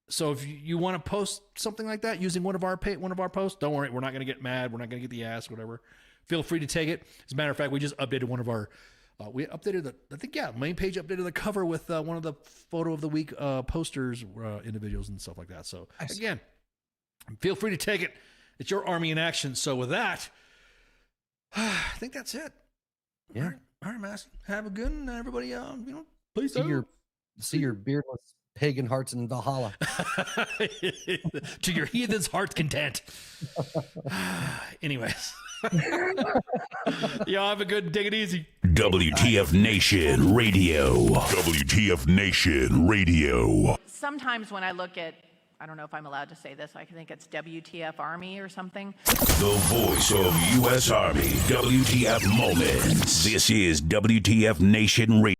So if you want to post something like that using one of our posts, don't worry, we're not going to get mad. We're not going to get the ass, whatever. Feel free to take it. As a matter of fact, we just updated one of our, main page updated the cover with one of the photo of the week posters, individuals and stuff like that. So again, feel free to take it. It's your Army in action. So with that, I think that's it. Yeah. All right, Mass. Have a good one, everybody. Please see your beardless pagan hearts in Valhalla. To your heathen's heart's content. Anyways. Y'all have a good, take it easy. WTF Nation Radio. WTF Nation Radio. Sometimes when I look at, I don't know if I'm allowed to say this, I think it's WTF Army or something. The voice of U.S. Army. WTF Moments. This is WTF Nation Radio.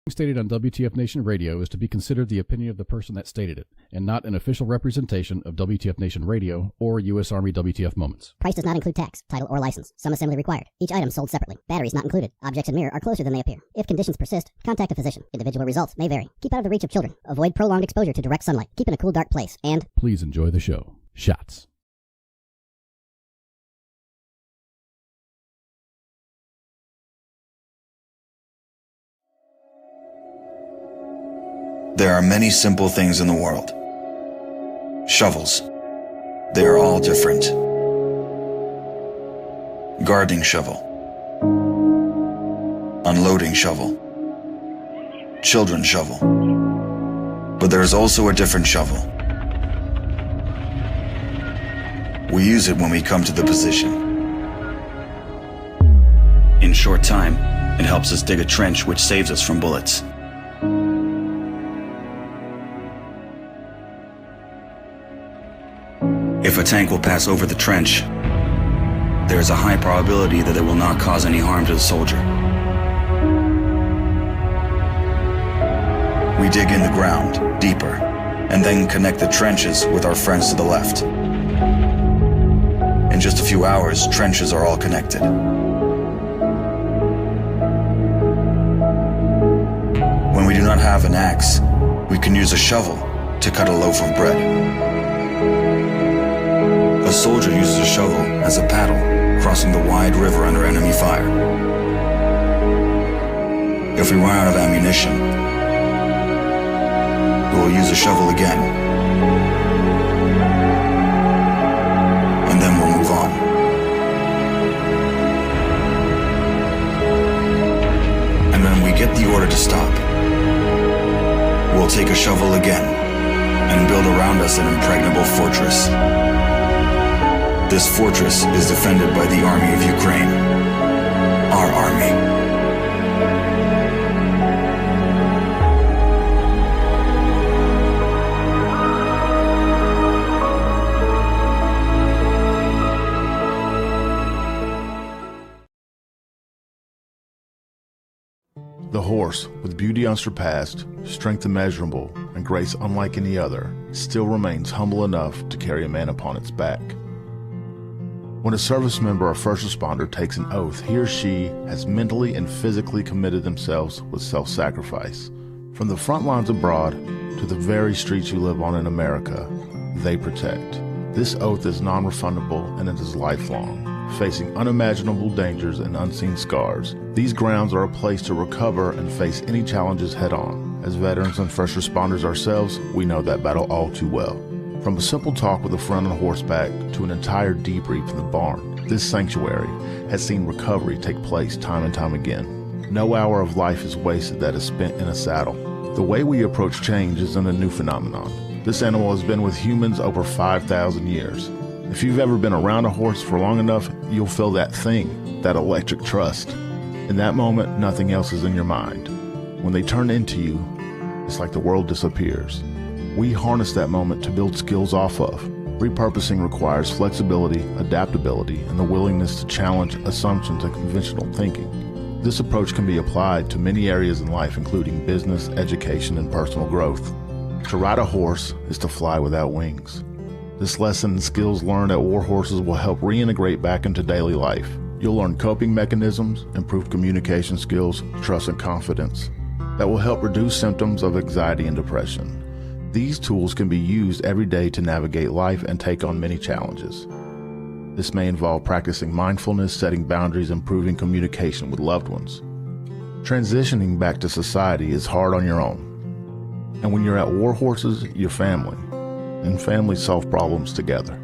Stated on WTF Nation Radio is to be considered the opinion of the person that stated it, and not an official representation of WTF Nation Radio or U.S. Army WTF Moments. Price does not include tax, title, or license. Some assembly required. Each item sold separately. Batteries not included. Objects in mirror are closer than they appear. If conditions persist, contact a physician. Individual results may vary. Keep out of the reach of children. Avoid prolonged exposure to direct sunlight. Keep in a cool, dark place. And please enjoy the show. Shots. There are many simple things in the world. Shovels. They are all different. Gardening shovel. Unloading shovel. Children's shovel. But there is also a different shovel. We use it when we come to the position. In short time, it helps us dig a trench which saves us from bullets. If a tank will pass over the trench, there is a high probability that it will not cause any harm to the soldier. We dig in the ground, deeper, and then connect the trenches with our friends to the left. In just a few hours, trenches are all connected. When we do not have an axe, we can use a shovel to cut a loaf of bread. A soldier uses a shovel as a paddle, crossing the wide river under enemy fire. If we run out of ammunition, we will use a shovel again, and then we'll move on. And when we get the order to stop, we'll take a shovel again and build around us an impregnable fortress. This fortress is defended by the Army of Ukraine, our army. The horse, with beauty unsurpassed, strength immeasurable, and grace unlike any other, still remains humble enough to carry a man upon its back. When a service member or first responder takes an oath, he or she has mentally and physically committed themselves with self-sacrifice. From the front lines abroad to the very streets you live on in America, they protect. This oath is non-refundable and it is lifelong. Facing unimaginable dangers and unseen scars, these grounds are a place to recover and face any challenges head-on. As veterans and first responders ourselves, we know that battle all too well. From a simple talk with a friend on horseback to an entire debrief in the barn, this sanctuary has seen recovery take place time and time again. No hour of life is wasted that is spent in a saddle. The way we approach change isn't a new phenomenon. This animal has been with humans over 5,000 years. If you've ever been around a horse for long enough, you'll feel that thing, that electric trust. In that moment, nothing else is in your mind. When they turn into you, it's like the world disappears. We harness that moment to build skills off of. Repurposing requires flexibility, adaptability, and the willingness to challenge assumptions and conventional thinking. This approach can be applied to many areas in life, including business, education, and personal growth. To ride a horse is to fly without wings. This lesson and skills learned at War Horses will help reintegrate back into daily life. You'll learn coping mechanisms, improved communication skills, trust and confidence that will help reduce symptoms of anxiety and depression. These tools can be used every day to navigate life and take on many challenges. This may involve practicing mindfulness, setting boundaries, improving communication with loved ones. Transitioning back to society is hard on your own. And when you're at War Horses, you're family. And families solve problems together.